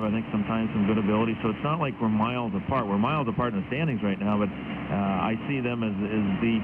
have, I think, sometimes some good ability. So it's not like we're miles apart. We're miles apart in the standings right now, but I see them as the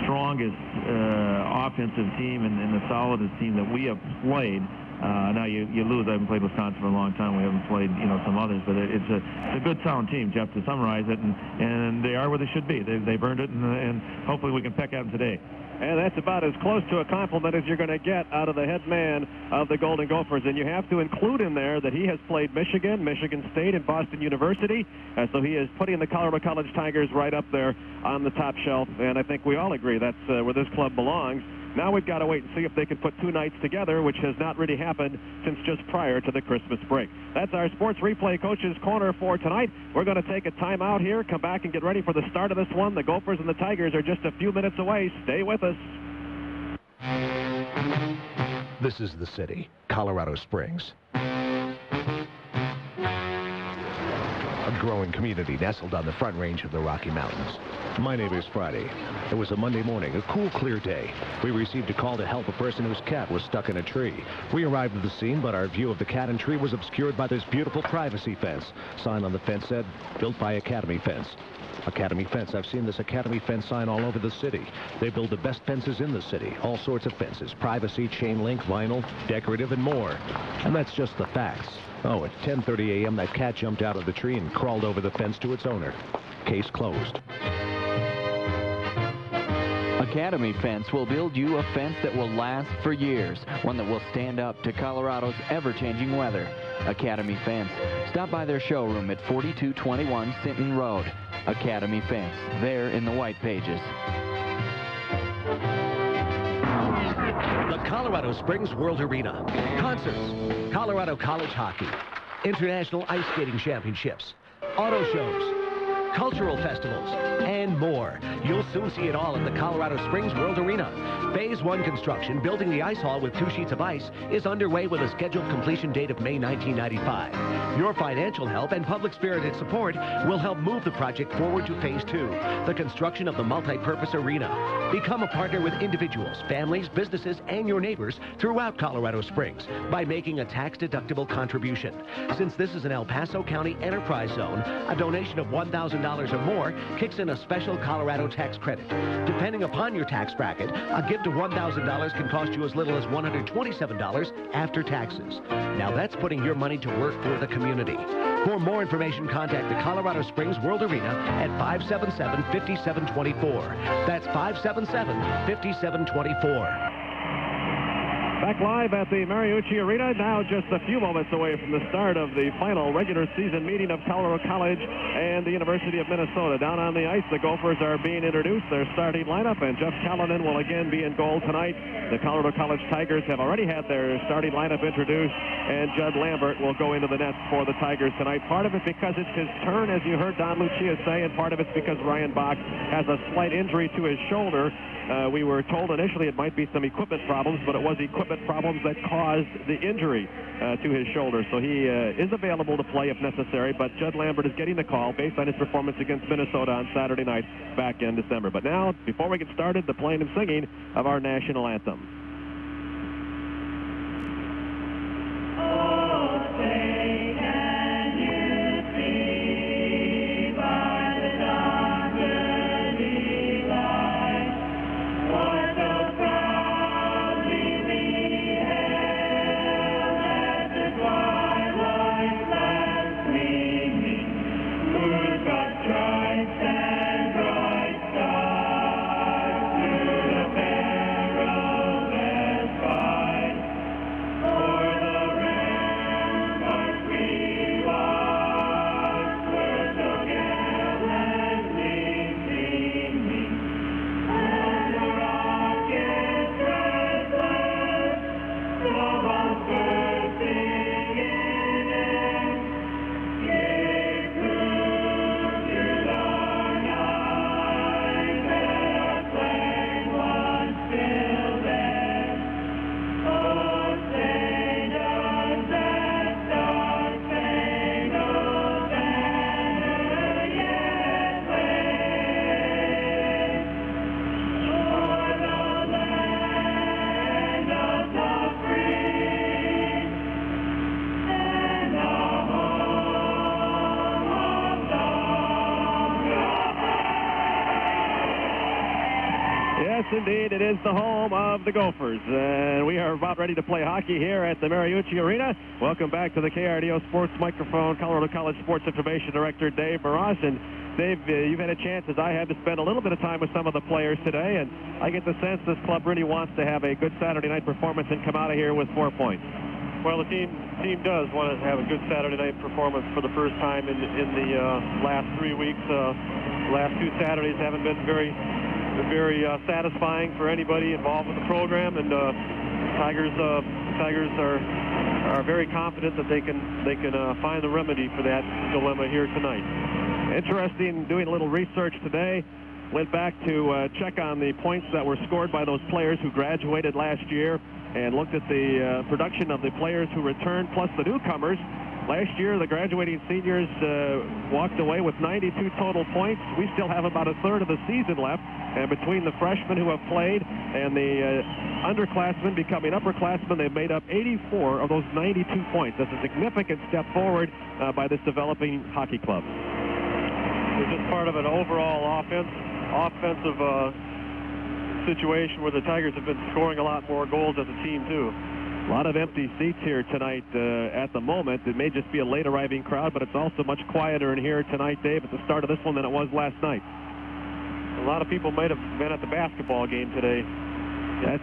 strongest offensive team and the solidest team that we have played. Now you lose. I haven't played Wisconsin for a long time. We haven't played, some others, but it's a good, sound team, Jeff, to summarize it, and they are where they should be. They've earned it, and hopefully we can peck at them today. And that's about as close to a compliment as you're going to get out of the head man of the Golden Gophers. And you have to include in there that he has played Michigan, Michigan State, and Boston University. So he is putting the Colorado College Tigers right up there on the top shelf. And I think we all agree that's where this club belongs. Now we've got to wait and see if they can put two nights together, which has not really happened since just prior to the Christmas break. That's our Sports Replay Coaches Corner for tonight. We're going to take a timeout here, come back and get ready for the start of this one. The Gophers and the Tigers are just a few minutes away. Stay with us. This is the city, Colorado Springs. A growing community nestled on the front range of the Rocky Mountains. My name is Friday. It was a Monday morning, a cool, clear day. We received a call to help a person whose cat was stuck in a tree. We arrived at the scene, but our view of the cat and tree was obscured by this beautiful privacy fence. Sign on the fence said, built by Academy Fence. Academy Fence. I've seen this Academy Fence sign all over the city. They build the best fences in the city. All sorts of fences. Privacy, chain link, vinyl, decorative, and more. And that's just the facts. Oh, at 10:30 a.m., that cat jumped out of the tree and crawled over the fence to its owner. Case closed. Academy Fence will build you a fence that will last for years, one that will stand up to Colorado's ever-changing weather. Academy Fence. Stop by their showroom at 4221 Sinton Road. Academy Fence, there in the white pages. The Colorado Springs World Arena. Concerts, Colorado College Hockey, International Ice Skating Championships, auto shows, cultural festivals, and more. You'll soon see it all at the Colorado Springs World Arena. Phase 1 construction, building the ice hall with 2 sheets of ice, is underway with a scheduled completion date of May 1995. Your financial help and public-spirited support will help move the project forward to Phase 2, the construction of the multi-purpose arena. Become a partner with individuals, families, businesses, and your neighbors throughout Colorado Springs by making a tax-deductible contribution. Since this is an El Paso County enterprise zone, a donation of $1,000 or more kicks in a special Colorado tax credit. Depending upon your tax bracket, a gift of $1,000 can cost you as little as $127 after taxes. Now that's putting your money to work for the community. For more information, contact the Colorado Springs World Arena at 577-5724. That's 577-5724. Back live at the Mariucci Arena, now just a few moments away from the start of the final regular season meeting of Colorado College and the University of Minnesota. Down on the ice, the Gophers are being introduced, their starting lineup, and Jeff Callanan will again be in goal tonight. The Colorado College Tigers have already had their starting lineup introduced, and Judd Lambert will go into the nets for the Tigers tonight. Part of it because it's his turn, as you heard Don Lucia say, and part of it's because Ryan Bach has a slight injury to his shoulder. We were told initially it might be some equipment problems, but it was equipment problems that caused the injury to his shoulder. So he is available to play if necessary, but Judd Lambert is getting the call based on his performance against Minnesota on Saturday night back in December. But now, before we get started, the playing and singing of our national anthem. indeed, it is the home of the Gophers. And we are about ready to play hockey here at the Mariucci Arena. Welcome back to the KRDO Sports Microphone, Colorado College Sports Information Director Dave Maras. And Dave, you've had a chance, as I have, to spend a little bit of time with some of the players today, and I get the sense this club really wants to have a good Saturday night performance and come out of here with 4 points. Well, the team does want to have a good Saturday night performance for the first time in the last 3 weeks. Last 2 Saturdays haven't been very satisfying for anybody involved with the program, and Tigers are very confident that they can find the remedy for that dilemma here tonight. Interesting, doing a little research today. Went back to check on the points that were scored by those players who graduated last year and looked at the production of the players who returned plus the newcomers. Last year, the graduating seniors walked away with 92 total points. We still have about a third of the season left, and between the freshmen who have played and the underclassmen becoming upperclassmen, they've made up 84 of those 92 points. That's a significant step forward by this developing hockey club. It's just part of an overall offensive situation where the Tigers have been scoring a lot more goals as a team, too. A lot of empty seats here tonight at the moment. It may just be a late arriving crowd, but it's also much quieter in here tonight, Dave, at the start of this one than it was last night. A lot of people might have been at the basketball game today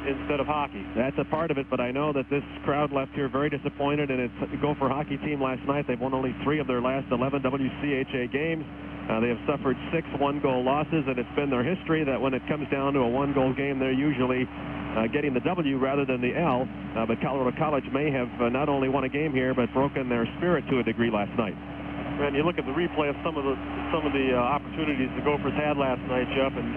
instead of hockey. That's a part of it, but I know that this crowd left here very disappointed, and it's a Gopher hockey team last night. They've won only 3 of their last 11 WCHA games. They have suffered 6 one-goal losses, and it's been their history that when it comes down to a one-goal game, they're usually getting the W rather than the L. But Colorado College may have not only won a game here, but broken their spirit to a degree last night. And you look at the replay of some of the opportunities the Gophers had last night, Jeff, and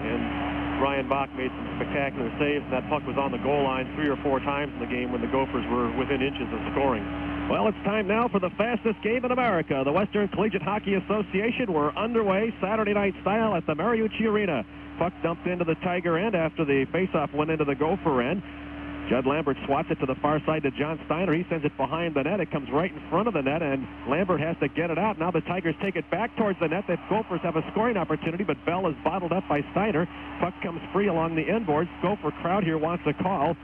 Ryan Bach made some spectacular saves. That puck was on the goal line 3 or 4 times in the game when the Gophers were within inches of scoring. Well, it's time now for the fastest game in America. The Western Collegiate Hockey Association. We're underway Saturday night style at the Mariucci Arena. Puck dumped into the Tiger end after the faceoff went into the Gopher end. Judd Lambert swats it to the far side to John Steiner. He sends it behind the net. It comes right in front of the net, and Lambert has to get it out. Now the Tigers take it back towards the net. The Gophers have a scoring opportunity, but Bell is bottled up by Steiner. Puck comes free along the end boards. Gopher crowd here wants a call.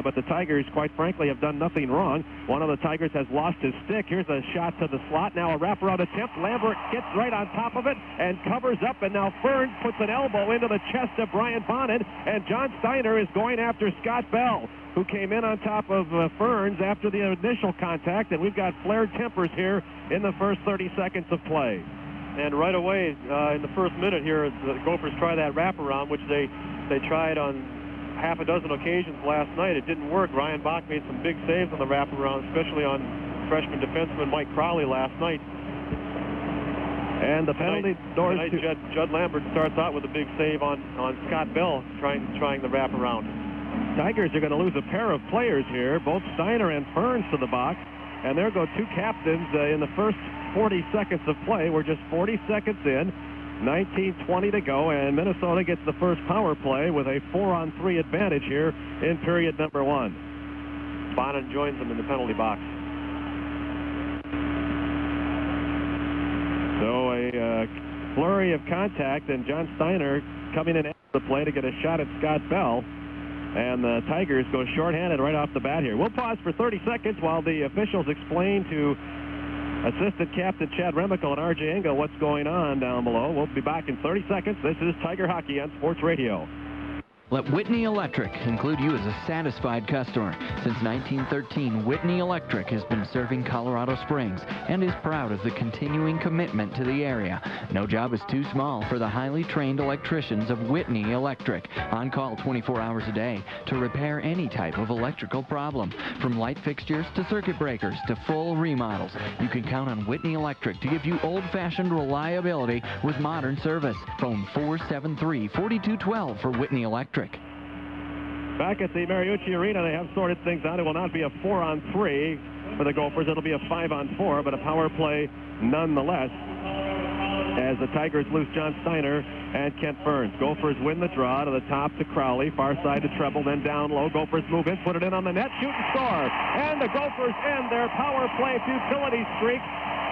But the Tigers, quite frankly, have done nothing wrong. One of the Tigers has lost his stick. Here's a shot to the slot. Now a wraparound attempt. Lambert gets right on top of it and covers up. And now Ferns puts an elbow into the chest of Brian Bonin. And John Steiner is going after Scott Bell, who came in on top of Ferns after the initial contact. And we've got flared tempers here in the first 30 seconds of play. And right away, in the first minute here, the Gophers try that wraparound, which they tried on half a dozen occasions last night. It didn't work. Ryan Bach made some big saves on the wraparound, especially on freshman defenseman Mike Crowley last night. And the penalty doors. Judd Lambert starts out with a big save on Scott Bell trying the wraparound. Tigers are going to lose a pair of players here, both Steiner and Ferns to the box. And there go 2 captains in the first 40 seconds of play. We're just 40 seconds in. 19:20 to go, and Minnesota gets the first power play with a 4-on-3 advantage here in period number 1. Bonin joins them in the penalty box. So a flurry of contact, and John Steiner coming in after the play to get a shot at Scott Bell. And the Tigers go shorthanded right off the bat here. We'll pause for 30 seconds while the officials explain to Assistant Captain Chad Remical and R.J. Engel what's going on down below. We'll be back in 30 seconds. This is Tiger Hockey on Sports Radio. Let Whitney Electric include you as a satisfied customer. Since 1913, Whitney Electric has been serving Colorado Springs and is proud of the continuing commitment to the area. No job is too small for the highly trained electricians of Whitney Electric. On call 24 hours a day to repair any type of electrical problem. From light fixtures to circuit breakers to full remodels, you can count on Whitney Electric to give you old-fashioned reliability with modern service. Phone 473-4212 for Whitney Electric. Back at the Mariucci Arena, they have sorted things out. It will not be a 4-on-3 for the Gophers. It'll be a 5-on-4, but a power play nonetheless, as the Tigers lose John Steiner and Kent Ferns. Gophers win the draw to the top to Crowley, far side to Treble, then down low. Gophers move in, put it in on the net, shoot and score. And the Gophers end their power play futility streak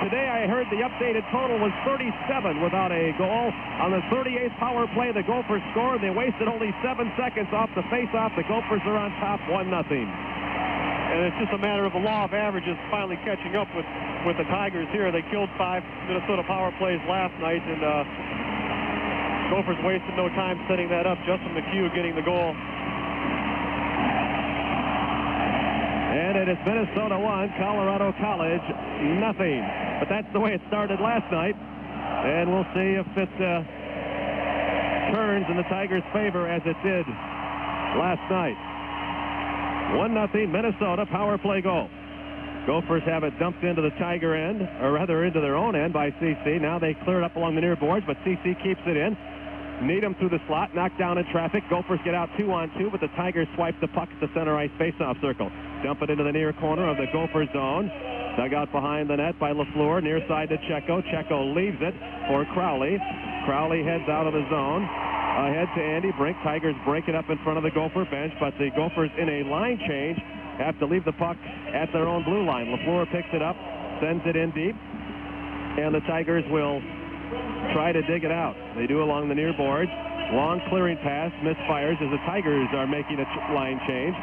Today I heard the updated total was 37 without a goal. On the 38th power play, the Gophers scored. They wasted only 7 seconds off the face-off. The Gophers are on top 1-0. And it's just a matter of the law of averages finally catching up with the Tigers here. They killed 5 Minnesota power plays last night, and Gophers wasted no time setting that up. Justin McHugh getting the goal. And it is Minnesota 1, Colorado College nothing. But that's the way it started last night. And we'll see if it turns in the Tigers' favor as it did last night. 1-0 Minnesota power play goal. Gophers have it dumped into the Tiger end, or rather into their own end by CC. Now they clear it up along the near boards, but CC keeps it in. Needham through the slot, knocked down in traffic. Gophers get out 2-on-2, but the Tigers swipe the puck at the center ice faceoff circle. Dump it into the near corner of the Gopher zone. Dug out behind the net by LaFleur, near side to Checo. Checo leaves it for Crowley. Crowley heads out of the zone. Ahead to Andy Brink. Tigers break it up in front of the Gopher bench, but the Gophers in a line change have to leave the puck at their own blue line. LaFleur picks it up, sends it in deep, and the Tigers will try to dig it out. They do along the near boards. Long clearing pass, misfires as the Tigers are making a line change.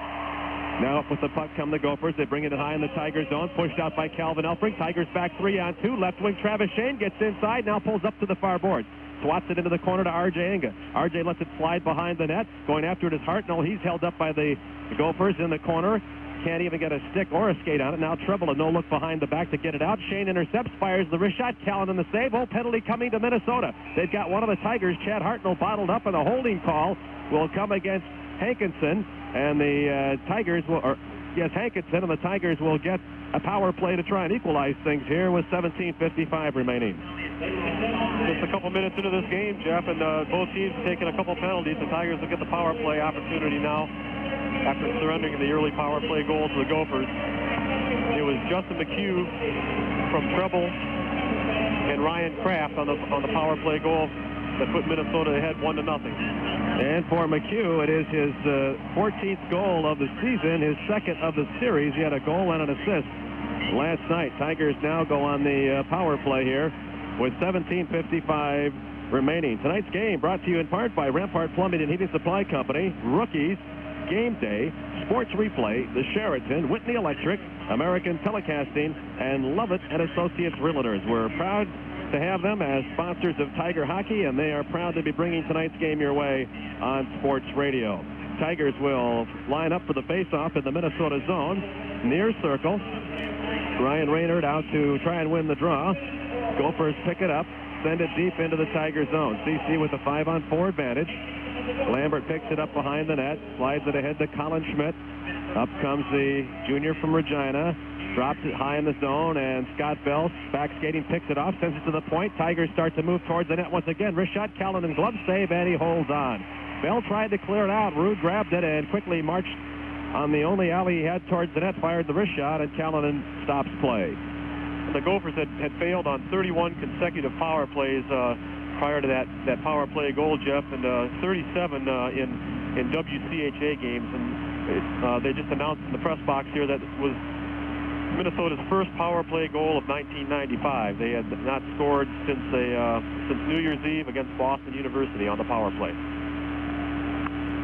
Now up with the puck come the Gophers. They bring it high in the Tiger zone. Pushed out by Calvin Elfring. Tigers back 3-on-2. Left wing Travis Shane gets inside. Now pulls up to the far board. Swats it into the corner to R.J. Inga. R.J. lets it slide behind the net. Going after it is Hartnell. He's held up by the Gophers in the corner. Can't even get a stick or a skate on it. Now Treble, a no-look behind the back to get it out. Shane intercepts, fires the wrist shot. Callan in the save. Oh, penalty coming to Minnesota. They've got one of the Tigers, Chad Hartnell, bottled up, and a holding call will come against Hankinson. And the Tigers will, Hankinson, and the Tigers will get a power play to try and equalize things here with 17:55 remaining. Just a couple minutes into this game, Jeff, and both teams taking a couple penalties. The Tigers will get the power play opportunity now after surrendering the early power play goal to the Gophers. It was Justin McHugh from Treble and Ryan Kraft on the power play goal that put Minnesota ahead 1-0. And for McHugh, it is his 14th goal of the season, his second of the series. He had a goal and an assist last night. Tigers now go on the power play here with 17:55 remaining. Tonight's game brought to you in part by Rampart Plumbing and Heating Supply Company, Rookies, Game Day, Sports Replay, The Sheraton, Whitney Electric, American Telecasting, and Lovett and Associates Realtors. We're proud to have them as sponsors of Tiger Hockey, and they are proud to be bringing tonight's game your way on Sports Radio. Tigers will line up for the face-off in the Minnesota zone. Near circle. Ryan Raynard out to try and win the draw. Gophers pick it up, send it deep into the Tiger zone. CC with a 5-on-4 advantage. Lambert picks it up behind the net, slides it ahead to Colin Schmidt. Up comes the junior from Regina. Drops it high in the zone, and Scott Bell back skating, picks it off, sends it to the point. Tigers start to move towards the net once again. Wrist shot, Callanan glove save, and he holds on. Bell tried to clear it out. Rude grabbed it and quickly marched on the only alley he had towards the net, fired the wrist shot, and Callanan stops play. The Gophers had failed on 31 consecutive power plays prior to that power play goal, Jeff, and 37 in WCHA games. And they just announced in the press box here that it was Minnesota's first power play goal of 1995. They had not scored since New Year's Eve against Boston University on the power play.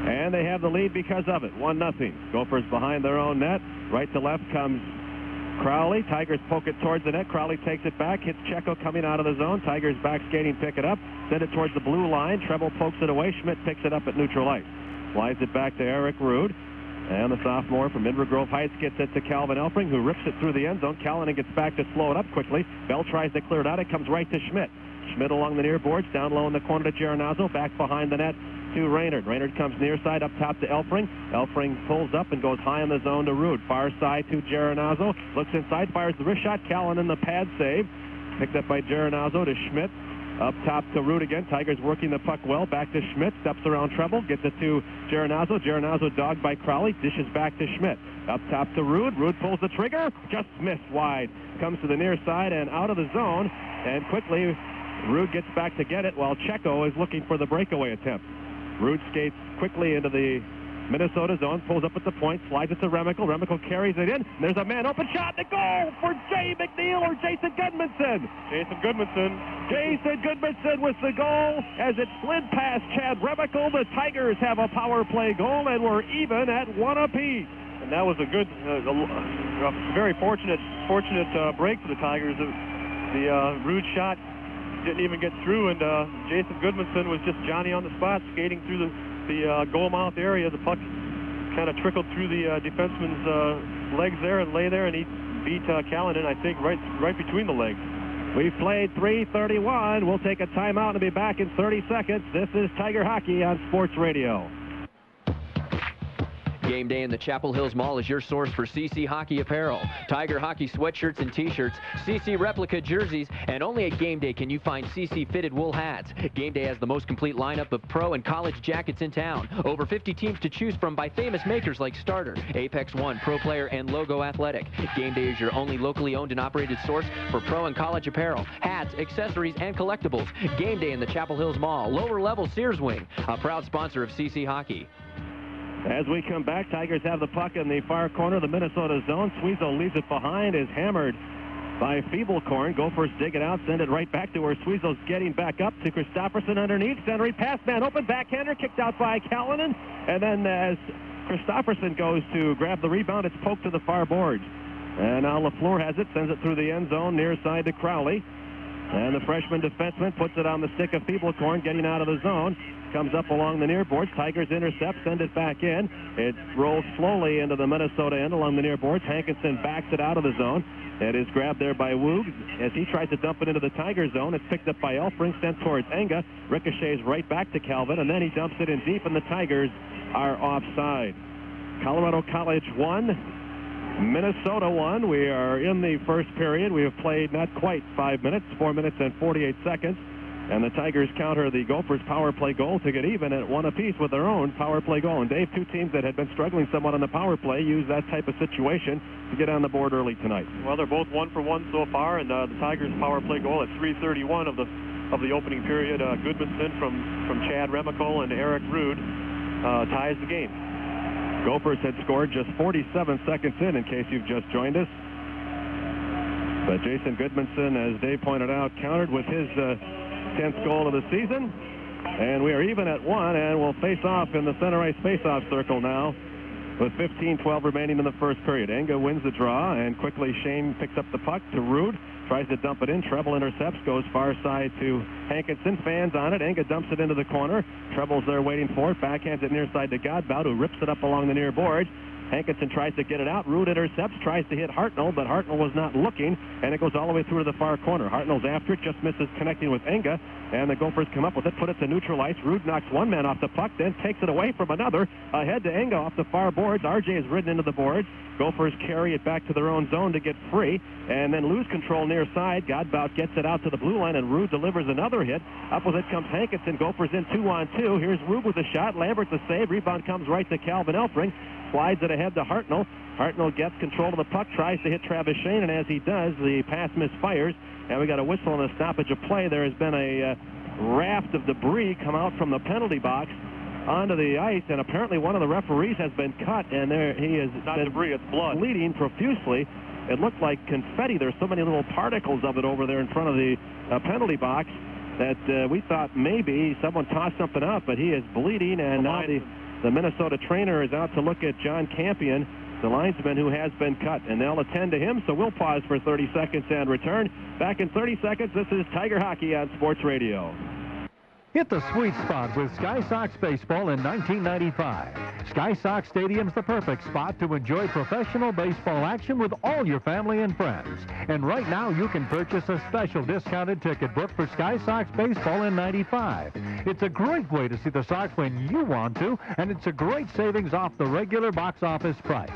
And they have the lead because of it, 1-0. Gophers behind their own net. Right to left comes Crowley. Tigers poke it towards the net. Crowley takes it back, hits Checo coming out of the zone. Tigers back skating, pick it up, send it towards the blue line. Treble pokes it away. Schmidt picks it up at neutral ice. Slides it back to Eric Rude. And the sophomore from Inver Grove Heights gets it to Calvin Elfring, who rips it through the end zone. Callanan gets back to slow it up quickly. Bell tries to clear it out. It comes right to Schmidt. Schmidt along the near boards, down low in the corner to Geronazzo, back behind the net to Raynard. Raynard comes near side up top to Elfring. Elfring pulls up and goes high in the zone to Rude. Far side to Geronazzo. Looks inside, fires the wrist shot. Callanan the pad save. Picked up by Geronazzo to Schmidt. Up top to Rude again. Tigers working the puck well. Back to Schmidt. Steps around Treble. Gets it to Geronazzo. Geronazzo dogged by Crowley. Dishes back to Schmidt. Up top to Rude. Rude pulls the trigger. Just missed wide. Comes to the near side and out of the zone. And quickly, Rude gets back to get it while Checo is looking for the breakaway attempt. Rude skates quickly into the Minnesota zone, pulls up at the point, slides it to Remickle. Remickle carries it in. There's a man open shot to goal for Jay McNeil or Jason Goodmanson. Jason Goodmanson. Jason Goodmanson with the goal as it slid past Chad Remickle. The Tigers have a power play goal, and we're even at 1 apiece. And that was a good, a very fortunate break for the Tigers. The Rude shot didn't even get through, and Jason Goodmanson was just Johnny on the spot, skating through the goal mouth area. The puck kind of trickled through the defenseman's legs there and lay there, and he beat Callanan, I think, right between the legs. We've played 3:31. We'll take a timeout and be back in 30 seconds. This is Tiger Hockey on Sports Radio. Game day in the Chapel Hills Mall is your source for CC Hockey apparel. Tiger Hockey sweatshirts and t-shirts, CC replica jerseys, and only at Game Day can you find CC fitted wool hats. Game Day has the most complete lineup of pro and college jackets in town. Over 50 teams to choose from by famous makers like Starter, Apex One, Pro Player, and Logo Athletic. Game Day is your only locally owned and operated source for pro and college apparel, hats, accessories, and collectibles. Game Day in the Chapel Hills Mall, lower level Sears Wing, a proud sponsor of CC Hockey. As we come back, Tigers have the puck in the far corner of the Minnesota zone. Sweezo leaves it behind, is hammered by Feeblecorn. Gophers dig it out, send it right back to where Sweezo's getting back up to Christopherson underneath. Centering pass, man open, backhander, kicked out by Callanan. And then as Christopherson goes to grab the rebound, it's poked to the far boards. And now LaFleur has it, sends it through the end zone, near side to Crowley. And the freshman defenseman puts it on the stick of Feeblecorn, getting out of the zone. Comes up along the near boards. Tigers intercept, send it back in. It rolls slowly into the Minnesota end along the near boards. Hankinson backs it out of the zone. It is grabbed there by Woog. As he tries to dump it into the Tiger zone, it's picked up by Elfring, sent towards Enga. Ricochets right back to Calvin, and then he dumps it in deep, and the Tigers are offside. Colorado College 1, Minnesota 1. We are in the first period. We have played not quite 5 minutes, 4 minutes and 48 seconds. And the Tigers counter the Gophers' power play goal to get even at 1 apiece with their own power play goal. And Dave, two teams that had been struggling somewhat on the power play use that type of situation to get on the board early tonight. Well, they're both 1 for 1 so far, and the Tigers' power play goal at 3:31 of the opening period. Goodmanson from Chad Remickle and Eric Rude ties the game. Gophers had scored just 47 seconds in case you've just joined us. But Jason Goodmanson, as Dave pointed out, countered with his 10th goal of the season, and we are even at 1, and we'll face off in the center ice face-off circle now with 15-12 remaining in the first period. Enga wins the draw, and quickly Shane picks up the puck to Rude, tries to dump it in. Treble intercepts, goes far side to Hankinson, fans on it. Enga dumps it into the corner. Treble's there waiting for it, backhands it near side to Godbout, who rips it up along the near boards. Hankinson tries to get it out. Rude intercepts, tries to hit Hartnell, but Hartnell was not looking, and it goes all the way through to the far corner. Hartnell's after it, just misses connecting with Enga, and the Gophers come up with it, put it to neutral ice. Rude knocks one man off the puck, then takes it away from another. Ahead to Enga off the far boards. RJ is ridden into the boards. Gophers carry it back to their own zone to get free, and then lose control near side. Godbout gets it out to the blue line, and Rude delivers another hit. Up with it comes Hankinson. Gophers in 2-on-2. Here's Rude with a shot. Lambert the save. Rebound comes right to Calvin Elfring. Slides it ahead to Hartnell. Hartnell gets control of the puck, tries to hit Travis Shane, and as he does, the pass misfires, and we got a whistle and a stoppage of play. There has been a raft of debris come out from the penalty box onto the ice, and apparently one of the referees has been cut, and there he is. Not debris, it's blood. Bleeding profusely. It looked like confetti. There's so many little particles of it over there in front of the penalty box that we thought maybe someone tossed something out, but he is bleeding, and now the Minnesota trainer is out to look at John Campion, the linesman who has been cut, and they'll attend to him, so we'll pause for 30 seconds and return. Back in 30 seconds, this is Tiger Hockey on Sports Radio. Hit the sweet spot with Sky Sox Baseball in 1995. Sky Sox Stadium's the perfect spot to enjoy professional baseball action with all your family and friends. And right now, you can purchase a special discounted ticket book for Sky Sox Baseball in 95. It's a great way to see the Sox when you want to, and it's a great savings off the regular box office price.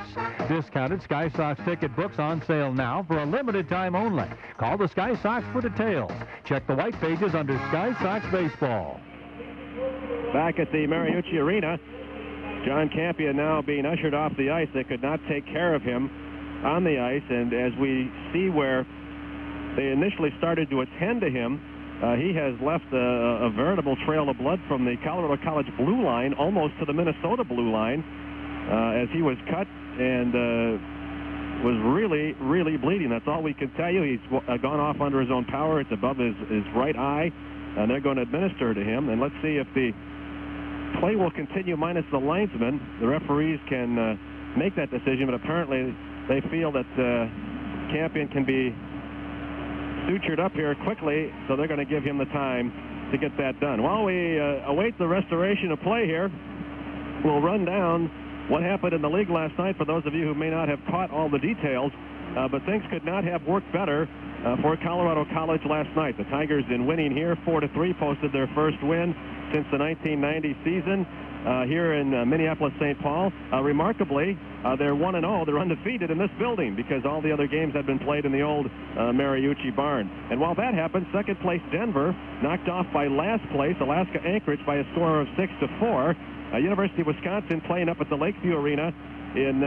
Discounted Sky Sox ticket books on sale now for a limited time only. Call the Sky Sox for details. Check the white pages under Sky Sox Baseball. Back at the Mariucci Arena, John Campion now being ushered off the ice. They could not take care of him on the ice, and as we see where they initially started to attend to him, he has left a veritable trail of blood from the Colorado College blue line almost to the Minnesota blue line as he was cut and was really, really bleeding. That's all we can tell you. He's gone off under his own power. It's above his right eye, and they're going to administer to him. And let's see if the play will continue minus the linesman. The referees can make that decision, but apparently they feel that Campion can be sutured up here quickly, so they're going to give him the time to get that done. While we await the restoration of play here, we'll run down what happened in the league last night for those of you who may not have caught all the details, but things could not have worked better for Colorado College last night. The Tigers, in winning here 4-3, posted their first win since the 1990 season here in Minneapolis, St. Paul. Remarkably, they're 1-0. They're undefeated in this building because all the other games had been played in the old Mariucci barn. And while that happened, second place Denver knocked off by last place Alaska Anchorage by a score of 6-4. University of Wisconsin playing up at the Lakeview Arena in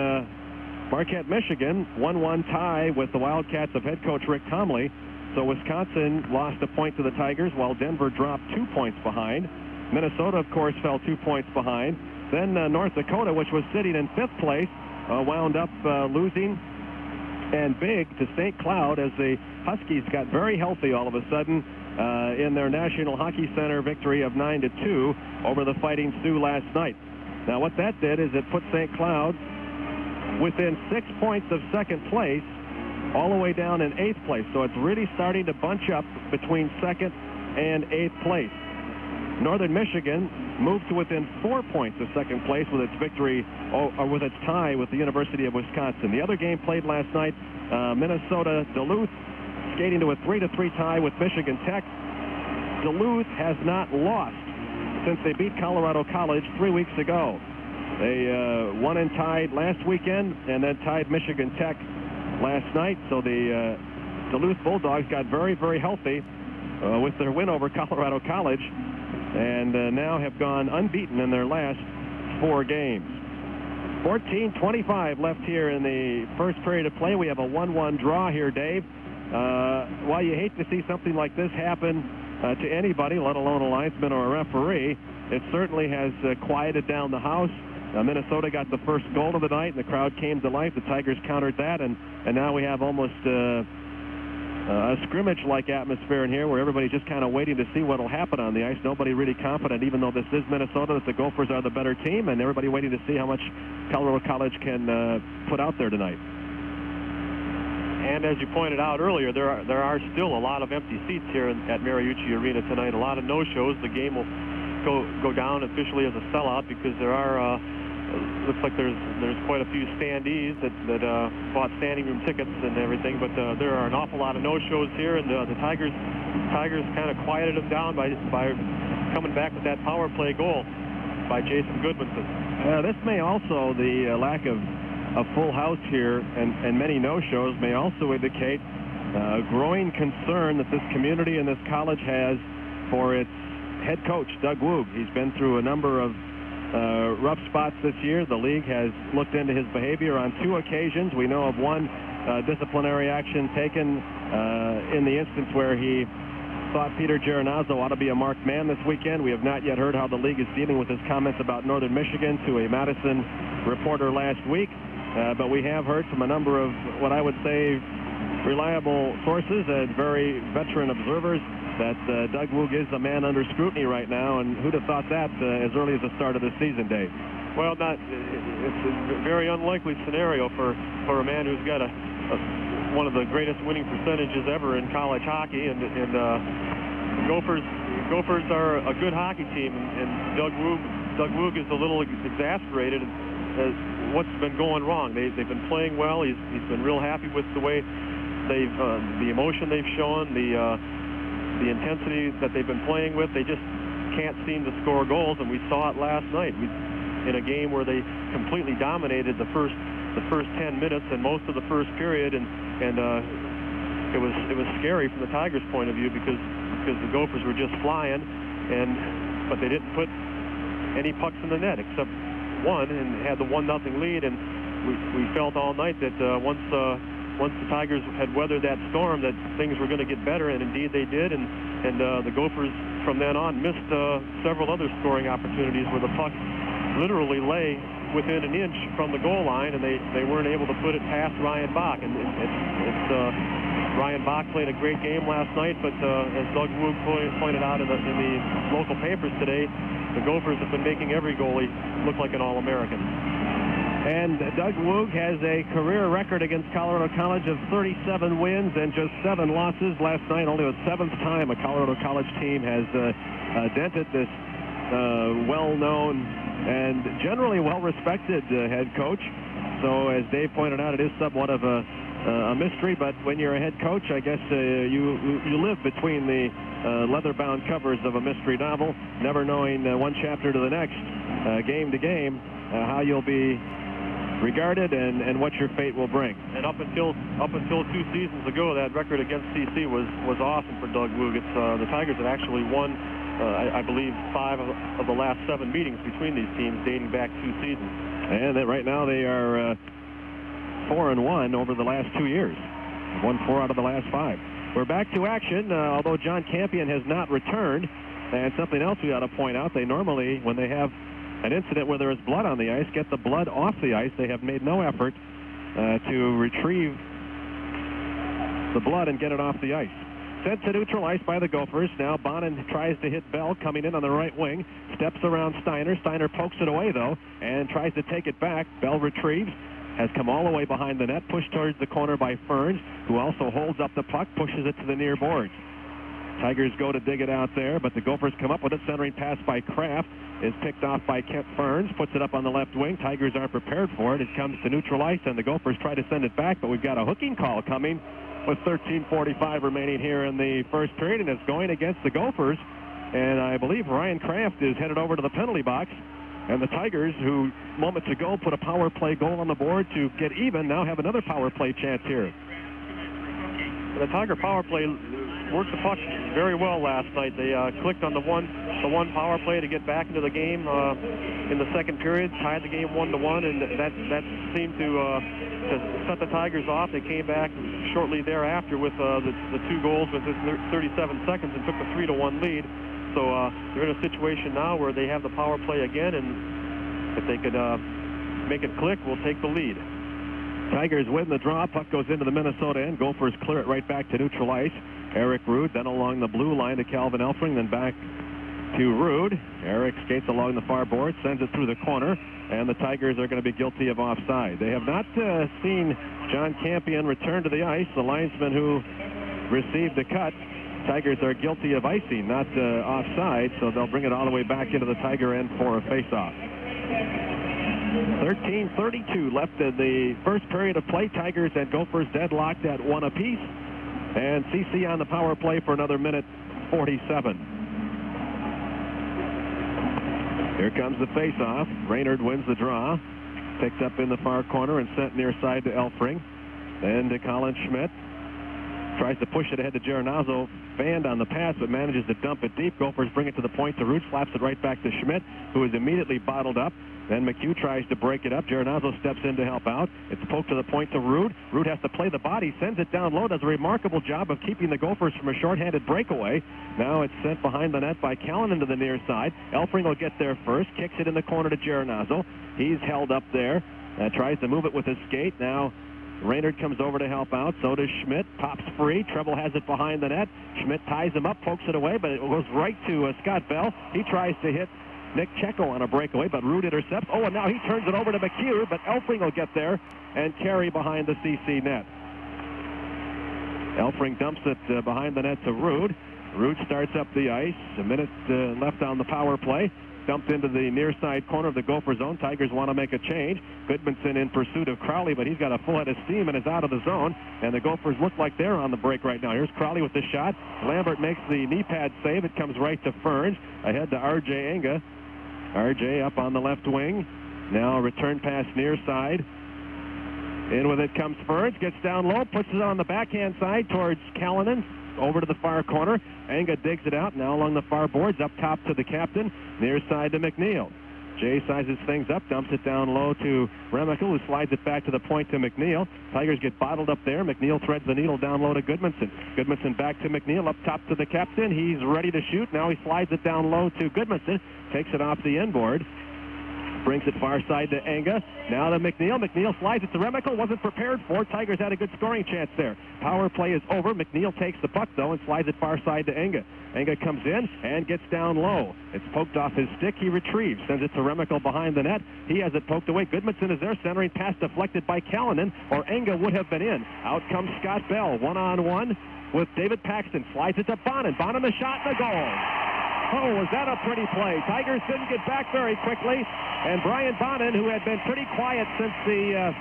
Marquette, Michigan, 1-1 tie with the Wildcats of head coach Rick Comley. So Wisconsin lost a point to the Tigers while Denver dropped 2 points behind. Minnesota, of course, fell 2 points behind. Then North Dakota, which was sitting in 5th place, wound up losing and big to St. Cloud as the Huskies got very healthy all of a sudden in their National Hockey Center victory of 9-2 over the Fighting Sioux last night. Now what that did is it put St. Cloud within 6 points of second place all the way down in 8th place. So it's really starting to bunch up between 2nd and 8th place. Northern Michigan moved to within 4 points of second place with its victory, or with its tie with the University of Wisconsin. The other game played last night, Minnesota Duluth skating to a 3-3 tie with Michigan Tech. Duluth has not lost since they beat Colorado College 3 weeks ago. They won and tied last weekend and then tied Michigan Tech last night. So the Duluth Bulldogs got very, very healthy with their win over Colorado College, and now have gone unbeaten in their last 4 games. 14:25 left here in the first period of play. We have a 1-1 draw here, Dave. While you hate to see something like this happen to anybody, let alone a linesman or a referee, it certainly has quieted down the house. Minnesota got the first goal of the night, and the crowd came to life. The Tigers countered that, and now we have almost a scrimmage-like atmosphere in here where everybody's just kind of waiting to see what will happen on the ice. Nobody really confident, even though this is Minnesota, that the Gophers are the better team, and everybody waiting to see how much Colorado College can put out there tonight. And as you pointed out earlier, there are still a lot of empty seats here at Mariucci Arena tonight. A lot of no-shows. The game will go down officially as a sellout because there are looks like there's quite a few standees that bought standing room tickets and everything, but there are an awful lot of no-shows here, and the Tigers kind of quieted them down by coming back with that power play goal by Jason Goodmanson. This may also, the lack of a full house here and many no-shows may also indicate a growing concern that this community and this college has for its head coach, Doug Woog. He's been through a number of rough spots this year. The league has looked into his behavior on 2 occasions. We know of one disciplinary action taken in the instance where he thought Peter Geronazzo ought to be a marked man this weekend. We have not yet heard how the league is dealing with his comments about Northern Michigan to a Madison reporter last week. But we have heard from a number of what I would say reliable sources and very veteran observers that Doug Woog is a man under scrutiny right now, and who'd have thought that as early as the start of the season, Dave? Well, it's a very unlikely scenario for a man who's got one of the greatest winning percentages ever in college hockey, and Gophers are a good hockey team, and Doug Woog is a little exasperated at what's been going wrong. They've been playing well. He's been real happy with the way the emotion they've shown, the intensity that they've been playing with. They just can't seem to score goals, and we saw it last night in a game where they completely dominated the first 10 minutes and most of the first period, and it was scary from the Tigers' point of view because the Gophers were just flying, but they didn't put any pucks in the net except one, and had the 1-0 lead, and we felt all night that once the Tigers had weathered that storm, that things were going to get better, and indeed they did. And the Gophers from then on missed several other scoring opportunities where the puck literally lay within an inch from the goal line, and they weren't able to put it past Ryan Bach. And Ryan Bach played a great game last night, but as Doug Woog pointed out in the local papers today, the Gophers have been making every goalie look like an All-American. And Doug Woog has a career record against Colorado College of 37 wins and just 7 losses. Last night, only the 7th time a Colorado College team has dented this well-known and generally well-respected head coach. So as Dave pointed out, it is somewhat of a mystery, but when you're a head coach, I guess you live between the leather-bound covers of a mystery novel, never knowing one chapter to the next, game to game, how you'll be regarded and what your fate will bring. And up until 2 seasons ago, that record against CC was awesome for Doug Woog. The Tigers had actually won, I believe, 5 of the last 7 meetings between these teams dating back 2 seasons. And right now they are 4-1 over the last 2 years. Won 4 out of the last 5. We're back to action, although John Campion has not returned. And something else we ought to point out, they normally, when they have an incident where there is blood on the ice, get the blood off the ice. They have made no effort to retrieve the blood and get it off the ice. Sent to neutral ice by the Gophers. Now Bonin tries to hit Bell, coming in on the right wing. Steps around Steiner. Steiner pokes it away, though, and tries to take it back. Bell retrieves. Has come all the way behind the net, pushed towards the corner by Ferns, who also holds up the puck, pushes it to the near boards. Tigers go to dig it out there, but the Gophers come up with a centering pass by Kraft. Is picked off by Kent Ferns, puts it up on the left wing. Tigers aren't prepared for it. It comes to neutral ice, and the Gophers try to send it back, but we've got a hooking call coming with 13:45 remaining here in the first period, and it's going against the Gophers. And I believe Ryan Kraft is headed over to the penalty box. And the Tigers, who moments ago put a power play goal on the board to get even, now have another power play chance here. The Tiger power play worked the puck very well last night. They clicked on the one power play to get back into the game in the second period, tied the game 1-1, and that seemed to set the Tigers off. They came back shortly thereafter with the 2 goals within 37 seconds and took the 3-1 lead. So they're in a situation now where they have the power play again, and if they could make it click, we'll take the lead. Tigers win the draw. Puck goes into the Minnesota end. Gophers clear it right back to neutral ice. Eric Rude then along the blue line to Calvin Elfring, then back to Rude. Eric skates along the far board, sends it through the corner, and the Tigers are going to be guilty of offside. They have not seen John Campion return to the ice, the linesman who received the cut. Tigers are guilty of icing, not offside, so they'll bring it all the way back into the Tiger end for a face-off. 13:32 left in the first period of play. Tigers and Gophers deadlocked at 1 apiece. And CC on the power play for another minute 47. Here comes the face-off. Raynard wins the draw. Picked up in the far corner and sent near side to Elfring. Then to Colin Schmidt. Tries to push it ahead to Geronazzo. Fanned on the pass, but manages to dump it deep. Gophers bring it to the point to Root. Slaps it right back to Schmidt, who is immediately bottled up. Then McHugh tries to break it up. Geronazzo steps in to help out. It's poked to the point to Root. Root has to play the body, sends it down low, does a remarkable job of keeping the Gophers from a shorthanded breakaway. Now it's sent behind the net by Callan into the near side. Elfring will get there first, kicks it in the corner to Geronazzo. He's held up there. Tries to move it with his skate. Now Raynard comes over to help out. So does Schmidt. Pops free. Treble has it behind the net. Schmidt ties him up, pokes it away, but it goes right to Scott Bell. He tries to hit Nick Checo on a breakaway, but Root intercepts. Oh, and now he turns it over to McHugh, but Elfring will get there and carry behind the CC net. Elfring dumps it behind the net to Root. Root starts up the ice. A minute left on the power play. Dumped into the near side corner of the Gopher zone. Tigers want to make a change. Goodmanson in pursuit of Crowley, but he's got a full head of steam and is out of the zone. And the Gophers look like they're on the break right now. Here's Crowley with the shot. Lambert makes the knee pad save. It comes right to Ferns. Ahead to R.J. Enga. R.J. up on the left wing. Now return pass near side. In with it comes Ferns. Gets down low. Puts it on the backhand side towards Callanan. Over to the far corner. Enga digs it out. Now along the far boards. Up top to the captain. Near side to McNeil. Jay sizes things up, dumps it down low to Remical, who slides it back to the point to McNeil. Tigers get bottled up there. McNeil threads the needle down low to Goodmanson. Goodmanson back to McNeil, up top to the captain. He's ready to shoot. Now he slides it down low to Goodmanson, takes it off the inboard. Brings it far side to Enga. Now to McNeil. McNeil slides it to Remical. Wasn't prepared for it. Tigers had a good scoring chance there. Power play is over. McNeil takes the puck, though, and slides it far side to Enga. Enga comes in and gets down low. It's poked off his stick. He retrieves. Sends it to Remical behind the net. He has it poked away. Goodmanson is there, centering pass deflected by Callanan, or Enga would have been in. Out comes Scott Bell, one-on-one with David Paxton. Slides it to Bonin. Bonin the shot and the goal. Oh, was that a pretty play? Tigers didn't get back very quickly, and Brian Bonin, who had been pretty quiet since the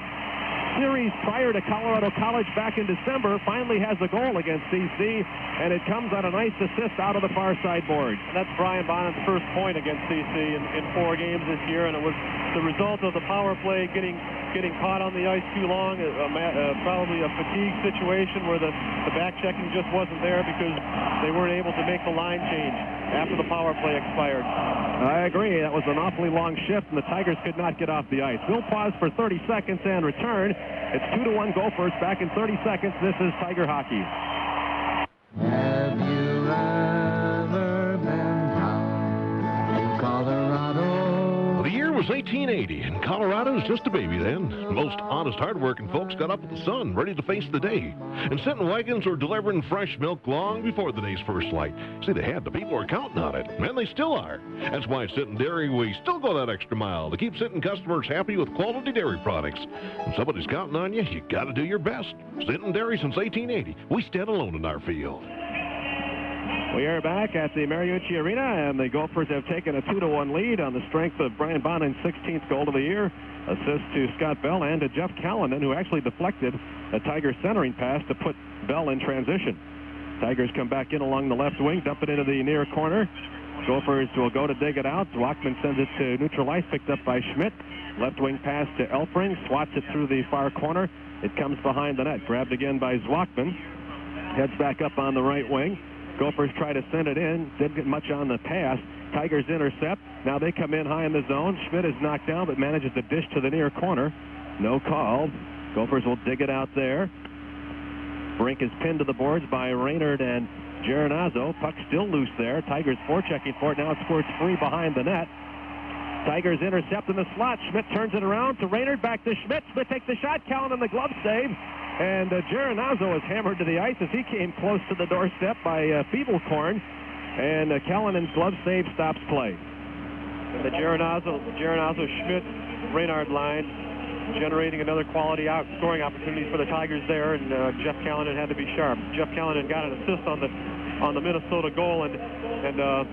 series prior to Colorado College back in December, finally has a goal against CC, and it comes on a nice assist out of the far side board. And that's Brian Bonin's first point against CC in 4 games this year, and it was the result of the power play getting caught on the ice too long, probably a fatigue situation where the back checking just wasn't there because they weren't able to make the line change after the power play expired. I agree. That was an awfully long shift, and the Tigers could not get off the ice. We'll pause for 30 seconds and return. It's 2-1 Gophers. Back in 30 seconds. This is Tiger Hockey. Have you ever been down in Colorado? The year was 1880, and Colorado was just a baby then. Most honest, hard-working folks got up with the sun, ready to face the day. And Sinton wagons were delivering fresh milk long before the day's first light. See, they had. The people were counting on it, and they still are. That's why at Sinton Dairy, we still go that extra mile to keep Sinton customers happy with quality dairy products. When somebody's counting on you, you got to do your best. Sinton Dairy since 1880. We stand alone in our field. We are back at the Mariucci Arena, and the Gophers have taken a 2-1 lead on the strength of Brian Bonin's 16th goal of the year. Assist to Scott Bell and to Jeff Callanan, who actually deflected a Tiger centering pass to put Bell in transition. Tigers come back in along the left wing, dump it into the near corner. Gophers will go to dig it out. Zwackman sends it to neutral ice, picked up by Schmidt. Left wing pass to Elfring, swats it through the far corner. It comes behind the net, grabbed again by Zwackman. Heads back up on the right wing. Gophers try to send it in. Didn't get much on the pass. Tigers intercept. Now they come in high in the zone. Schmidt is knocked down, but manages to dish to the near corner. No call. Gophers will dig it out there. Brink is pinned to the boards by Raynard and Geronazzo. Puck still loose there. Tigers forechecking for it. Now it squirts free behind the net. Tigers intercept in the slot. Schmidt turns it around to Raynard. Back to Schmidt. Schmidt takes the shot. Callanan the glove save. And Geronazzo is hammered to the ice as he came close to the doorstep by Feeblecorn. And Callanan's glove save stops play. And the Geronazzo-Schmidt Raynard line generating another quality scoring opportunity for the Tigers there, and Jeff Callanan had to be sharp. Jeff Callanan got an assist on the Minnesota goal, and a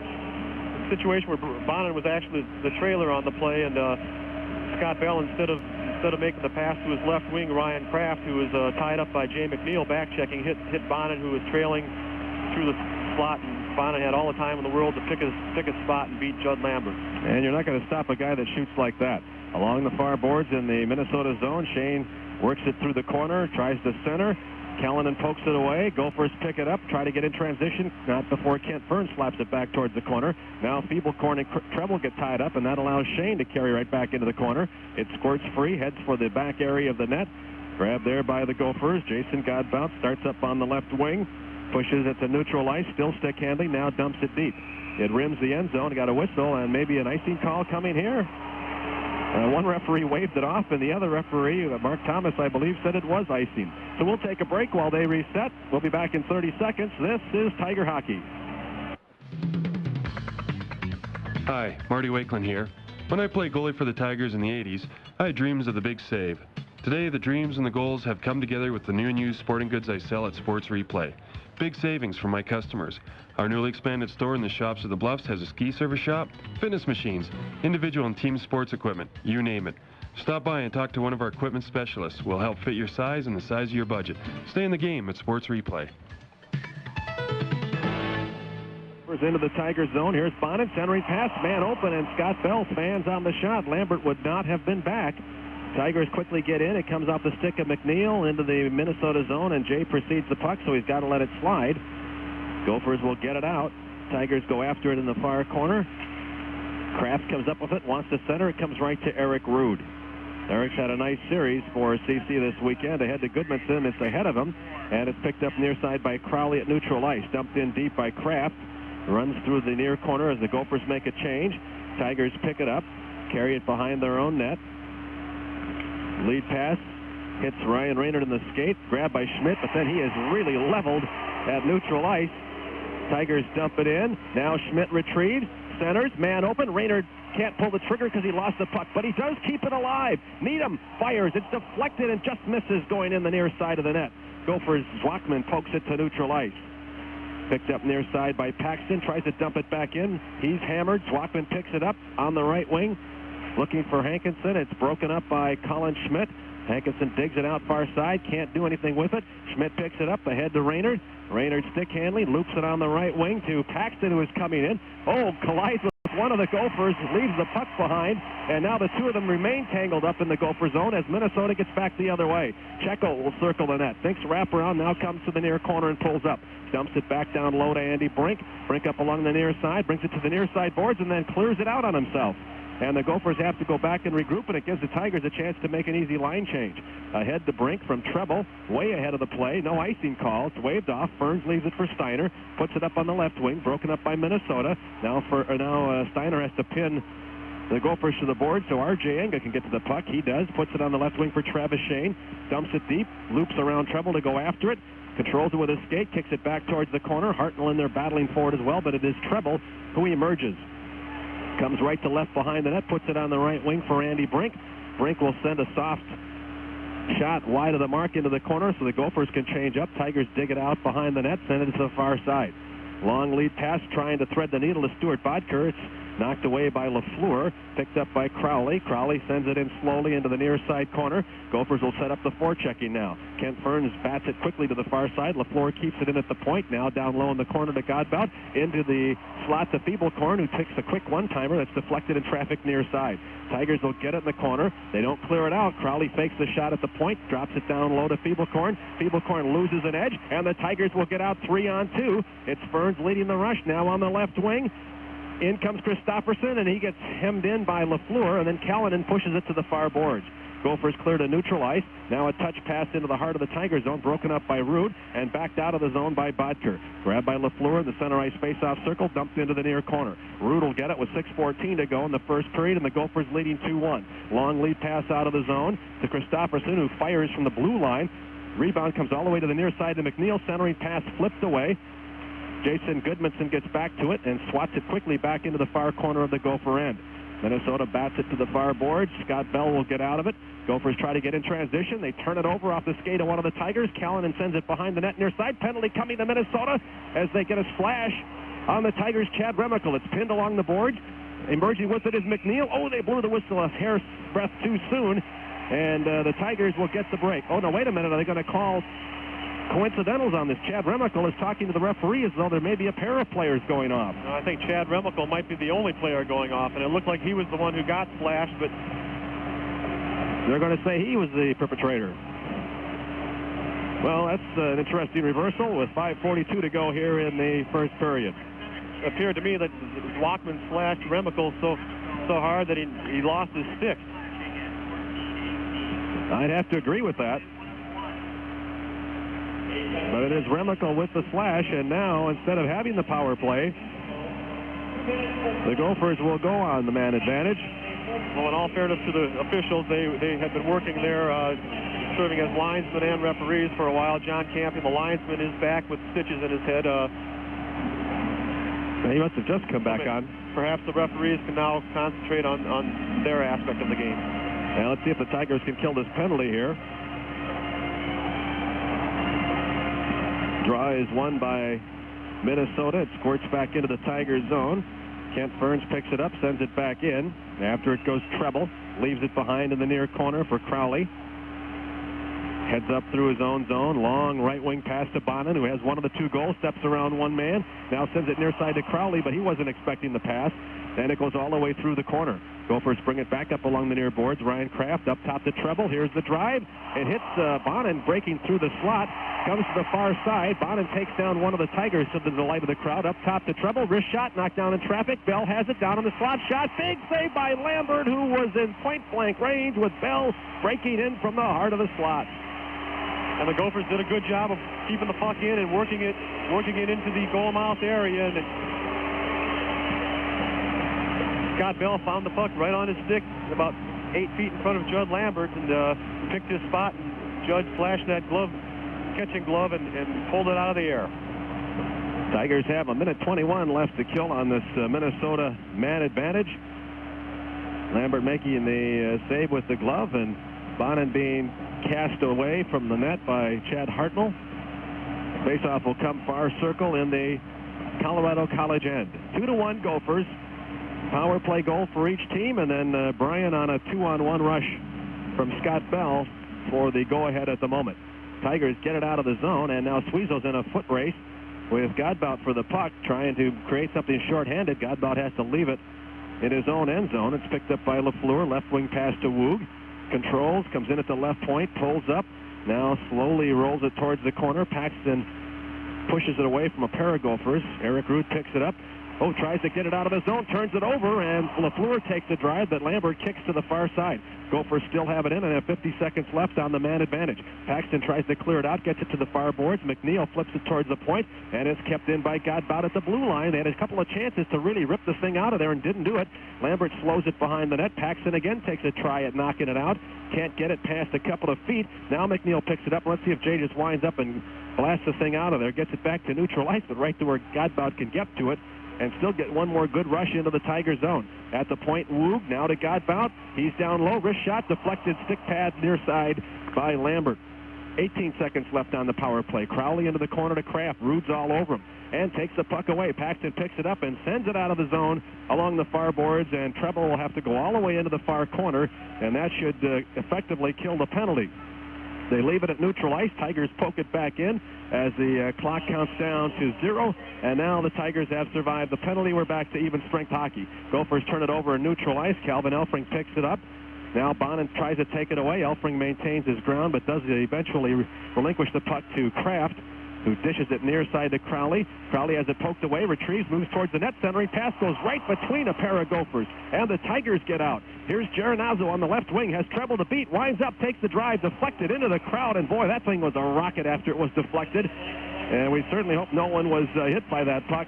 situation where Bonin was actually the trailer on the play, and Scott Bell, instead of making the pass to his left wing, Ryan Kraft, who was tied up by Jay McNeil, back checking, hit Bonin, who was trailing through the slot, and Bonin had all the time in the world to pick a spot and beat Judd Lambert. And you're not going to stop a guy that shoots like that. Along the far boards in the Minnesota zone, Shane works it through the corner, tries to center. Callanan pokes it away. Gophers pick it up, try to get in transition. Not before Kent Burns slaps it back towards the corner. Now Feeblecorn and Treble get tied up, and that allows Shane to carry right back into the corner. It squirts free, heads for the back area of the net. Grabbed there by the Gophers. Jason Godbout starts up on the left wing. Pushes it to neutral ice, still stick handling, now dumps it deep. It rims the end zone, got a whistle, and maybe an icing call coming here. One referee waved it off, and the other referee, Mark Thomas, I believe, said it was icing. So we'll take a break while they reset. We'll be back in 30 seconds. This is Tiger Hockey. Hi, Marty Wakeland here. When I played goalie for the Tigers in the 80s, I had dreams of the big save. Today, the dreams and the goals have come together with the new and used sporting goods I sell at Sports Replay. Big savings for my customers. Our newly expanded store in the Shops of the Bluffs has a ski service shop, fitness machines, individual and team sports equipment, you name it. Stop by and talk to one of our equipment specialists. We'll help fit your size and the size of your budget. Stay in the game at Sports Replay. Into the Tigers zone. Here's Bonin, centering pass, man open, and Scott Bell fans on the shot. Lambert would not have been back. Tigers quickly get in. It comes off the stick of McNeil into the Minnesota zone, and Jay precedes the puck, so he's got to let it slide. Gophers will get it out. Tigers go after it in the far corner. Kraft comes up with it, wants to center. It comes right to Eric Rude. Eric's had a nice series for CC this weekend. Ahead to Goodmanson. It's ahead of him, and it's picked up near side by Crowley at neutral ice. Dumped in deep by Kraft. Runs through the near corner as the Gophers make a change. Tigers pick it up, carry it behind their own net. Lead pass hits Ryan Raynard in the skate. Grabbed by Schmidt, but then he is really leveled at neutral ice. Tigers dump it in. Now Schmidt retrieves. Centers. Man open. Raynard can't pull the trigger because he lost the puck, but he does keep it alive. Needham fires. It's deflected and just misses going in the near side of the net. Gophers' Zwackman pokes it to neutral ice. Picked up near side by Paxton. Tries to dump it back in. He's hammered. Zwackman picks it up on the right wing. Looking for Hankinson. It's broken up by Colin Schmidt. Hankinson digs it out far side. Can't do anything with it. Schmidt picks it up ahead to Raynard. Raynard stick handling. Loops it on the right wing to Paxton, who is coming in. Oh, collides with one of the Gophers. Leaves the puck behind. And now the two of them remain tangled up in the Gopher zone as Minnesota gets back the other way. Checo will circle the net. Thinks wraparound. Now comes to the near corner and pulls up. Dumps it back down low to Andy Brink. Brink up along the near side. Brings it to the near side boards and then clears it out on himself. And the Gophers have to go back and regroup, and it gives the Tigers a chance to make an easy line change. Ahead to Brink from Treble, way ahead of the play. No icing call. It's waved off. Burns leaves it for Steiner. Puts it up on the left wing, broken up by Minnesota. Now Steiner has to pin the Gophers to the board so R.J. Enga can get to the puck. He does. Puts it on the left wing for Travis Shane. Dumps it deep. Loops around Treble to go after it. Controls it with his skate. Kicks it back towards the corner. Hartnell in there battling for it as well, but it is Treble who emerges. Comes right to left behind the net, puts it on the right wing for Andy Brink. Brink will send a soft shot wide of the mark into the corner so the Gophers can change up. Tigers dig it out behind the net, send it to the far side. Long lead pass trying to thread the needle to Stuart Bodker. It's knocked away by LaFleur, picked up by Crowley. Crowley sends it in slowly into the near side corner. Gophers will set up the forechecking now. Kent Ferns bats it quickly to the far side. LaFleur keeps it in at the point. Now down low in the corner to Godbout. Into the slot to Feeblecorn, who takes a quick one-timer that's deflected in traffic near side. Tigers will get it in the corner. They don't clear it out. Crowley fakes the shot at the point, drops it down low to Feeblecorn. Feeblecorn loses an edge, and the Tigers will get out 3-on-2. It's Ferns leading the rush now on the left wing. In comes Christopherson, and he gets hemmed in by LaFleur, and then Callanan pushes it to the far boards. Gophers clear to neutral ice. Now a touch pass into the heart of the Tiger zone, broken up by Rude, and backed out of the zone by Bodker. Grabbed by LaFleur in the center ice faceoff circle, dumped into the near corner. Rude will get it with 6:14 to go in the first period, and the Gophers leading 2-1. Long lead pass out of the zone to Christopherson, who fires from the blue line. Rebound comes all the way to the near side to McNeil. Centering pass flipped away. Jason Goodmanson gets back to it and swats it quickly back into the far corner of the Gopher end. Minnesota bats it to the far boards. Scott Bell will get out of it. Gophers try to get in transition. They turn it over off the skate of one of the Tigers. Callanan sends it behind the net near side. Penalty coming to Minnesota as they get a splash on the Tigers' Chad Remical. It's pinned along the boards. Emerging with it is McNeil. Oh, they blew the whistle a hair's breadth too soon. And the Tigers will get the break. Oh, no, wait a minute. Are they going to call coincidentals on this? Chad Remical is talking to the referee as though there may be a pair of players going off. No, I think Chad Remical might be the only player going off, and it looked like he was the one who got splashed, but they're going to say he was the perpetrator. Well, that's an interesting reversal with 5:42 to go here in the first period. It appeared to me that Zwackman slashed Remical so hard that he lost his stick. I'd have to agree with that. But it is Remical with the slash, and now instead of having the power play, the Gophers will go on the man advantage. Well, in all fairness to the officials, they have been working there, serving as linesmen and referees for a while. John Campion, the linesman, is back with stitches in his head. He must have just come back on. Perhaps the referees can now concentrate on their aspect of the game. Now let's see if the Tigers can kill this penalty here. Draw is won by Minnesota. It squirts back into the Tigers zone. Kent Ferns picks it up, sends it back in. After it goes Treble, leaves it behind in the near corner for Crowley. Heads up through his own zone. Long right wing pass to Bonin, who has one of the two goals. Steps around one man. Now sends it near side to Crowley, but he wasn't expecting the pass. and it goes all the way through the corner. Gophers bring it back up along the near boards. Ryan Kraft up top to treble. Here's the drive. It hits Bonin breaking through the slot. Comes to the far side. Bonin takes down one of the Tigers to the delight of the crowd. Up top to treble. Wrist shot knocked down in traffic. Bell has it down on the slot shot. Big save by Lambert, who was in point-blank range with Bell breaking in from the heart of the slot. And the Gophers did a good job of keeping the puck in and working it into the goal mouth area. And Scott Bell found the puck right on his stick about 8 feet in front of Judd Lambert and picked his spot. And Judd flashed that catching glove, and pulled it out of the air. Tigers have a minute 21 left to kill on this Minnesota man advantage. Lambert making the save with the glove, and Bonin being cast away from the net by Chad Hartnell. Faceoff will come far circle in the Colorado College end. 2-1 Gophers. Power play goal for each team, and then Bryan on a 2-on-1 rush from Scott Bell for the go-ahead at the moment. Tigers get it out of the zone, and now Suizo's in a foot race with Godbout for the puck, trying to create something shorthanded. Godbout has to leave it in his own end zone. It's picked up by LaFleur. Left wing pass to Woog. Controls, comes in at the left point, pulls up, now slowly rolls it towards the corner. Paxton pushes it away from a pair of Gophers. Eric Root picks it up. Oh, tries to get it out of the zone, turns it over, and LaFleur takes the drive, but Lambert kicks to the far side. Gophers still have it in and have 50 seconds left on the man advantage. Paxton tries to clear it out, gets it to the far boards. McNeil flips it towards the point, and it's kept in by Godbout at the blue line. They had a couple of chances to really rip this thing out of there and didn't do it. Lambert slows it behind the net. Paxton again takes a try at knocking it out. Can't get it past a couple of feet. Now McNeil picks it up. Let's see if Jay just winds up and blasts the thing out of there. Gets it back to neutral ice, but right to where Godbout can get to it and still get one more good rush into the Tiger zone. At the point, Woog, now to Godbout. He's down low, wrist shot, deflected, stick pad near side by Lambert. 18 seconds left on the power play. Crowley into the corner to Kraft. Rude's all over him and takes the puck away. Paxton picks it up and sends it out of the zone along the far boards, and Treble will have to go all the way into the far corner, and that should effectively kill the penalty. They leave it at neutral ice. Tigers poke it back in as the clock counts down to 0. And now the Tigers have survived the penalty. We're back to even strength hockey. Gophers turn it over in neutral ice. Calvin Elfring picks it up. Now Bonin tries to take it away. Elfring maintains his ground, but does eventually relinquish the puck to Kraft, who dishes it near side to Crowley. Crowley has it poked away, retrieves, moves towards the net. Centering pass goes right between a pair of Gophers, and the Tigers get out. Here's Geronazzo on the left wing, has treble to beat, winds up, takes the drive, deflected into the crowd, and boy, that thing was a rocket after it was deflected. And we certainly hope no one was hit by that puck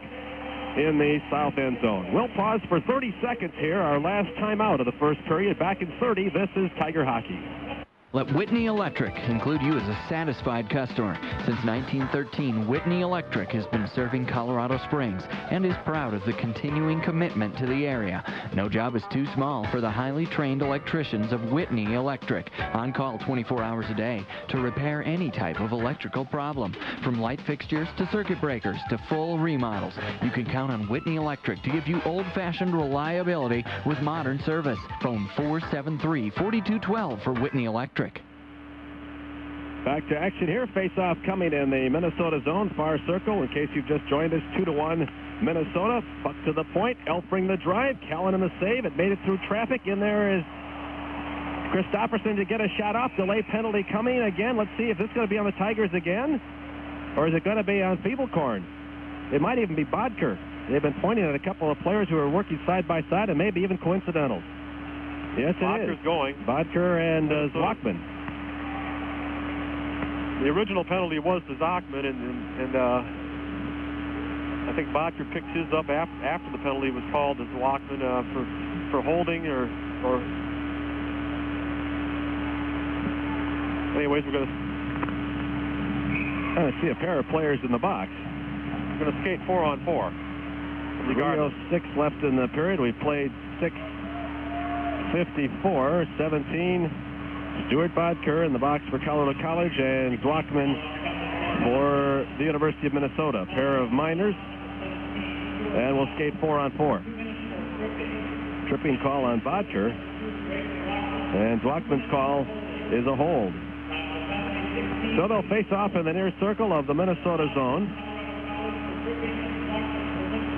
in the south end zone. We'll pause for 30 seconds here, our last timeout of the first period. Back in 30, this is Tiger Hockey. Let Whitney Electric include you as a satisfied customer. Since 1913, Whitney Electric has been serving Colorado Springs and is proud of the continuing commitment to the area. No job is too small for the highly trained electricians of Whitney Electric. On call 24 hours a day to repair any type of electrical problem. From light fixtures to circuit breakers to full remodels. You can count on Whitney Electric to give you old-fashioned reliability with modern service. Phone 473-4212 for Whitney Electric. Back to action here. Face-off coming in the Minnesota zone, far circle. In case you've just joined us, 2-1 Minnesota. Puck to the point. Elfring the drive. Callan in the save. It made it through traffic. In there is Christopherson to get a shot off. Delay penalty coming again. Let's see if this is going to be on the Tigers again, or is it going to be on Feeblecorn? It might even be Bodker. They've been pointing at a couple of players who are working side by side, and maybe even coincidental. Yes, it Bodker's is. Going. Bodker and Zlockman. The original penalty was to Zachman, and I think Bodker picked his up after the penalty was called to Zlockman for holding or. Anyways, we're going to see a pair of players in the box. We're going to skate 4-on-4. 3:06 left in the period. We played 6:54, 17. Stuart Bodker in the box for Colorado College, and Zlockman for the University of Minnesota. A pair of minors, and we'll skate 4-on-4. Tripping call on Bodker, and Zlockman's call is a hold. So they'll face off in the near circle of the Minnesota zone.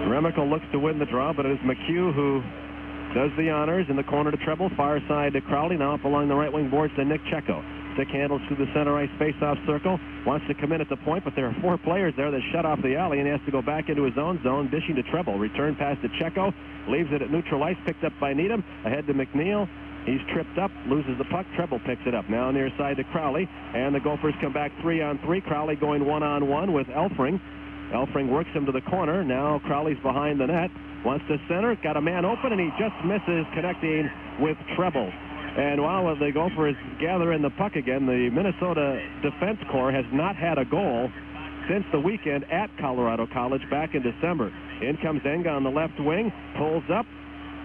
Remical looks to win the draw, but it is McHugh who does the honors in the corner to treble. Far side to Crowley. Now up along the right wing boards to Nick Checo. Stick handles through the center ice face-off circle. Wants to come in at the point, but there are 4 players there that shut off the alley, and he has to go back into his own zone, dishing to treble. Return pass to Checo. Leaves it at neutral ice, picked up by Needham. Ahead to McNeil. He's tripped up, loses the puck. Treble picks it up. Now near side to Crowley, and the Gophers come back 3-on-3. Crowley going 1-on-1 with Elfring. Elfring works him to the corner. Now Crowley's behind the net. Wants to center. Got a man open, and he just misses connecting with Treble. And while the Gophers gather in the puck again, the Minnesota Defense Corps has not had a goal since the weekend at Colorado College back in December. In comes Enga on the left wing, pulls up,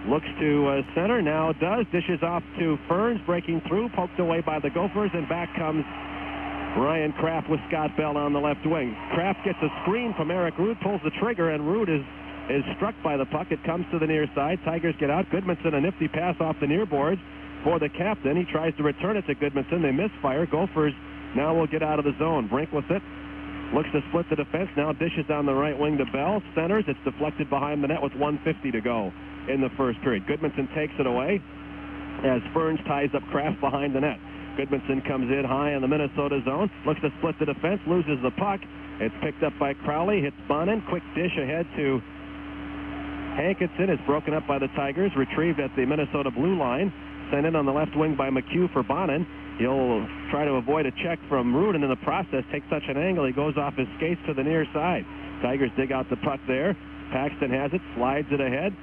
looks to center, now does, dishes off to Ferns, breaking through, poked away by the Gophers, and back comes Ryan Kraft with Scott Bell on the left wing. Kraft gets a screen from Eric Rude, pulls the trigger, and Rude is struck by the puck. It comes to the near side. Tigers get out. Goodmanson, a nifty pass off the near boards for the captain. He tries to return it to Goodmanson. They misfire. Gophers now will get out of the zone. Brink with it. Looks to split the defense. Now dishes on the right wing to Bell. Centers. It's deflected behind the net with 1:50 to go in the first period. Goodmanson takes it away as Ferns ties up Kraft behind the net. Goodmanson comes in high in the Minnesota zone. Looks to split the defense. Loses the puck. It's picked up by Crowley. Hits Bonin. Quick dish ahead to Hankinson. Is broken up by the Tigers. Retrieved at the Minnesota blue line. Sent in on the left wing by McHugh for Bonin. He'll try to avoid a check from Rude, and in the process takes such an angle he goes off his skates to the near side. Tigers dig out the puck there. Paxton has it, slides it ahead.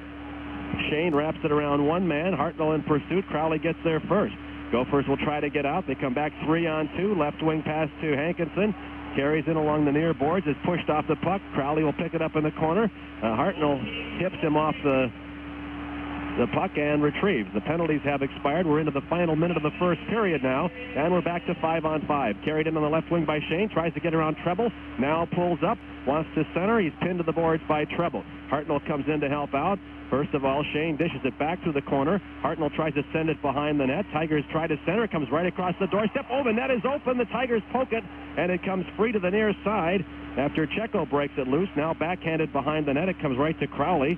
Shane wraps it around one man. Hartnell in pursuit. Crowley gets there first. Gophers will try to get out. They come back 3-on-2. Left wing pass to Hankinson. Carries in along the near boards. Is pushed off the puck. Crowley will pick it up in the corner. Hartnell tips him off the puck and retrieves. The penalties have expired. We're into the final minute of the first period now, and we're back to 5-on-5. Carried in on the left wing by Shane. Tries to get around Treble. Now pulls up. Wants to center. He's pinned to the boards by Treble. Hartnell comes in to help out. First of all, Shane dishes it back to the corner. Hartnell tries to send it behind the net. Tigers try to center. It comes right across the doorstep. Oh, the net is open. The Tigers poke it, and it comes free to the near side after Checo breaks it loose. Now backhanded behind the net. It comes right to Crowley.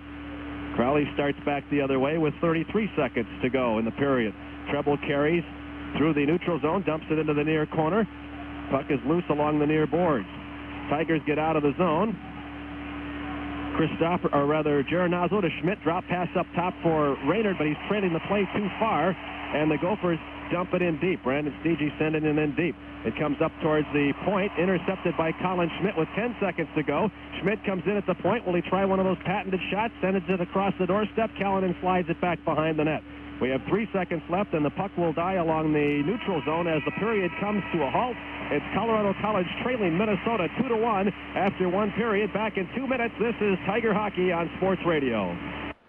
Crowley starts back the other way with 33 seconds to go in the period. Treble carries through the neutral zone, dumps it into the near corner. Puck is loose along the near boards. Tigers get out of the zone. Geronazzo to Schmidt. Drop pass up top for Raynard, but he's trailing the play too far, and the Gophers dump it in deep. Brandon Stege sending it in deep. It comes up towards the point, intercepted by Colin Schmidt with 10 seconds to go. Schmidt comes in at the point. Will he try one of those patented shots? Sends it across the doorstep. Callanan slides it back behind the net. We have 3 seconds left, and the puck will die along the neutral zone as the period comes to a halt. It's Colorado College trailing Minnesota 2-1 after one period. Back in 2 minutes, this is Tiger Hockey on Sports Radio.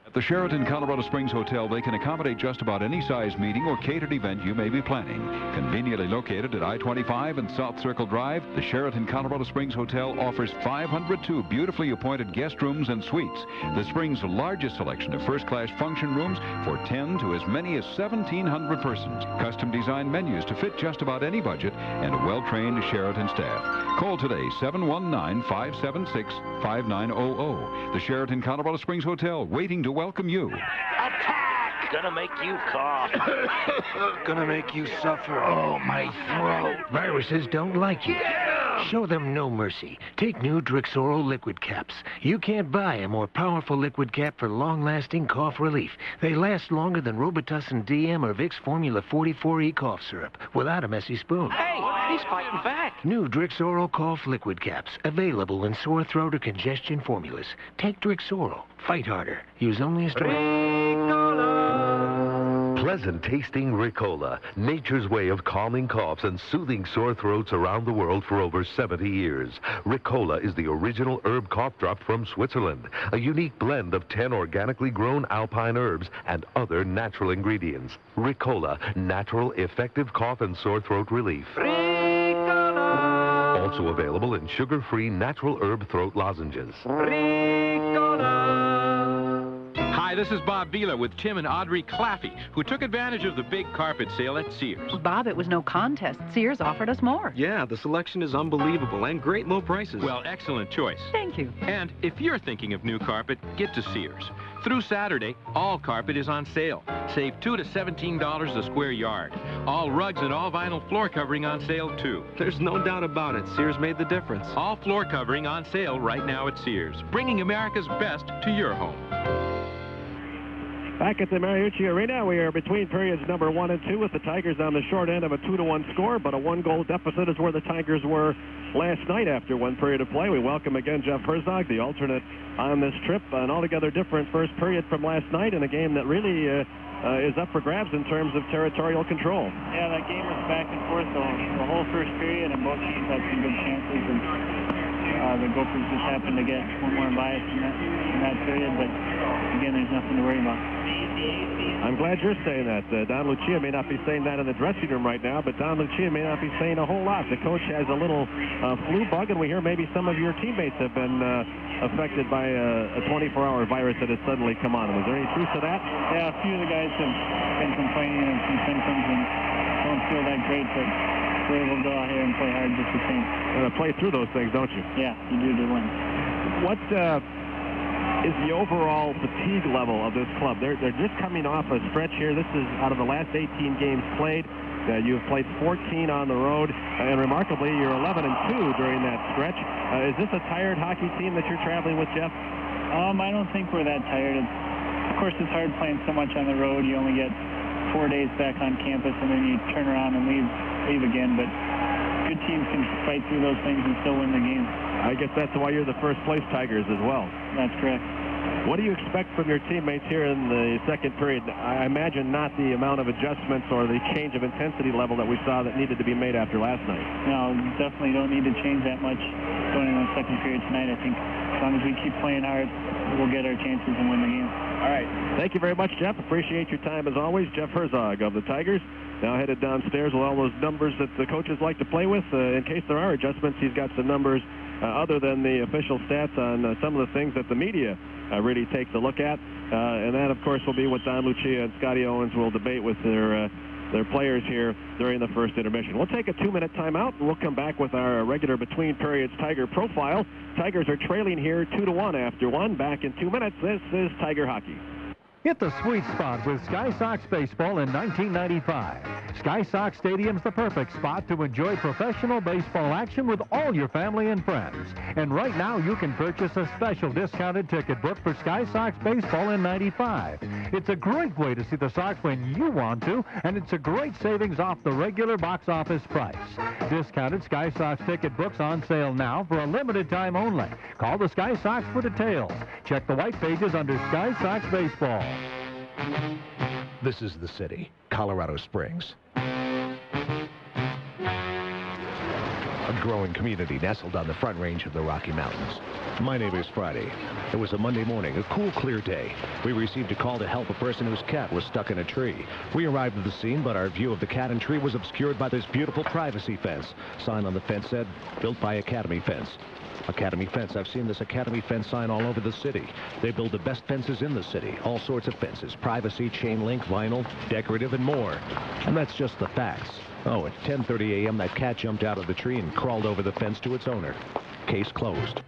At the Sheraton Colorado Springs Hotel, they can accommodate just about any size meeting or catered event you may be planning. Conveniently located at I-25 and South Circle Drive, the Sheraton Colorado Springs Hotel offers 502 beautifully appointed guest rooms and suites. The Springs' largest selection of first-class function rooms for 10 to as many as 1,700 persons. Custom-designed menus to fit just about any budget and a well-trained Sheraton staff. Call today, 719-576-5900. The Sheraton Colorado Springs Hotel, waiting to welcome you. Attack! Gonna make you cough. Gonna make you suffer. Oh, my throat. Viruses don't like you. Show them no mercy. Take new Drixoral liquid caps. You can't buy a more powerful liquid cap for long-lasting cough relief. They last longer than Robitussin DM or Vicks Formula 44E cough syrup without a messy spoon. Hey, he's fighting back. New Drixoral cough liquid caps. Available in sore throat or congestion formulas. Take Drixoral. Fight harder. Use only a strong... Pleasant tasting Ricola, nature's way of calming coughs and soothing sore throats around the world for over 70 years. Ricola is the original herb cough drop from Switzerland, a unique blend of 10 organically grown alpine herbs and other natural ingredients. Ricola, natural, effective cough and sore throat relief. Ricola! Also available in sugar-free natural herb throat lozenges. Ricola! Hi, this is Bob Vila with Tim and Audrey Claffey, who took advantage of the big carpet sale at Sears. Bob, it was no contest. Sears offered us more. Yeah, the selection is unbelievable and great low prices. Well, excellent choice. Thank you. And if you're thinking of new carpet, get to Sears. Through Saturday, all carpet is on sale. Save $2 to $17 a square yard. All rugs and all vinyl floor covering on sale, too. There's no doubt about it. Sears made the difference. All floor covering on sale right now at Sears, bringing America's best to your home. Back at the Mariucci Arena, we are between periods number 1 and 2 with the Tigers on the short end of a 2-1 score, but a 1-goal deficit is where the Tigers were last night after one period of play. We welcome again Jeff Herzog, the alternate on this trip. An altogether different first period from last night in a game that really is up for grabs in terms of territorial control. Yeah, that game was back and forth the whole first period, and both teams had some good chances, and the Gophers just happened to get one more bias in that period, but again, there's nothing to worry about. I'm glad you're saying that. Don Lucia may not be saying that in the dressing room right now, but Don Lucia may not be saying a whole lot. The coach has a little flu bug, and we hear maybe some of your teammates have been affected by a 24-hour virus that has suddenly come on. Was there any truth to that? Yeah, a few of the guys have been complaining of some symptoms and don't feel that great, but we're able to go out here and play hard just the same. Play through those things, don't you? Yeah, you do to win. What is the overall fatigue level of this club? They're just coming off a stretch here. This is out of the last 18 games played. You've played 14 on the road, and remarkably, you're 11-2 during that stretch. Is this a tired hockey team that you're traveling with, Jeff? I don't think we're that tired. Of course, it's hard playing so much on the road. You only get 4 days back on campus, and then you turn around and leave again. But good teams can fight through those things and still win the game. I guess that's why you're the first-place Tigers as well. That's correct. What do you expect from your teammates here in the second period? I imagine not the amount of adjustments or the change of intensity level that we saw that needed to be made after last night. No, definitely don't need to change that much going into the second period tonight. I think as long as we keep playing hard, we'll get our chances and win the game. All right. Thank you very much, Jeff. Appreciate your time as always. Jeff Herzog of the Tigers. Now headed downstairs with all those numbers that the coaches like to play with. In case there are adjustments, he's got some numbers other than the official stats on some of the things that the media really takes a look at. And that, of course, will be what Don Lucia and Scotty Owens will debate with their players here during the first intermission. We'll take a 2-minute timeout, and we'll come back with our regular between periods Tiger profile. Tigers are trailing here 2-1 after one. Back in 2 minutes. This is Tiger Hockey. Hit the sweet spot with Sky Sox Baseball in 1995. Sky Sox Stadium's the perfect spot to enjoy professional baseball action with all your family and friends. And right now, you can purchase a special discounted ticket book for Sky Sox Baseball in 95. It's a great way to see the Sox when you want to, and it's a great savings off the regular box office price. Discounted Sky Sox ticket books on sale now for a limited time only. Call the Sky Sox for details. Check the white pages under Sky Sox Baseball. This is the city, Colorado Springs. A growing community nestled on the front range of the Rocky Mountains. My name is Friday. It was a Monday morning, a cool, clear day. We received a call to help a person whose cat was stuck in a tree. We arrived at the scene, but our view of the cat and tree was obscured by this beautiful privacy fence. Sign on the fence said, built by Academy Fence. Academy Fence. I've seen this Academy Fence sign all over the city. They build the best fences in the city. All sorts of fences. Privacy, chain link, vinyl, decorative, and more. And that's just the facts. Oh, at 10:30 a.m., that cat jumped out of the tree and crawled over the fence to its owner. Case closed.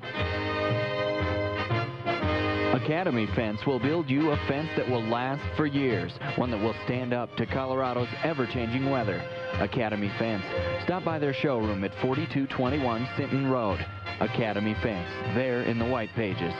Academy Fence will build you a fence that will last for years, one that will stand up to Colorado's ever-changing weather. Academy Fence. Stop by their showroom at 4221 Sinton Road. Academy Fence, there in the white pages.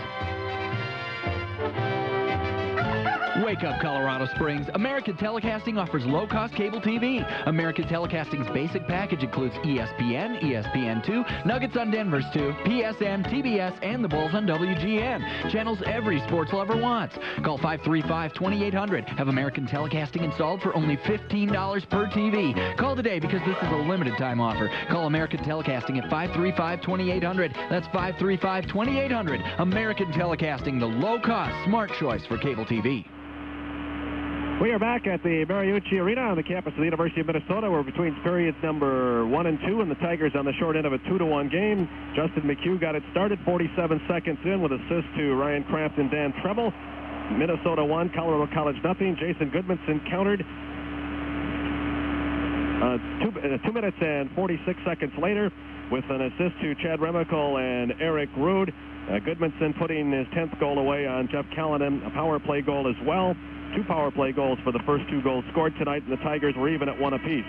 Wake up, Colorado Springs. American Telecasting offers low-cost cable TV. American Telecasting's basic package includes ESPN, ESPN2, Nuggets on Denver's 2, PSN, TBS, and the Bulls on WGN. Channels every sports lover wants. Call 535-2800. Have American Telecasting installed for only $15 per TV. Call today because this is a limited-time offer. Call American Telecasting at 535-2800. That's 535-2800. American Telecasting, the low-cost, smart choice for cable TV. We are back at the Mariucci Arena on the campus of the University of Minnesota. We're between periods number 1 and 2, and the Tigers on the short end of a 2-1 game. Justin McHugh got it started 47 seconds in with assist to Ryan Kraft and Dan Treble. Minnesota 1, Colorado College nothing. Jason Goodmanson countered 2 minutes and 46 seconds later with an assist to Chad Remical and Eric Rude. Goodmanson putting his 10th goal away on Jeff Callanan, a power play goal as well. 2 power play goals for the first 2 goals scored tonight, and the Tigers were even at 1 apiece.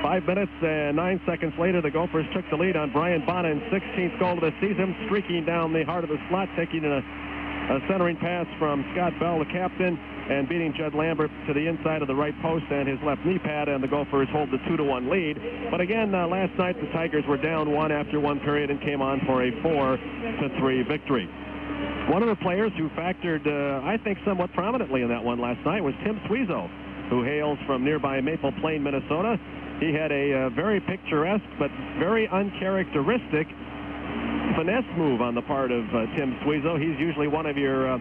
5 minutes and 9 seconds later, the Gophers took the lead on Brian Bonin's 16th goal of the season, streaking down the heart of the slot, taking a centering pass from Scott Bell, the captain, and beating Judd Lambert to the inside of the right post and his left knee pad, and the Gophers hold the 2-1 lead. But again, last night the Tigers were down 1 after 1 period and came on for a 4-3 victory. One of the players who factored, I think, somewhat prominently in that one last night was Tim Suizo, who hails from nearby Maple Plain, Minnesota. He had a very picturesque but very uncharacteristic finesse move on the part of Tim Suizo. He's usually one of your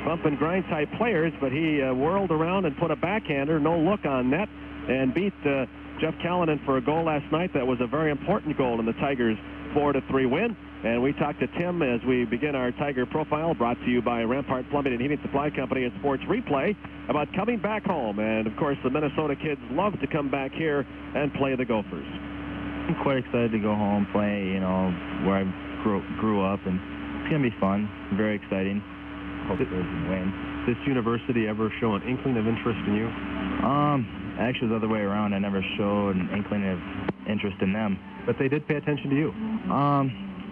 bump and grind type players, but he whirled around and put a backhander, no look on net, and beat Jeff Callanan for a goal last night. That was a very important goal in the Tigers' 4-3 win. And we talked to Tim as we begin our Tiger profile, brought to you by Rampart Plumbing and Heating Supply Company and Sports Replay, about coming back home. And, of course, the Minnesota kids love to come back here and play the Gophers. I'm quite excited to go home, play, you know, where I grew up, and it's going to be fun, very exciting. Hope we can win. This university ever show an inkling of interest in you? Actually, the other way around. I never showed an inkling of interest in them. But they did pay attention to you?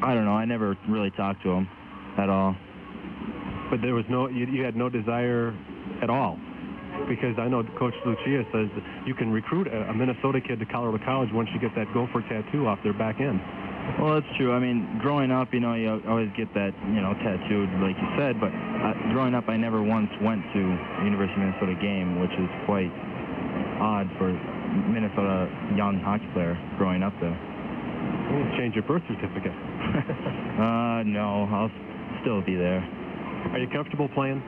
I don't know. I never really talked to them at all. But there was no, you had no desire at all? Because I know Coach Lucia says that you can recruit a Minnesota kid to Colorado College once you get that Gopher tattoo off their back end. Well, that's true. I mean, growing up, you know, you always get that, you know, tattooed, like you said. But growing up, I never once went to a University of Minnesota game, which is quite odd for Minnesota young hockey player growing up there. Change your birth certificate. No, I'll still be there. Are you comfortable playing?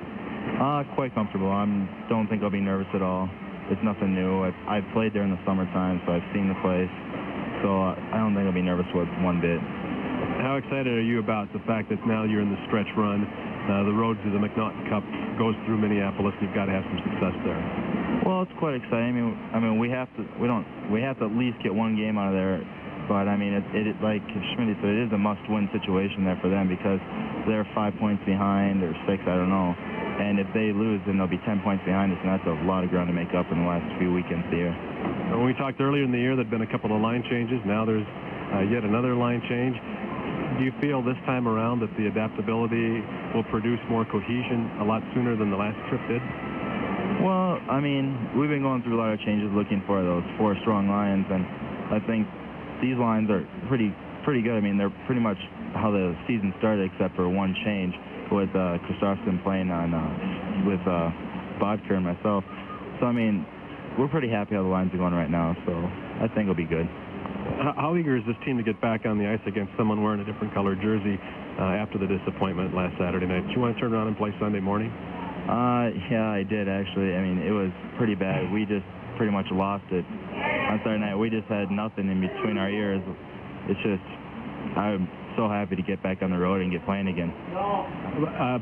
Quite comfortable. I don't think I'll be nervous at all. It's nothing new. I've played there in the summertime, so I've seen the place. So I don't think I'll be nervous with one bit. How excited are you about the fact that now you're in the stretch run? The road to the McNaughton Cup goes through Minneapolis. You've got to have some success there. Well, it's quite exciting. I mean, we have to at least get one game out of there. But I mean, it like Schmidt said, it is a must-win situation there for them because they're 5 points behind or 6, I don't know. And if they lose, then they'll be 10 points behind us, and that's a lot of ground to make up in the last few weekends of the year. When we talked earlier in the year, there'd been a couple of line changes. Now there's yet another line change. Do you feel this time around that the adaptability will produce more cohesion a lot sooner than the last trip did? Well, I mean, we've been going through a lot of changes looking for those 4 strong lines, and I think these lines are pretty good. I mean, they're pretty much how the season started, except for one change with Christopherson playing on with Bodker and myself. So, I mean, we're pretty happy how the lines are going right now, so I think it'll be good. How eager is this team to get back on the ice against someone wearing a different colored jersey after the disappointment last Saturday night? Did you want to turn around and play Sunday morning? Yeah, I did, actually. I mean, it was pretty bad. We just pretty much lost it on Saturday night. We just had nothing in between our ears. It's just, I'm so happy to get back on the road and get playing again.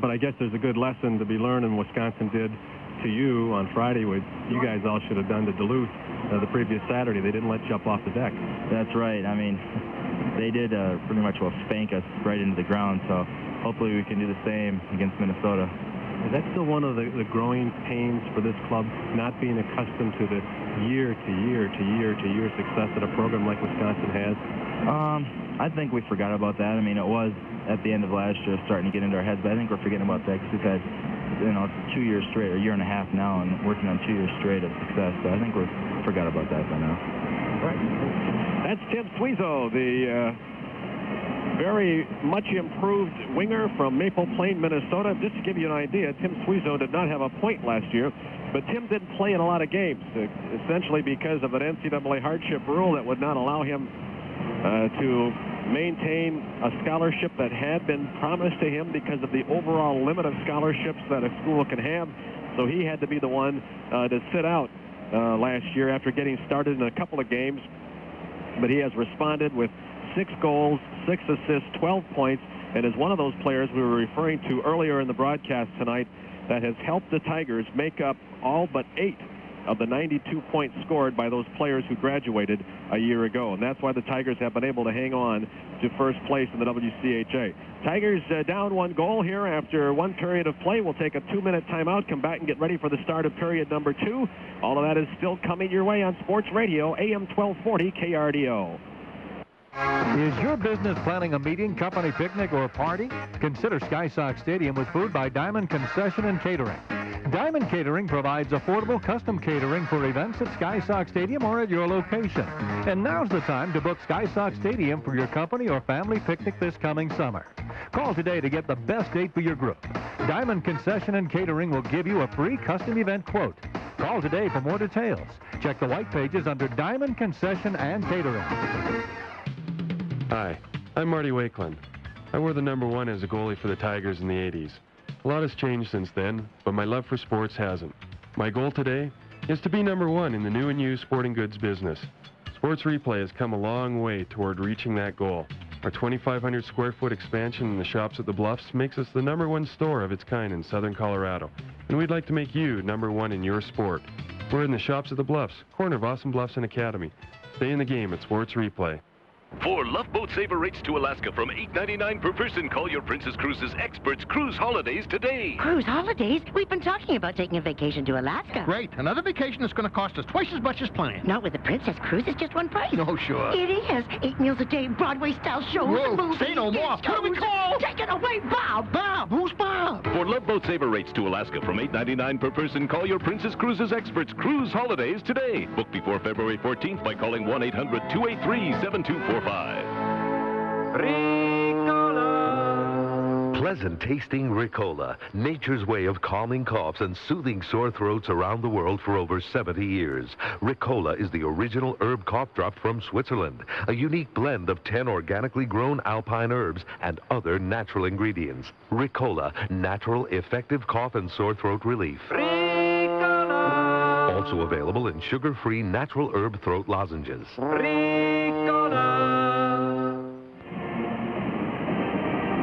But I guess there's a good lesson to be learned, and Wisconsin did to you on Friday what you guys all should have done to Duluth the previous Saturday. They didn't let you up off the deck. That's right. I mean, they did pretty much spank us right into the ground, so hopefully we can do the same against Minnesota. Is that still one of the growing pains for this club, not being accustomed to the year-to-year success that a program like Wisconsin has? I think we forgot about that. I mean, it was at the end of last year starting to get into our heads, but I think we're forgetting about that because we've had, 2 years straight, or a year and a half now, and working on 2 years straight of success. So I think we forgot about that by now. Right. That's Tim Suizo, the very much improved winger from Maple Plain, Minnesota. Just to give you an idea, Tim Suizo did not have a point last year, but Tim didn't play in a lot of games, essentially because of an NCAA hardship rule that would not allow him to maintain a scholarship that had been promised to him because of the overall limit of scholarships that a school can have. So he had to be the one to sit out last year after getting started in a couple of games. But he has responded with 6 goals, 6 assists, 12 points, and is one of those players we were referring to earlier in the broadcast tonight that has helped the Tigers make up all but 8 of the 92 points scored by those players who graduated a year ago. And that's why the Tigers have been able to hang on to first place in the WCHA. Tigers down 1 goal here after 1 period of play. We'll take a 2-minute timeout, come back and get ready for the start of period number 2. All of that is still coming your way on Sports Radio, AM 1240 KRDO. Is your business planning a meeting, company picnic, or party? Consider Sky Sox Stadium with food by Diamond Concession and Catering. Diamond Catering provides affordable custom catering for events at Sky Sox Stadium or at your location. And now's the time to book Sky Sox Stadium for your company or family picnic this coming summer. Call today to get the best date for your group. Diamond Concession and Catering will give you a free custom event quote. Call today for more details. Check the white pages under Diamond Concession and Catering. Hi, I'm Marty Wakeland. I wore the number 1 as a goalie for the Tigers in the 80s. A lot has changed since then, but my love for sports hasn't. My goal today is to be number 1 in the new and used sporting goods business. Sports Replay has come a long way toward reaching that goal. Our 2,500 square foot expansion in the shops at the Bluffs makes us the number 1 store of its kind in southern Colorado. And we'd like to make you number 1 in your sport. We're in the shops at the Bluffs, corner of Awesome Bluffs and Academy. Stay in the game at Sports Replay. For Love Boat Saver rates to Alaska from $8.99 per person, call your Princess Cruises experts Cruise Holidays today. Cruise Holidays? We've been talking about taking a vacation to Alaska. Great. Another vacation that's going to cost us twice as much as planned. Not with the Princess Cruise. It's just one price. No, sure. It is. 8 meals a day, Broadway-style shows, Whoa, movies, say no more. guest What do we hosts. call? Take it away, Bob. Bob? Who's Bob? For Love Boat Saver rates to Alaska from $8.99 per person, call your Princess Cruises experts Cruise Holidays today. Book before February 14th by calling 1-800-283-7245. Ricola. Pleasant tasting Ricola, nature's way of calming coughs and soothing sore throats around the world for over 70 years. Ricola is the original herb cough drop from Switzerland, a unique blend of 10 organically grown alpine herbs and other natural ingredients. Ricola, natural, effective cough and sore throat relief. Ricola. Also available in sugar-free natural herb throat lozenges. Ricola.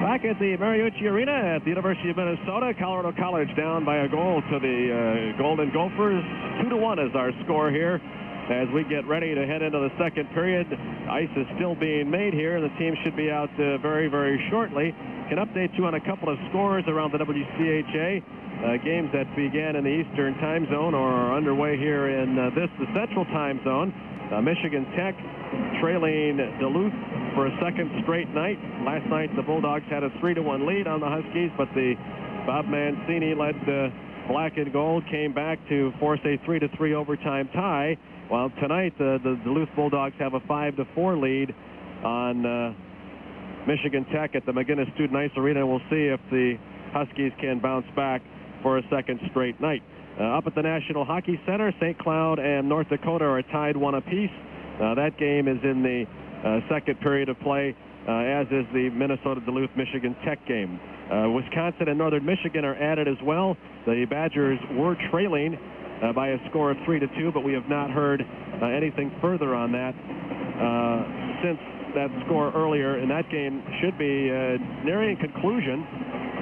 Back at the Mariucci Arena at the University of Minnesota, Colorado College down by a goal to the Golden Gophers. 2-1 is our score here as we get ready to head into the second period. Ice is still being made here, and the team should be out very, very shortly. Can update you on a couple of scores around the WCHA. Games that began in the Eastern time zone or are underway here in the Central time zone. Michigan Tech trailing Duluth for a second straight night. Last night, the Bulldogs had a 3-1 lead on the Huskies, but the Bob Mancini-led black and gold came back to force a 3-3 overtime tie. While tonight, the Duluth Bulldogs have a 5-4 lead on Michigan Tech at the McGinnis Student Ice Arena. We'll see if the Huskies can bounce back for a second straight night. Up at the National Hockey Center, St. Cloud and North Dakota are tied 1 apiece. That game is in the second period of play, as is the Minnesota-Duluth Michigan Tech game. Wisconsin and Northern Michigan are at it as well. The Badgers were trailing by a score of 3-2, but we have not heard anything further on that since that score earlier. And that game should be nearing conclusion,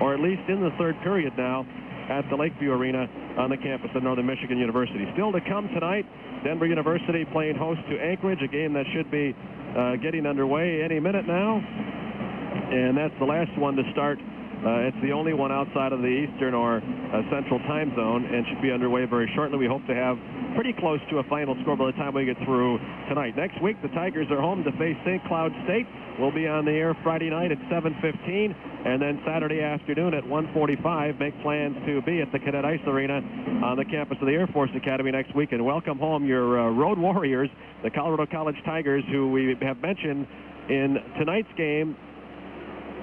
or at least in the third period now, at the Lakeview Arena on the campus of Northern Michigan University. Still to come tonight, Denver University playing host to Anchorage, a game that should be getting underway any minute now. And that's the last one to start. It's the only one outside of the Eastern or Central time zone and should be underway very shortly. We hope to have pretty close to a final score by the time we get through tonight. Next week, the Tigers are home to face St. Cloud State. We'll be on the air Friday night at 7:15, and then Saturday afternoon at 1:45. Make plans to be at the Cadet Ice Arena on the campus of the Air Force Academy next week, and welcome home your Road Warriors, the Colorado College Tigers, who we have mentioned in tonight's game,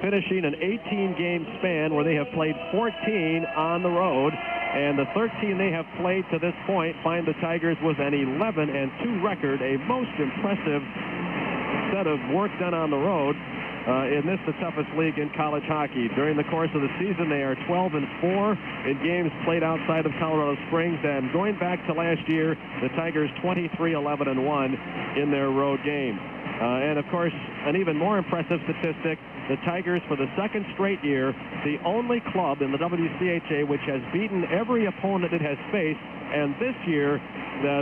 finishing an 18-game span where they have played 14 on the road, and the 13 they have played to this point find the Tigers with an 11-2 record, a most impressive set of work done on the road in this, the toughest league in college hockey. During the course of the season, they are 12-4 in games played outside of Colorado Springs, and going back to last year, the Tigers 23-11-1 in their road games. And, of course, an even more impressive statistic, the Tigers, for the second straight year, the only club in the WCHA which has beaten every opponent it has faced, and this year,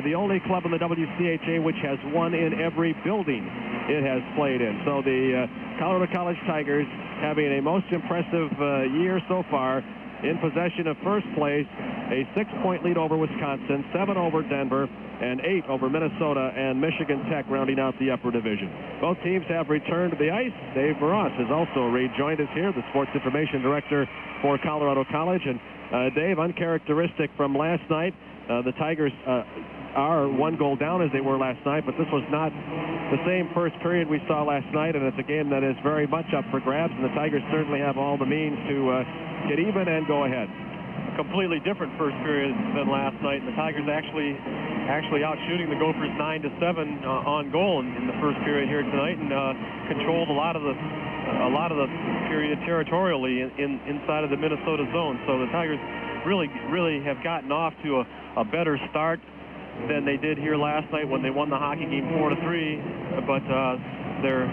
the only club in the WCHA which has won in every building it has played in. So the Colorado College Tigers having a most impressive year so far, in possession of first place, a 6-point lead over Wisconsin, 7 over Denver, and 8 over Minnesota and Michigan Tech, rounding out the upper division. Both teams have returned to the ice. Dave Barras has also rejoined us here, the sports information director for Colorado College. And Dave, uncharacteristic from last night, the Tigers are 1 goal down as they were last night, but this was not the same first period we saw last night, and it's a game that is very much up for grabs, and the Tigers certainly have all the means to get even and go ahead. A completely different first period than last night. The Tigers actually out shooting the Gophers 9-7 on goal in the first period here tonight, and controlled a lot of the period territorially inside of the Minnesota zone. So the Tigers really have gotten off to a better start than they did here last night when they won the hockey game 4-3, but they're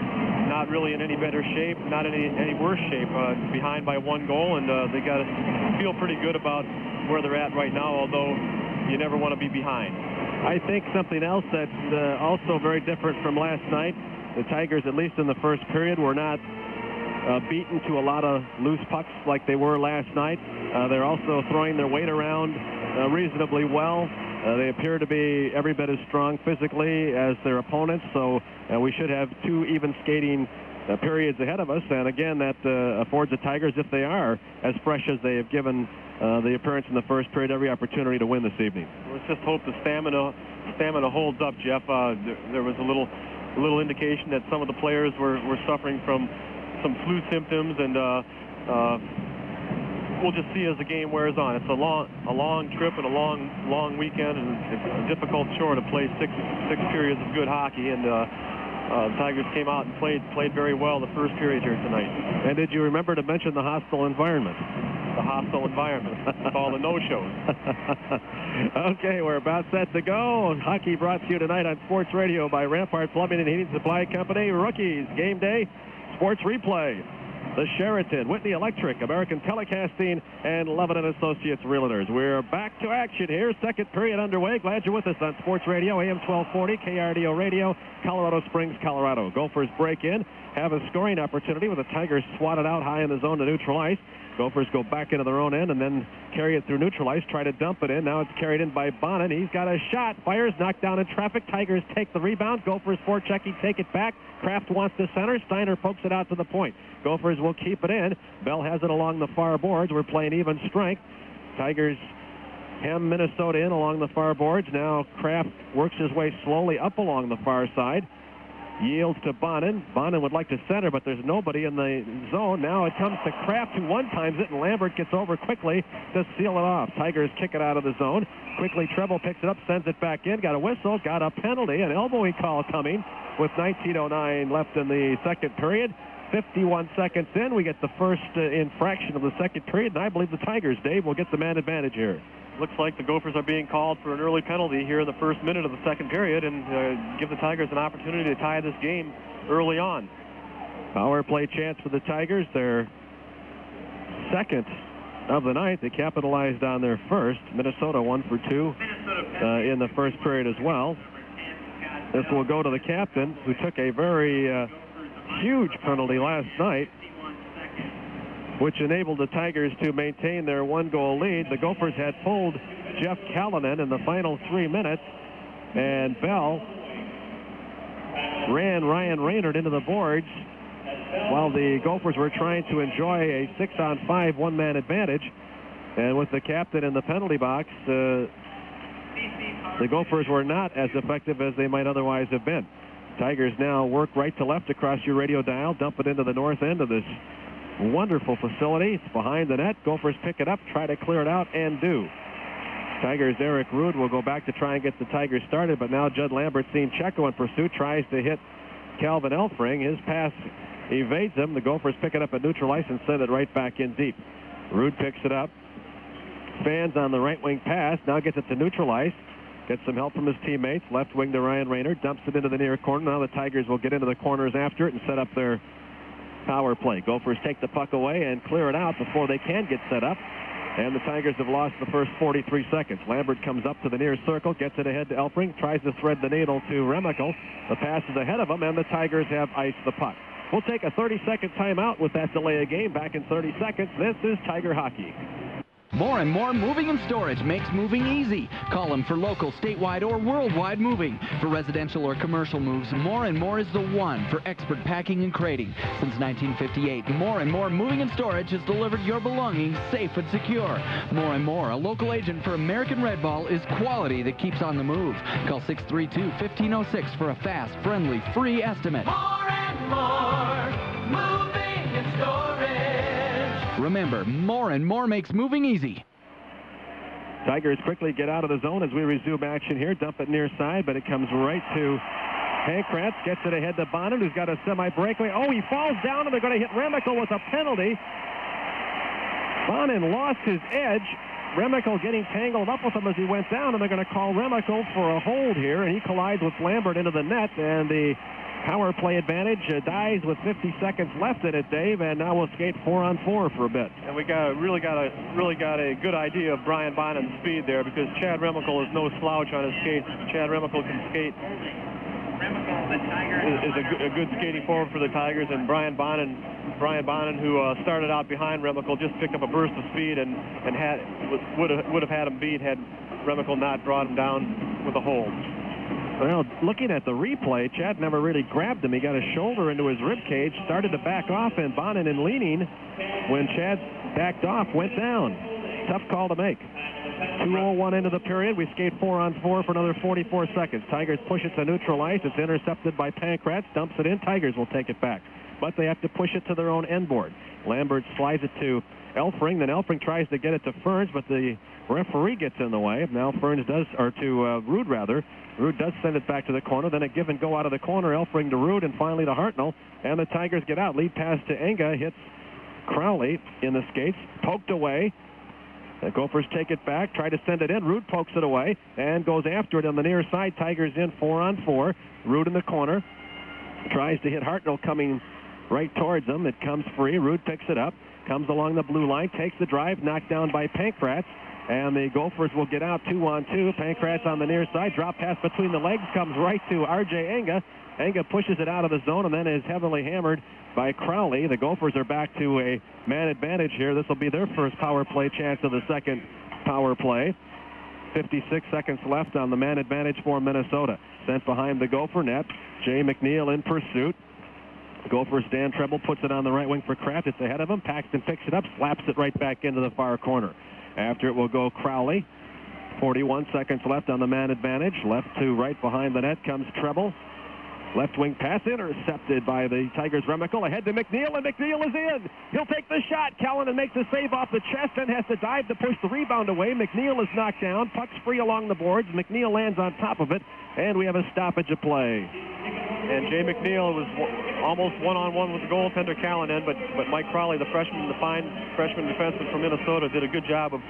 not really in any better shape, not in any worse shape, behind by 1 goal, and they got to feel pretty good about where they're at right now, although you never want to be behind. I think something else that's also very different from last night, the Tigers, at least in the first period, were not beaten to a lot of loose pucks like they were last night. They're also throwing their weight around reasonably well. They appear to be every bit as strong physically as their opponents, so we should have 2 even skating periods ahead of us. And again, that affords the Tigers, if they are as fresh as they have given the appearance in the first period, every opportunity to win this evening. Let's just hope the stamina holds up, Jeff. There was a little indication that some of the players were suffering from some flu symptoms, and we'll just see as the game wears on. It's a long trip and a long weekend, and it's a difficult chore to play six periods of good hockey. And the Tigers came out and played very well the first period here tonight. And did you remember to mention the hostile environment? The hostile environment. It's all the no-shows. Okay, we're about set to go. Hockey brought to you tonight on Sports Radio by Rampart Plumbing and Heating Supply Company. Rookies, game day, sports replay. The Sheraton, Whitney Electric, American Telecasting, and Levitt & Associates Realtors. We're back to action here. Second period underway. Glad you're with us on Sports Radio, AM 1240, KRDO Radio, Colorado Springs, Colorado. Gophers break in, have a scoring opportunity with the Tigers swatted out high in the zone to neutral ice. Gophers go back into their own end and then carry it through neutral ice, try to dump it in. Now it's carried in by Bonin. He's got a shot, fires, knocked down in traffic. Tigers take the rebound. Gophers forechecking, take it back. Kraft wants to center. Steiner pokes it out to the point. Gophers will keep it in. Bell has it along the far boards. We're playing even strength. Tigers hem Minnesota in along the far boards. Now Kraft works his way slowly up along the far side. Yields to Bonin. Bonin would like to center, but there's nobody in the zone. Now it comes to Kraft, who one-times it, and Lambert gets over quickly to seal it off. Tigers kick it out of the zone. Quickly, Treble picks it up, sends it back in. Got a whistle, got a penalty, an elbowing call coming with 19:09 left in the second period. 51 seconds in, we get the first infraction of the second period, and I believe the Tigers, Dave, will get the man advantage here. Looks like the Gophers are being called for an early penalty here in the first minute of the second period, and give the Tigers an opportunity to tie this game early on. Power play chance for the Tigers, their second of the night. They capitalized on their first. Minnesota 1 for 2 in the first period as well. This will go to the captain, who took a very huge penalty last night, which enabled the Tigers to maintain their 1-goal lead. The Gophers had pulled Jeff Callanan in the final 3 minutes, and Bell ran Ryan Raynard into the boards while the Gophers were trying to enjoy a 6-on-5 one-man advantage. And with the captain in the penalty box, the Gophers were not as effective as they might otherwise have been. Tigers now work right to left across your radio dial, dump it into the north end of this wonderful facility. It's behind the net. Gophers pick it up, try to clear it out, and do. Tigers' Eric Rude will go back to try and get the Tigers started, but now Judd Lambert, seen Checo in pursuit, tries to hit Calvin Elfring. His pass evades him. The Gophers pick it up at neutral ice and send it right back in deep. Rude picks it up. Fans on the right wing pass, now gets it to neutral ice. Gets some help from his teammates. Left wing to Ryan Rayner. Dumps it into the near corner. Now the Tigers will get into the corners after it and set up their power play. Gophers take the puck away and clear it out before they can get set up. And the Tigers have lost the first 43 seconds. Lambert comes up to the near circle, gets it ahead to Elfring, tries to thread the needle to Remickle. The pass is ahead of him, and the Tigers have iced the puck. We'll take a 30-second timeout with that delay of game. Back in 30 seconds. This is Tiger Hockey. More and More Moving and Storage makes moving easy. Call them for local, statewide, or worldwide moving. For residential or commercial moves, More and More is the one for expert packing and crating. Since 1958, More and More Moving and Storage has delivered your belongings safe and secure. More and More, a local agent for American Red Ball, is quality that keeps on the move. Call 632-1506 for a fast, friendly, free estimate. More and More Moving and Storage. Remember, More and More makes moving easy. Tigers quickly get out of the zone as we resume action here. Dump it near side, but it comes right to Pankratz. Gets it ahead to Bonin, who's got a semi-breakaway. Oh, he falls down, and they're going to hit Remickle with a penalty. Bonin lost his edge. Remickle getting tangled up with him as he went down, and they're going to call Remickle for a hold here, and he collides with Lambert into the net, and the power play advantage dies with 50 seconds left in it, Dave, and now we'll skate 4-on-4 for a bit. And we really got a good idea of Brian Bonin's speed there, because Chad Remickle is no slouch on his skates. Chad Remickle can skate. Is a good skating forward for the Tigers, and Brian Bonin, who started out behind Remickle, just picked up a burst of speed and would have had him beat had Remickle not brought him down with a hold. Well, looking at the replay, Chad never really grabbed him. He got his shoulder into his rib cage, started to back off, and Bonin, in leaning, when Chad backed off, went down. Tough call to make. 2:01 into the period. We skate 4-on-4 for another 44 seconds. Tigers push it to neutral ice. It's intercepted by Pankratz. Dumps it in. Tigers will take it back. But they have to push it to their own end board. Lambert slides it to Elfring. Then Elfring tries to get it to Ferns, but the referee gets in the way. Now Ferns does, or to Rude rather. Rude does send it back to the corner. Then a give and go out of the corner. Elfring to Rude, and finally to Hartnell. And the Tigers get out. Lead pass to Enga. Hits Crowley in the skates. Poked away. The Gophers take it back, try to send it in. Rude pokes it away and goes after it on the near side. Tigers in 4-on-4. Rude in the corner. Tries to hit Hartnell coming right towards him. It comes free. Rude picks it up. Comes along the blue line. Takes the drive. Knocked down by Pankratz. And the Gophers will get out 2-on-2. Pankratz on the near side. Drop pass between the legs. Comes right to R.J. Enga. Enga pushes it out of the zone and then is heavily hammered by Crowley. The Gophers are back to a man advantage here. This will be their first power play chance of the second power play. 56 seconds left on the man advantage for Minnesota. Sent behind the Gopher net. Jay McNeil in pursuit. Gophers Dan Treble puts it on the right wing for Kraft. It's ahead of him. Paxton picks it up, slaps it right back into the far corner. After it will go Crowley. 41 seconds left on the man advantage. Left to right behind the net comes Treble. Left wing pass intercepted by the Tigers' Remickle. Ahead to McNeil, and McNeil is in. He'll take the shot. Callanan makes a save off the chest and has to dive to push the rebound away. McNeil is knocked down. Puck's free along the boards. McNeil lands on top of it, and we have a stoppage of play. And Jay McNeil was almost one-on-one with the goaltender Callanan, but Mike Crowley, the fine freshman defenseman from Minnesota, did a good job of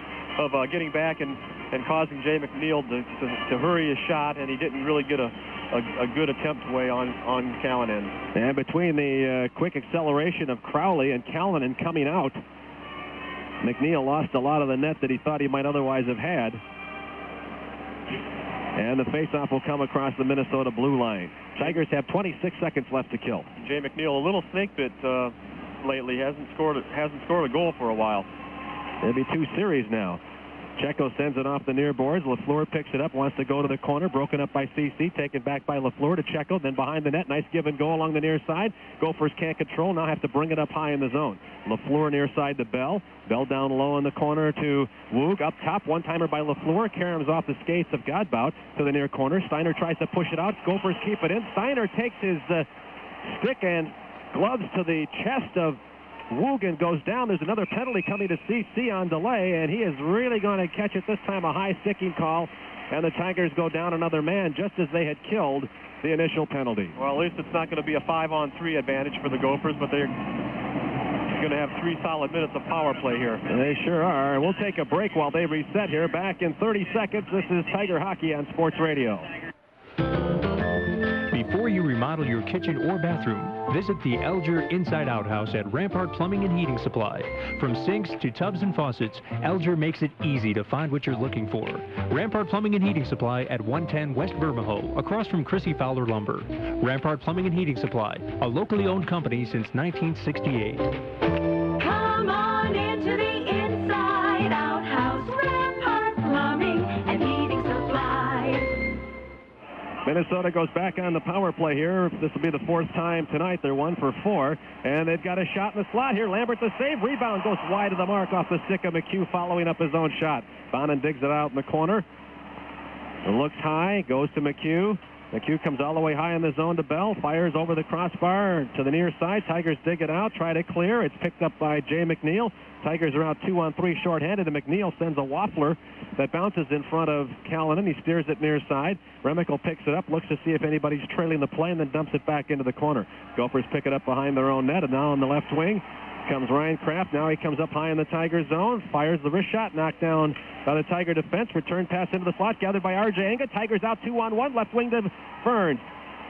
getting back and causing Jay McNeil to hurry his shot, and he didn't really get a good attempt away on Callanan. And between the quick acceleration of Crowley and Callanan coming out, McNeil lost a lot of the net that he thought he might otherwise have had. And the faceoff will come across the Minnesota blue line. Tigers have 26 seconds left to kill. Jay McNeil, a little snake bit lately, hasn't scored a goal for a while. It'll be 2 series now. Checo sends it off the near boards. LaFleur picks it up, wants to go to the corner. Broken up by CC, taken back by LaFleur to Checo. Then behind the net, nice give and go along the near side. Gophers can't control, now have to bring it up high in the zone. LaFleur near side to Bell. Bell down low in the corner to Woog. Up top, one-timer by LaFleur. Karam's off the skates of Godbout to the near corner. Steiner tries to push it out. Gophers keep it in. Steiner takes his stick and gloves to the chest of Woogan, goes down. There's another penalty coming to CC on delay, and he is really going to catch it this time, a high sticking call, and the Tigers go down another man just as they had killed the initial penalty. Well, at least it's not going to be a 5-on-3 advantage for the Gophers, but going to have 3 solid minutes of power play here. They sure are. We'll take a break while they reset here. Back in 30 seconds. This is Tiger Hockey on Sports Radio. Before you remodel your kitchen or bathroom, visit the Elger Inside Out House at Rampart Plumbing and Heating Supply. From sinks to tubs and faucets, Elger makes it easy to find what you're looking for. Rampart Plumbing and Heating Supply at 110 West Bermejo, across from Chrissy Fowler Lumber. Rampart Plumbing and Heating Supply, a locally owned company since 1968. Come on into the Inside Out House, Rampart Plumbing and Heating Supply. Minnesota goes back on the power play here. This will be the 4th time tonight. They're 1 for 4, and they've got a shot in the slot here. Lambert the save. Rebound goes wide of the mark off the stick of McHugh, following up his own shot. Bonin digs it out in the corner. It looks high, goes to McHugh. McHugh comes all the way high in the zone to Bell, fires over the crossbar to the near side. Tigers dig it out, try to clear. It's picked up by Jay McNeil. Tigers are out 2-on-3 shorthanded, and McNeil sends a waffler that bounces in front of Callanan. He steers it near side. Remickle picks it up, looks to see if anybody's trailing the play, and then dumps it back into the corner. Gophers pick it up behind their own net, and now on the left wing comes Ryan Kraft. Now he comes up high in the Tiger zone, fires the wrist shot, knocked down by the Tiger defense. Return pass into the slot, gathered by R.J. Enga. Tigers out 2-on-1, left wing to Ferns.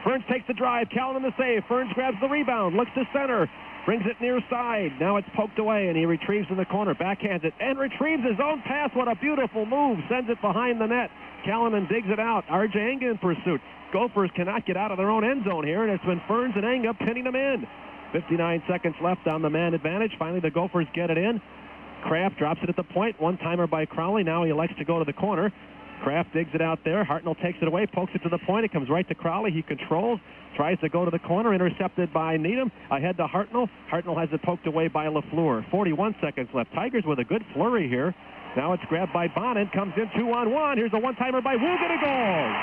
Ferns takes the drive, Callanan the save. Ferns grabs the rebound, looks to center, brings it near side. Now it's poked away, and he retrieves in the corner, backhands it, and retrieves his own pass. What a beautiful move, sends it behind the net. Callanan digs it out. R.J. Enga in pursuit. Gophers cannot get out of their own end zone here, and it's been Ferns and Enga pinning them in. 59 seconds left on the man advantage. Finally, the Gophers get it in. Kraft drops it at the point. One-timer by Crowley. Now he elects to go to the corner. Kraft digs it out there. Hartnell takes it away, pokes it to the point. It comes right to Crowley. He controls, tries to go to the corner, intercepted by Needham. Ahead to Hartnell. Hartnell has it poked away by LaFleur. 41 seconds left. Tigers with a good flurry here. Now it's grabbed by Bonin. Comes in 2-on-1. Here's a one-timer by Woog and a goal.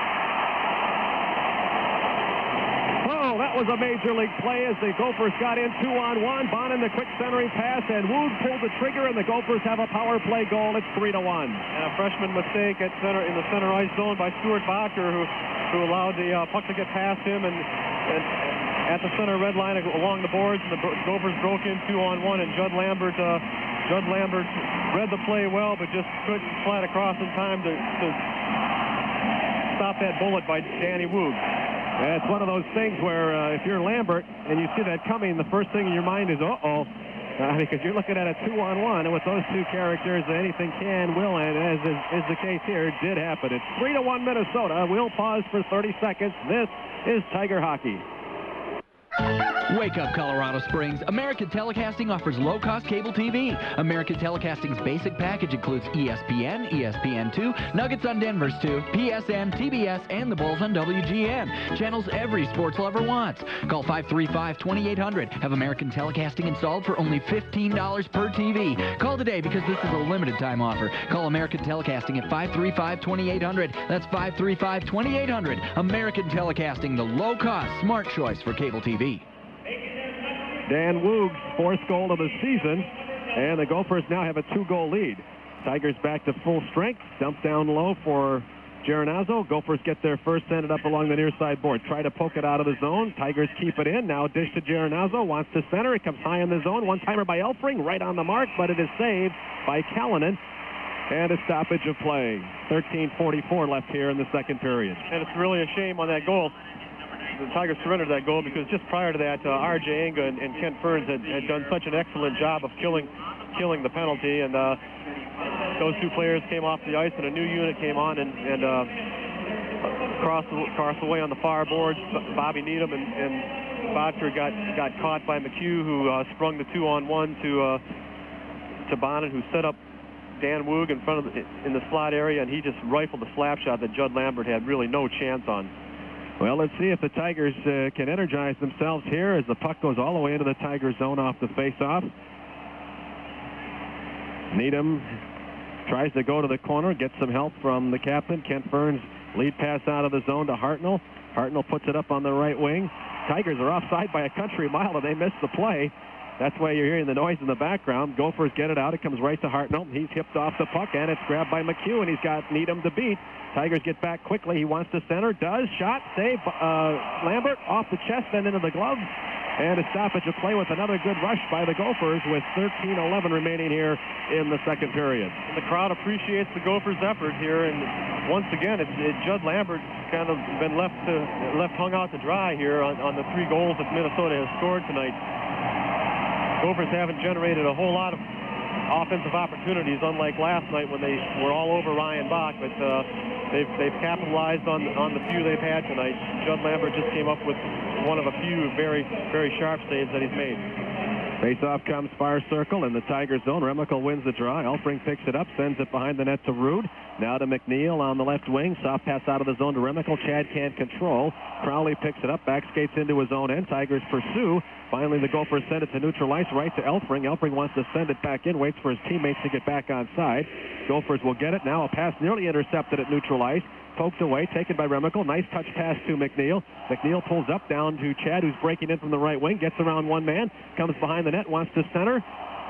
Oh, that was a major league play as the Gophers got in 2-on-1. Bonin the quick centering pass, and Woog pulled the trigger, and the Gophers have a power play goal. It's 3-1. And a freshman mistake at center in the center ice zone by Stuart Bacher, who allowed the puck to get past him, and at the center red line along the boards, and the Gophers broke in 2-on-1, and Judd Lambert read the play well, but just couldn't slide across in time to stop that bullet by Danny Woog. It's one of those things where if you're Lambert and you see that coming, the first thing in your mind is, uh-oh, because you're looking at a 2-on-1, and with those two characters, anything can, will, and as is the case here, did happen. It's 3-1 Minnesota. We'll pause for 30 seconds. This is Tiger Hockey. Wake up, Colorado Springs. American Telecasting offers low-cost cable TV. American Telecasting's basic package includes ESPN, ESPN2, Nuggets on Denver's 2, PSN, TBS, and the Bulls on WGN. Channels every sports lover wants. Call 535-2800. Have American Telecasting installed for only $15 per TV. Call today because this is a limited-time offer. Call American Telecasting at 535-2800. That's 535-2800. American Telecasting, the low-cost, smart choice for cable TV. Dan Woog's 4th goal of the season, and the Gophers now have a 2-goal lead. Tigers back to full strength, dump down low for Geronazzo. Gophers get their first, send it up along the near side board. Try to poke it out of the zone. Tigers keep it in. Now dish to Geronazzo, wants to center. It comes high in the zone. One-timer by Elfring, right on the mark, but it is saved by Callanan. And a stoppage of play. 13:44 left here in the second period. And it's really a shame on that goal. The Tigers surrendered that goal because just prior to that, R.J. Enga and Kent Ferns had done such an excellent job of killing the penalty, and those two players came off the ice, and a new unit came on and crossed away on the far boards. Bobby Needham and Bodker got caught by McHugh, who sprung the 2-on-1 to Bonin, who set up Dan Woog in front of in the slot area, and he just rifled the slap shot that Judd Lambert had really no chance on. Well, let's see if the Tigers can energize themselves here as the puck goes all the way into the Tiger zone off the face-off. Needham tries to go to the corner, gets some help from the captain. Kent Ferns lead pass out of the zone to Hartnell. Hartnell puts it up on the right wing. Tigers are offside by a country mile, and they missed the play. That's why you're hearing the noise in the background. Gophers get it out. It comes right to Hartnell. He's hipped off the puck, and it's grabbed by McHugh, and he's got Needham to beat. Tigers get back quickly. He wants to center. Does. Shot. Save. Lambert off the chest and into the glove. And a stoppage of play with another good rush by the Gophers with 13:11 remaining here in the second period. And the crowd appreciates the Gophers' effort here, and once again, Judd Lambert kind of been left hung out to dry here on the 3 goals that Minnesota has scored tonight. Gophers haven't generated a whole lot of offensive opportunities, unlike last night when they were all over Ryan Bach, but they've capitalized on the few they've had tonight. Judd Lambert just came up with one of a few very, very sharp saves that he's made. Face-off comes far circle in the Tiger zone. Remical wins the draw. Elfring picks it up, sends it behind the net to Rude. Now to McNeil on the left wing. Soft pass out of the zone to Remical. Chad can't control. Crowley picks it up, back skates into his own end. Tigers pursue. Finally, the Gophers send it to neutral ice, right to Elfring. Elfring wants to send it back in, waits for his teammates to get back on side. Gophers will get it. Now a pass nearly intercepted at neutral ice. Poked away, taken by Remical. Nice touch pass to McNeil. McNeil pulls up down to Chad, who's breaking in from the right wing. Gets around one man. Comes behind the net, wants to center.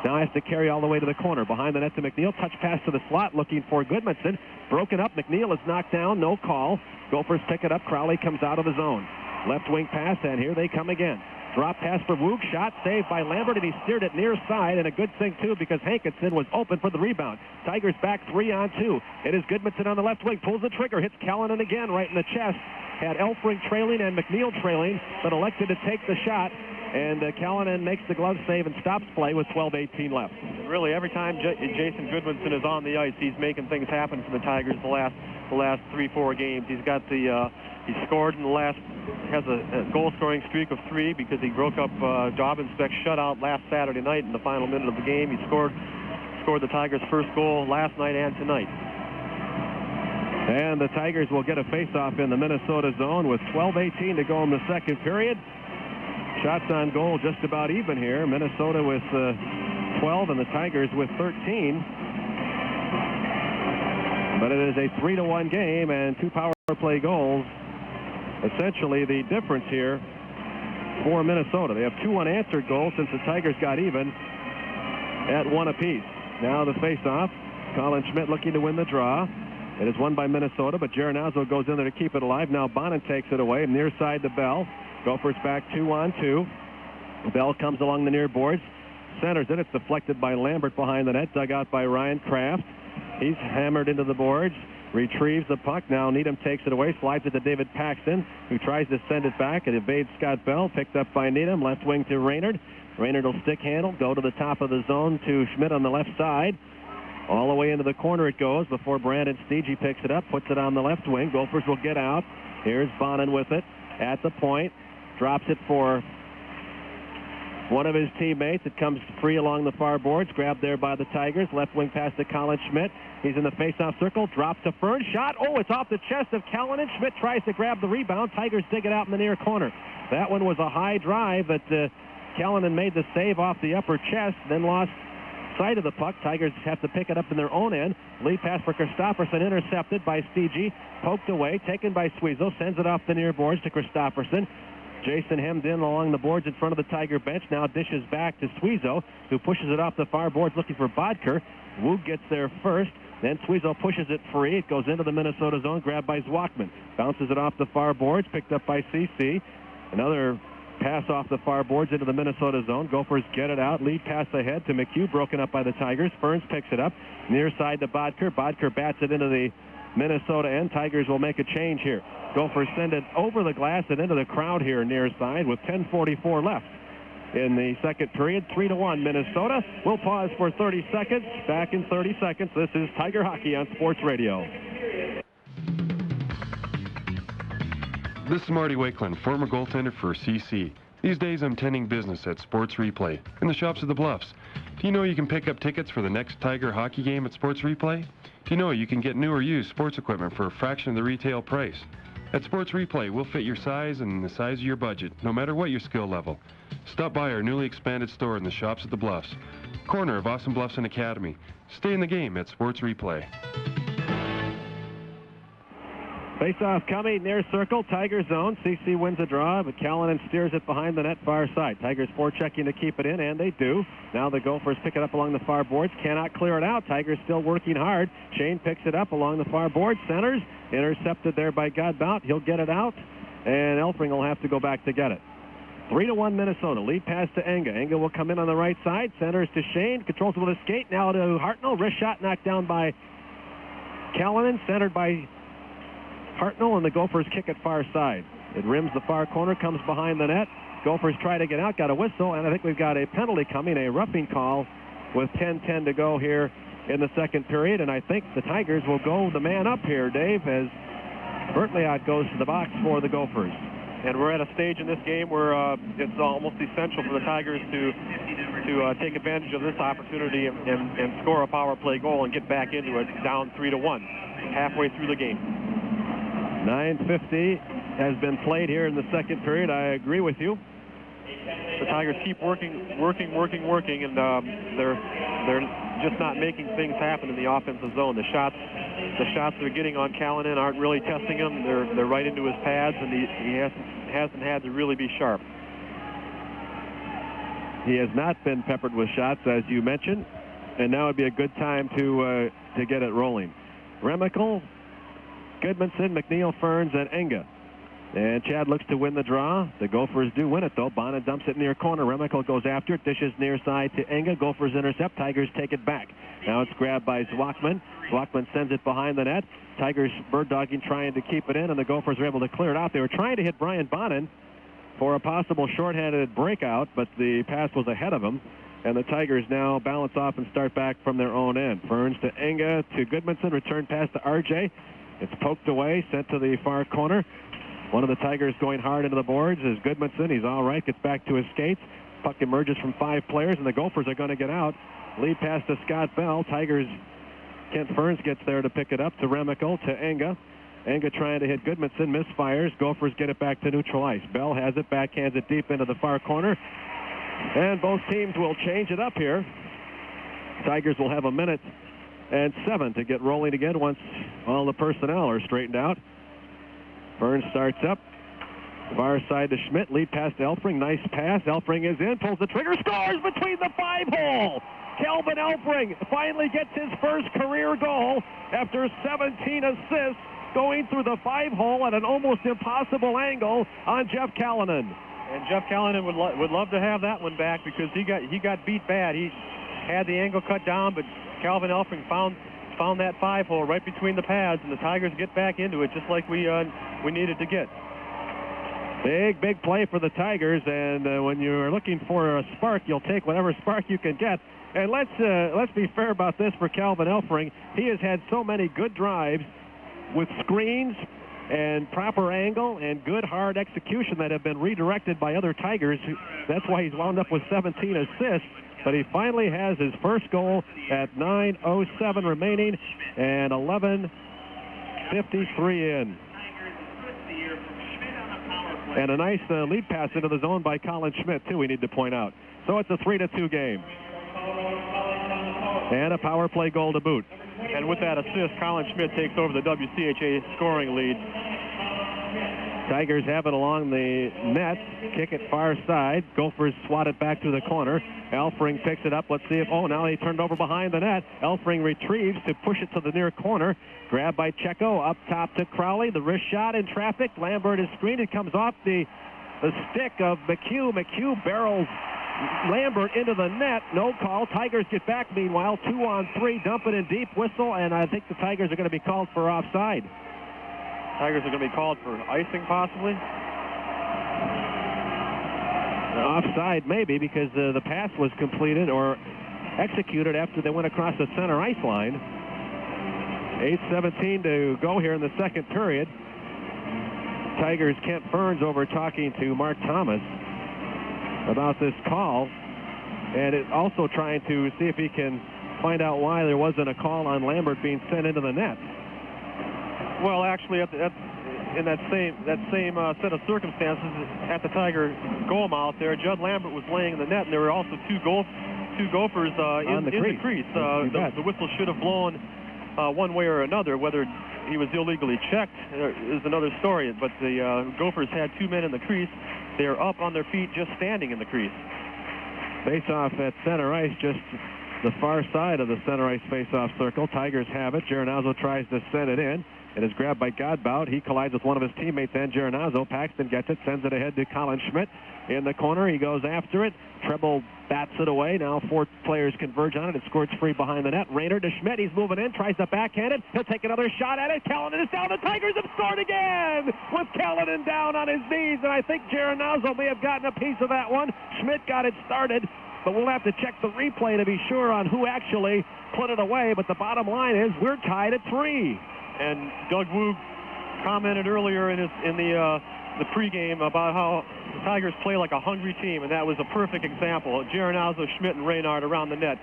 Now has to carry all the way to the corner. Behind the net to McNeil. Touch pass to the slot, looking for Goodmanson. Broken up. McNeil is knocked down. No call. Gophers pick it up. Crowley comes out of the zone. Left wing pass, and here they come again. Drop pass for Woog. Shot saved by Lambert, and he steered it near side. And a good thing, too, because Hankinson was open for the rebound. Tigers back 3-on-2. It is Goodmanson on the left wing. Pulls the trigger. Hits Callanan again right in the chest. Had Elfring trailing and McNeil trailing, but elected to take the shot. And Callanan makes the glove save and stops play with 12:18 left. Really, every time Jason Goodmanson is on the ice, he's making things happen for the Tigers the last 3-4 games. He's got he scored in the last, has a goal-scoring streak of 3 because he broke up Dobbins-Beck's shutout last Saturday night in the final minute of the game. He scored the Tigers' first goal last night and tonight. And the Tigers will get a face-off in the Minnesota zone with 12:18 to go in the second period. Shots on goal just about even here. Minnesota with 12 and the Tigers with 13. But it is a 3-1 game and 2 power play goals. Essentially the difference here for Minnesota. They have 2 unanswered goals since the Tigers got even at 1 apiece. Now the face-off. Colin Schmidt looking to win the draw. It is won by Minnesota, but Geronazzo goes in there to keep it alive. Now Bonin takes it away, near side to Bell. Gophers back 2-on-2. Bell comes along the near boards. Centers it. It's deflected by Lambert behind the net. Dug out by Ryan Kraft. He's hammered into the boards. Retrieves the puck. Now Needham takes it away. Slides it to David Paxton, who tries to send it back. It evades Scott Bell. Picked up by Needham. Left wing to Raynard. Raynard will stick handle. Go to the top of the zone to Schmidt on the left side. All the way into the corner it goes before Brandon Steege picks it up. Puts it on the left wing. Gophers will get out. Here's Bonin with it at the point. Drops it for one of his teammates. It comes free along the far boards. Grabbed there by the Tigers. Left wing pass to Colin Schmidt. He's in the face-off circle. Drops to Fern. Shot. Oh, it's off the chest of Callanan. Schmidt tries to grab the rebound. Tigers dig it out in the near corner. That one was a high drive, but Callanan made the save off the upper chest, then lost sight of the puck. Tigers have to pick it up in their own end. Lead pass for Christopherson, intercepted by Steege. Poked away, taken by Suizo. Sends it off the near boards to Christopherson. Jason hemmed in along the boards in front of the Tiger bench. Now dishes back to Suizo, who pushes it off the far boards looking for Bodker. Woog gets there first. Then Suizo pushes it free. It goes into the Minnesota zone, grabbed by Zwackman. Bounces it off the far boards, picked up by CC. Another pass off the far boards into the Minnesota zone. Gophers get it out. Lead pass ahead to McHugh, broken up by the Tigers. Ferns picks it up. Near side to Bodker. Bodker bats it into the Minnesota end. Tigers will make a change here. Gophers send it over the glass and into the crowd here near side with 10:44 left in the second period. 3-1 Minnesota. We'll pause for 30 seconds. Back in 30 seconds. This is Tiger Hockey on Sports Radio. This is Marty Wakeland, former goaltender for CC. These days I'm tending business at Sports Replay in the shops of the Bluffs. Do you know you can pick up tickets for the next Tiger hockey game at Sports Replay? Do you know you can get new or used sports equipment for a fraction of the retail price? At Sports Replay, we'll fit your size and the size of your budget, no matter what your skill level. Stop by our newly expanded store in the shops at the Bluffs, corner of Austin Bluffs and Academy. Stay in the game at Sports Replay. Face-off coming, near circle, Tiger zone. CC wins a draw, but Callanan steers it behind the net far side. Tigers forechecking to keep it in, and they do. Now the Gophers pick it up along the far boards. Cannot clear it out. Tigers still working hard. Shane picks it up along the far boards. Centers. Intercepted there by Godbout. He'll get it out, and Elfring will have to go back to get it. 3-1 Minnesota. Lead pass to Enga. Enga will come in on the right side. Centers to Shane. Controls it with a skate. Now to Hartnell. Wrist shot knocked down by Callanan. Centered by Hartnell, and the Gophers kick it far side. It rims the far corner, comes behind the net. Gophers try to get out, got a whistle, and I think we've got a penalty coming, a roughing call with 10:10 to go here in the second period, and I think the Tigers will go the man up here, Dave, as Bertliot goes to the box for the Gophers. And we're at a stage in this game where it's almost essential for the Tigers to take advantage of this opportunity and score a power play goal and get back into it, down 3-1, halfway through the game. 9:50 has been played here in the second period. I agree with you. The Tigers keep working, and they're just not making things happen in the offensive zone. The shots they're getting on Callanan aren't really testing him. They're right into his pads, and he hasn't had to really be sharp. He has not been peppered with shots, as you mentioned, and now would be a good time to get it rolling. Remical, Goodmanson, McNeil, Ferns, and Enga. And Chad looks to win the draw. The Gophers do win it, though. Bonnet dumps it near corner. Remical goes after it. Dishes near side to Enga. Gophers intercept. Tigers take it back. Now it's grabbed by Zwackman. Zwackman sends it behind the net. Tigers bird-dogging, trying to keep it in, and the Gophers are able to clear it out. They were trying to hit Brian Bonnet for a possible shorthanded breakout, but the pass was ahead of him. And the Tigers now balance off and start back from their own end. Ferns to Enga to Goodmanson. Return pass to RJ. It's poked away, sent to the far corner. One of the Tigers going hard into the boards is Goodmanson. He's all right, gets back to his skates. Puck emerges from 5 players, and the Gophers are going to get out. Lead pass to Scott Bell. Tigers, Kent Ferns gets there to pick it up to Remical, to Enga. Enga trying to hit Goodmanson, misfires. Gophers get it back to neutral ice. Bell has it, backhands it deep into the far corner. And both teams will change it up here. Tigers will have 1:07 to get rolling again once all the personnel are straightened out. Burns starts up. Far side to Schmidt. Lead pass to Elfring. Nice pass. Elfring is in. Pulls the trigger. Scores between the 5-hole. Kelvin Elfring finally gets his first career goal after 17 assists going through the 5-hole at an almost impossible angle on Jeff Callanan. And Jeff Callanan would love to have that one back because he got beat bad. He had the angle cut down, but Calvin Elfring found that 5-hole right between the pads, and the Tigers get back into it just like we needed to get. Big play for the Tigers, and when you're looking for a spark, you'll take whatever spark you can get. And let's be fair about this for Calvin Elfring. He has had so many good drives with screens and proper angle and good hard execution that have been redirected by other Tigers. That's why he's wound up with 17 assists. But he finally has his first goal at 9:07 remaining and 11:53 in. And a nice lead pass into the zone by Colin Schmidt, too, we need to point out. So it's a 3-2 game. And a power play goal to boot. And with that assist, Colin Schmidt takes over the WCHA scoring lead. Tigers have it along the net. Kick it far side. Gophers swat it back to the corner. Elfring picks it up. Let's see if... Oh, now he turned over behind the net. Elfring retrieves to push it to the near corner. Grabbed by Checo. Up top to Crowley. The wrist shot in traffic. Lambert is screened. It comes off the stick of McHugh. McHugh barrels Lambert into the net. No call. Tigers get back meanwhile. 2-on-3. Dump it in deep. Whistle. And I think the Tigers are going to be called for offside. Tigers are going to be called for icing, possibly. Offside, maybe, because the pass was completed or executed after they went across the center ice line. 8:17 to go here in the second period. Tigers' Kent Ferns over talking to Mark Thomas about this call, and also trying to see if he can find out why there wasn't a call on Lambert being sent into the net. Well, actually, in that same set of circumstances, at the Tiger goal mouth there, Judd Lambert was laying in the net, and there were also two Gophers in the crease. The whistle should have blown one way or another. Whether he was illegally checked is another story. But the Gophers had 2 men in the crease. They are up on their feet, just standing in the crease. Face-off at center ice, just the far side of the center ice face-off circle. Tigers have it. Geronazzo tries to send it in. It is grabbed by Godbout. He collides with one of his teammates, and Geronazzo. Paxton gets it, sends it ahead to Colin Schmidt. In the corner, he goes after it. Treble bats it away. Now 4 players converge on it. It squirts free behind the net. Rayner to Schmidt. He's moving in, tries to backhand it. He'll take another shot at it. Callanan is down. The Tigers have scored again with Callanan down on his knees, and I think Geronazzo may have gotten a piece of that one. Schmidt got it started, but we'll have to check the replay to be sure on who actually put it away. But the bottom line is we're tied at 3. And Doug Woog commented earlier in the pregame about how the Tigers play like a hungry team, and that was a perfect example. Geronazzo, Schmidt, and Reynard around the net.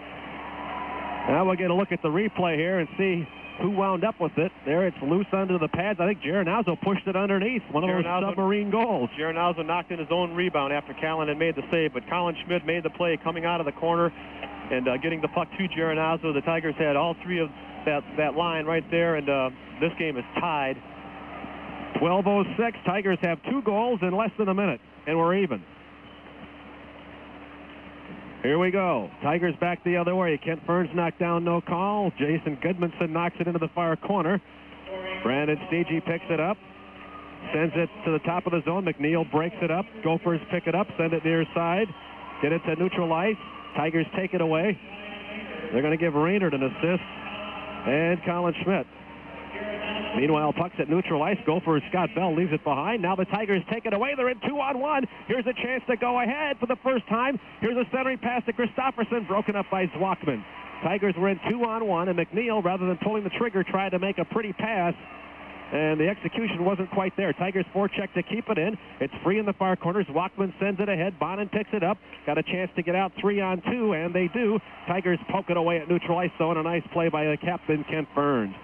Now we'll get a look at the replay here and see who wound up with it. There, it's loose under the pads. I think Geronazzo pushed it underneath. One of those submarine goals. Geronazzo knocked in his own rebound after Callanan made the save, but Colin Schmidt made the play coming out of the corner and getting the puck to Geronazzo. The Tigers had all 3 of that line right there, and this game is tied. 12:06. Tigers have 2 goals in less than a minute, and we're even. Here we go. Tigers back the other way. Kent Burns knocked down, no call. Jason Goodmanson knocks it into the far corner. Brandon Stege picks it up, sends it to the top of the zone. McNeil breaks it up. Gophers pick it up, send it near side, get it to neutral ice. Tigers take it away. They're going to give Raynard an assist, and Colin Schmidt. Meanwhile, puck's at neutral ice. Gophers' Scott Bell leaves it behind. Now the Tigers take it away. They're in 2-on-1. Here's a chance to go ahead for the first time. Here's a centering pass to Christopherson, broken up by Zwackman. Tigers were in 2-on-1, and McNeil, rather than pulling the trigger, tried to make a pretty pass, and the execution wasn't quite there. Tigers forecheck to keep it in. It's free in the far corner. Zwackman sends it ahead. Bonin picks it up. Got a chance to get out 3-on-2, and they do. Tigers poke it away at neutral ice zone. A nice play by the captain, Kent Burns.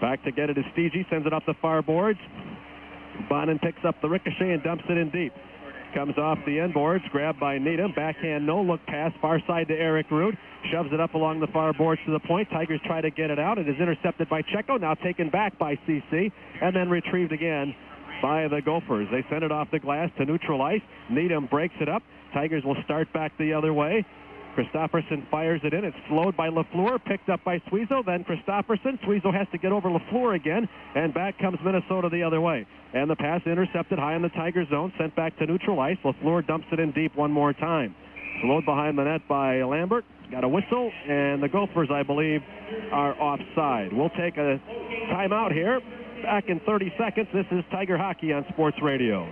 Back to get it is Stege, sends it off the far boards. Bonin picks up the ricochet and dumps it in deep. Comes off the end boards, grabbed by Needham. Backhand no-look pass, far side to Eric Root. Shoves it up along the far boards to the point. Tigers try to get it out. It is intercepted by Checo, now taken back by CC, and then retrieved again by the Gophers. They send it off the glass to neutral ice. Needham breaks it up. Tigers will start back the other way. Christopherson fires it in. It's slowed by LaFleur, picked up by Suizo, then Christopherson. Suizo has to get over LaFleur again, and back comes Minnesota the other way. And the pass intercepted high in the Tiger zone, sent back to neutral ice. LaFleur dumps it in deep one more time. Slowed behind the net by Lambert. Got a whistle, and the Gophers, I believe, are offside. We'll take a timeout here. Back in 30 seconds. This is Tiger Hockey on Sports Radio.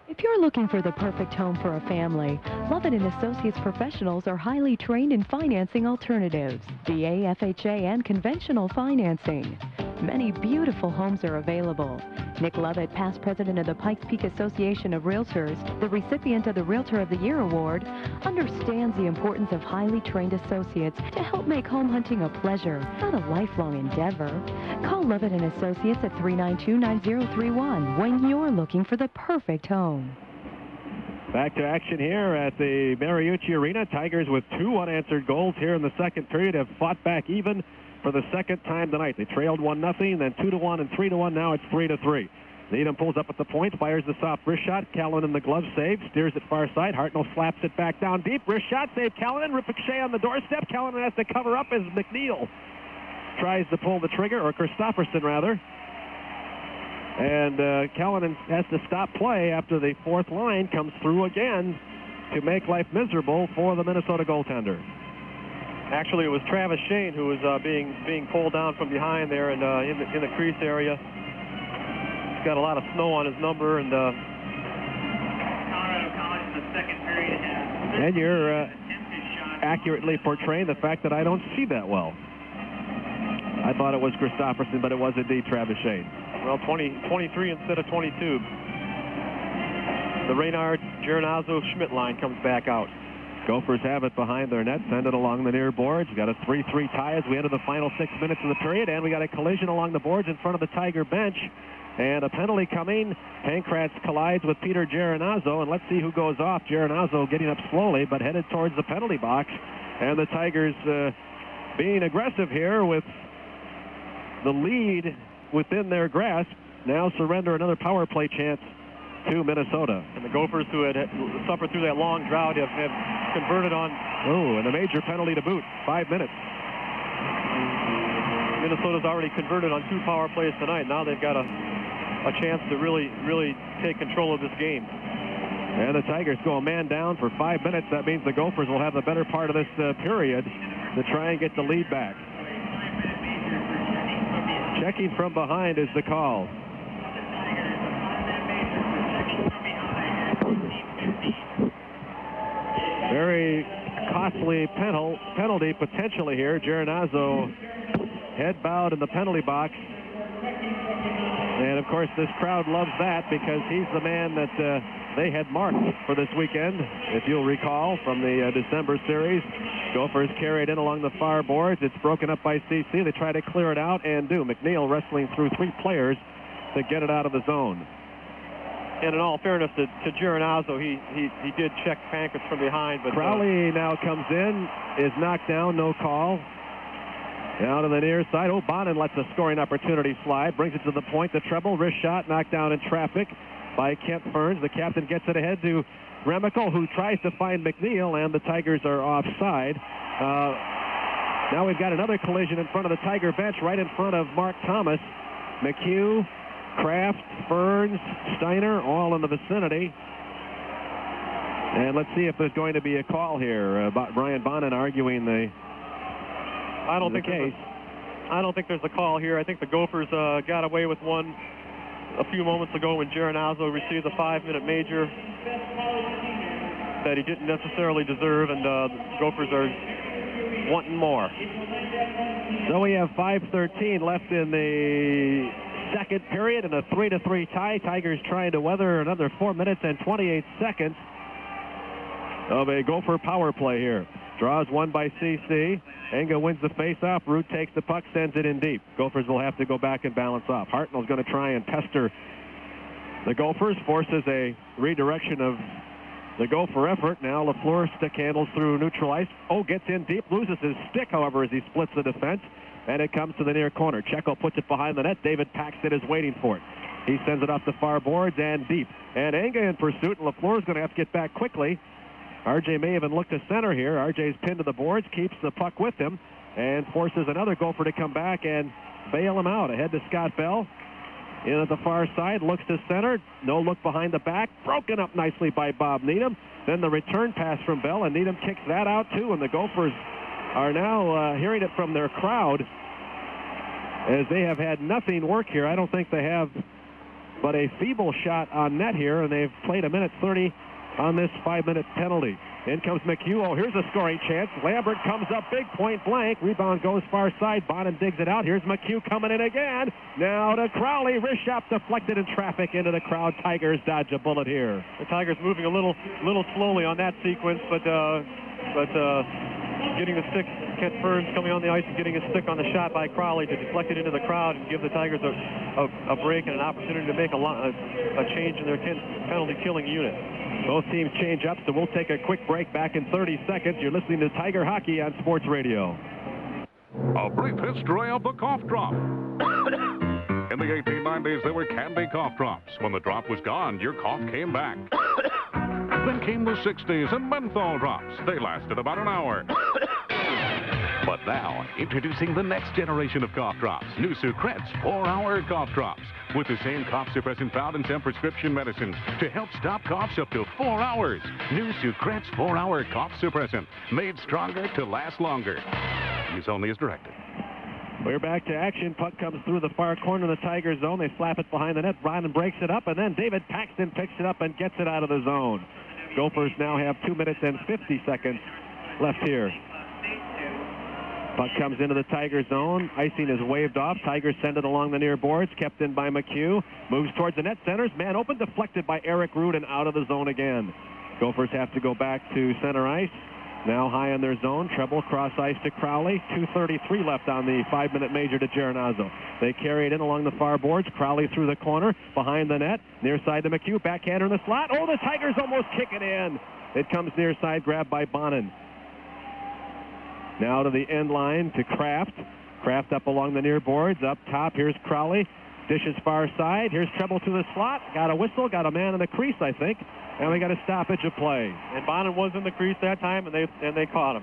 If you're looking for the perfect home for a family, Lovett & Associates professionals are highly trained in financing alternatives, VA, FHA, and conventional financing. Many beautiful homes are available. Nick Lovett, past president of the Pikes Peak Association of Realtors, the recipient of the Realtor of the Year Award, understands the importance of highly trained associates to help make home hunting a pleasure, not a lifelong endeavor. Call Lovett & Associates at 392-9031 when you're looking for the perfect home. Back to action here at the Mariucci Arena. Tigers with 2 unanswered goals here in the second period have fought back even for the second time tonight. They trailed 1-0, then 2-1 and 3-1. Now it's 3-3. Needham pulls up at the point, fires the soft wrist shot. Callanan the glove save, steers it far side. Hartnell slaps it back down deep. Wrist shot save. Callanan, ricochet on the doorstep. Callanan has to cover up as McNeil tries to pull the trigger, or Christopherson rather. And Callanan has to stop play after the fourth line comes through again to make life miserable for the Minnesota goaltender. Actually, it was Travis Shane who was being pulled down from behind there and in the crease area. He's got a lot of snow on his number, and Colorado College in the second period has. And you're accurately portraying the fact that I don't see that well. I thought it was Christopherson, but it was indeed Travis Shane. Well, 23 instead of 22. The Reynard, Geronazzo, Schmidt line comes back out. Gophers have it behind their net, send it along the near boards. We got a 3-3 tie as we enter the final 6 minutes of the period, and we got a collision along the boards in front of the Tiger bench. And a penalty coming. Pankratz collides with Peter Geronazzo, and let's see who goes off. Geronazzo getting up slowly, but headed towards the penalty box. And the Tigers being aggressive here with the lead within their grasp, now surrender another power play chance to Minnesota. And the Gophers, who had suffered through that long drought, have converted on. Oh, and a major penalty to boot. 5 minutes. Minnesota's already converted on 2 power plays tonight. Now they've got a chance to really take control of this game. And the Tigers go a man down for 5 minutes. That means the Gophers will have the better part of this period to try and get the lead back. Checking from behind is the call. Very costly penalty potentially here. Gironazzo head bowed in the penalty box. And, of course, this crowd loves that because he's the man that they had marked for this weekend. If you'll recall from the December series, Gophers carried in along the far boards. It's broken up by CC. They try to clear it out and do. McNeil wrestling through 3 players to get it out of the zone. And in all fairness to Gironazzo, he did check Pankratz from behind. But Crowley now comes in, is knocked down, no call. Down to the near side. Oh, Bonin lets a scoring opportunity slide. Brings it to the point. The treble. Wrist shot knocked down in traffic by Kent Ferns. The captain gets it ahead to Remical, who tries to find McNeil, and the Tigers are offside. Now we've got another collision in front of the Tiger bench, right in front of Mark Thomas. McHugh, Kraft, Ferns, Steiner, all in the vicinity. And let's see if there's going to be a call here. Brian Bonin arguing the I don't think there's a call here. I think the Gophers got away with one a few moments ago when Gironazzo received a 5-minute major that he didn't necessarily deserve, and the Gophers are wanting more. So we have 5:13 left in the second period and a 3-3 tie. Tigers trying to weather another 4 minutes and 28 seconds of a Gopher power play here. Draws one by CC. Enga wins the faceoff. Root takes the puck, sends it in deep. Gophers will have to go back and balance off. Hartnell's going to try and pester the Gophers, forces a redirection of the Gopher effort. Now LaFleur stick handles through neutral ice. Oh, gets in deep, loses his stick, however, as he splits the defense, and it comes to the near corner. Checo puts it behind the net. David Paxton is waiting for it. He sends it off the far boards and deep. And Enga in pursuit, and LaFleur's going to have to get back quickly. RJ may even look to center here. RJ's pinned to the boards, keeps the puck with him, and forces another Gopher to come back and bail him out. Ahead to Scott Bell. In at the far side, looks to center. No look behind the back. Broken up nicely by Bob Needham. Then the return pass from Bell, and Needham kicks that out too. And the Gophers are now hearing it from their crowd as they have had nothing work here. I don't think they have but a feeble shot on net here, and they've played 1:30 on this 5-minute penalty. In comes McHugh. Oh, here's a scoring chance. Lambert comes up big, point blank. Rebound goes far side. Bonin digs it out. Here's McHugh coming in again. Now to Crowley. Wrist shot deflected in traffic into the crowd. Tigers dodge a bullet here. The Tigers moving a little slowly on that sequence, but getting the stick. Kent Ferns coming on the ice and getting a stick on the shot by Crowley to deflect it into the crowd and give the Tigers a break and an opportunity to make a change in their penalty-killing unit. Both teams change up, so we'll take a quick break. Back in 30 seconds. You're listening to Tiger Hockey on Sports Radio. A brief history of the cough drop. In the 1890s, there were candy cough drops. When the drop was gone, your cough came back. Then came the 60s and menthol drops. They lasted about an hour. But now, introducing the next generation of cough drops, new Sucrets 4-hour cough drops, with the same cough suppressant found in some prescription medicines to help stop coughs up to 4 hours. New Sucrets 4-hour cough suppressant, made stronger to last longer. Use only as directed. We're back to action. Puck comes through the far corner of the Tiger zone. They slap it behind the net. Bonin breaks it up, and then David Paxton picks it up and gets it out of the zone. Gophers now have 2 minutes and 50 seconds left here. Puck comes into the Tiger zone. Icing is waved off. Tigers send it along the near boards. Kept in by McHugh. Moves towards the net. Centers. Man open. Deflected by Eric Root and out of the zone again. Gophers have to go back to center ice. Now high in their zone. Treble cross ice to Crowley. 2:33 left on the 5-minute major to Gironazzo. They carry it in along the far boards. Crowley through the corner. Behind the net. Near side to McHugh. Backhander in the slot. Oh, the Tigers almost kick it in. It comes near side. Grabbed by Bonin. Now to the end line to Kraft. Kraft up along the near boards. Up top, here's Crowley. Dishes far side. Here's Treble to the slot. Got a whistle. Got a man in the crease, I think. And we got a stoppage of play. And Bonin was in the crease that time, and they caught him.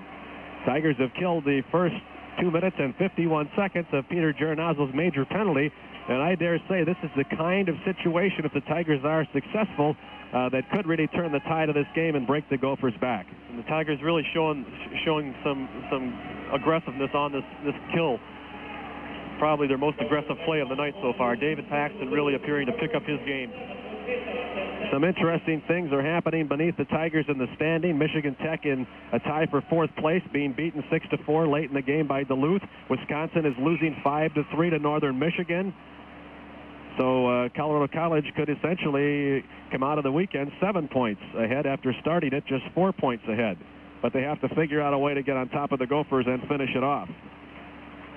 Tigers have killed the first 2 minutes and 51 seconds of Peter Giernazzo's major penalty. And I dare say this is the kind of situation, if the Tigers are successful, that could really turn the tide of this game and break the Gophers back. And the Tigers really showing some aggressiveness on this kill. Probably their most aggressive play of the night so far. David Paxton really appearing to pick up his game. Some interesting things are happening beneath the Tigers in the standing. Michigan Tech in a tie for 4th place, being beaten 6-4 late in the game by Duluth. Wisconsin is losing 5-3 to Northern Michigan. So Colorado College could essentially come out of the weekend 7 points ahead after starting it just 4 points ahead. But they have to figure out a way to get on top of the Gophers and finish it off.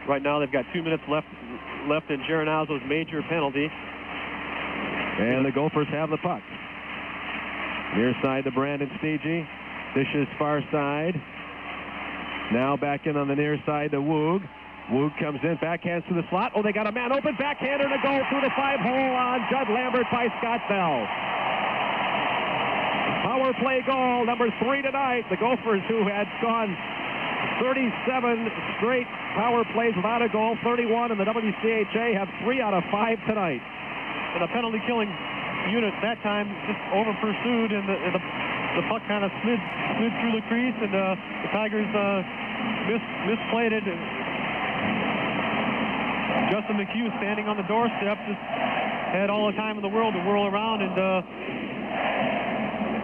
Right now they've got 2 minutes left in Giernazzo's major penalty. And the Gophers have the puck. Near side to Brandon Stege. Dishes far side. Now back in on the near side to Woog. Woog comes in, backhands to the slot. Oh, they got a man open, backhander to go through the 5-hole on Judd Lambert by Scott Bell. Power play goal, number 3 tonight. The Gophers, who had gone 37 straight power plays without a goal, 31 in the WCHA, have 3 out of 5 tonight. And the penalty killing unit that time just over pursued, and the puck kind of slid through the crease, and the Tigers misplayed it. Justin McHugh, standing on the doorstep, just had all the time in the world to whirl around and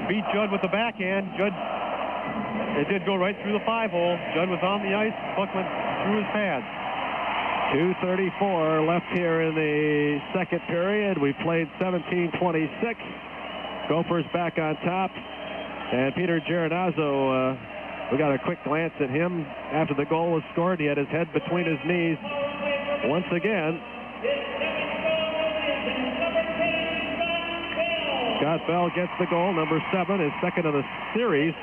beat Judd with the backhand. Judd, it did go right through the 5-hole. Judd was on the ice. Puck went through his pads. 2:34 left here in the second period. We played 17-26. Gophers back on top. And Peter Giernazzo, we got a quick glance at him after the goal was scored. He had his head between his knees once again. Scott Bell gets the goal, number 7, his second of the series.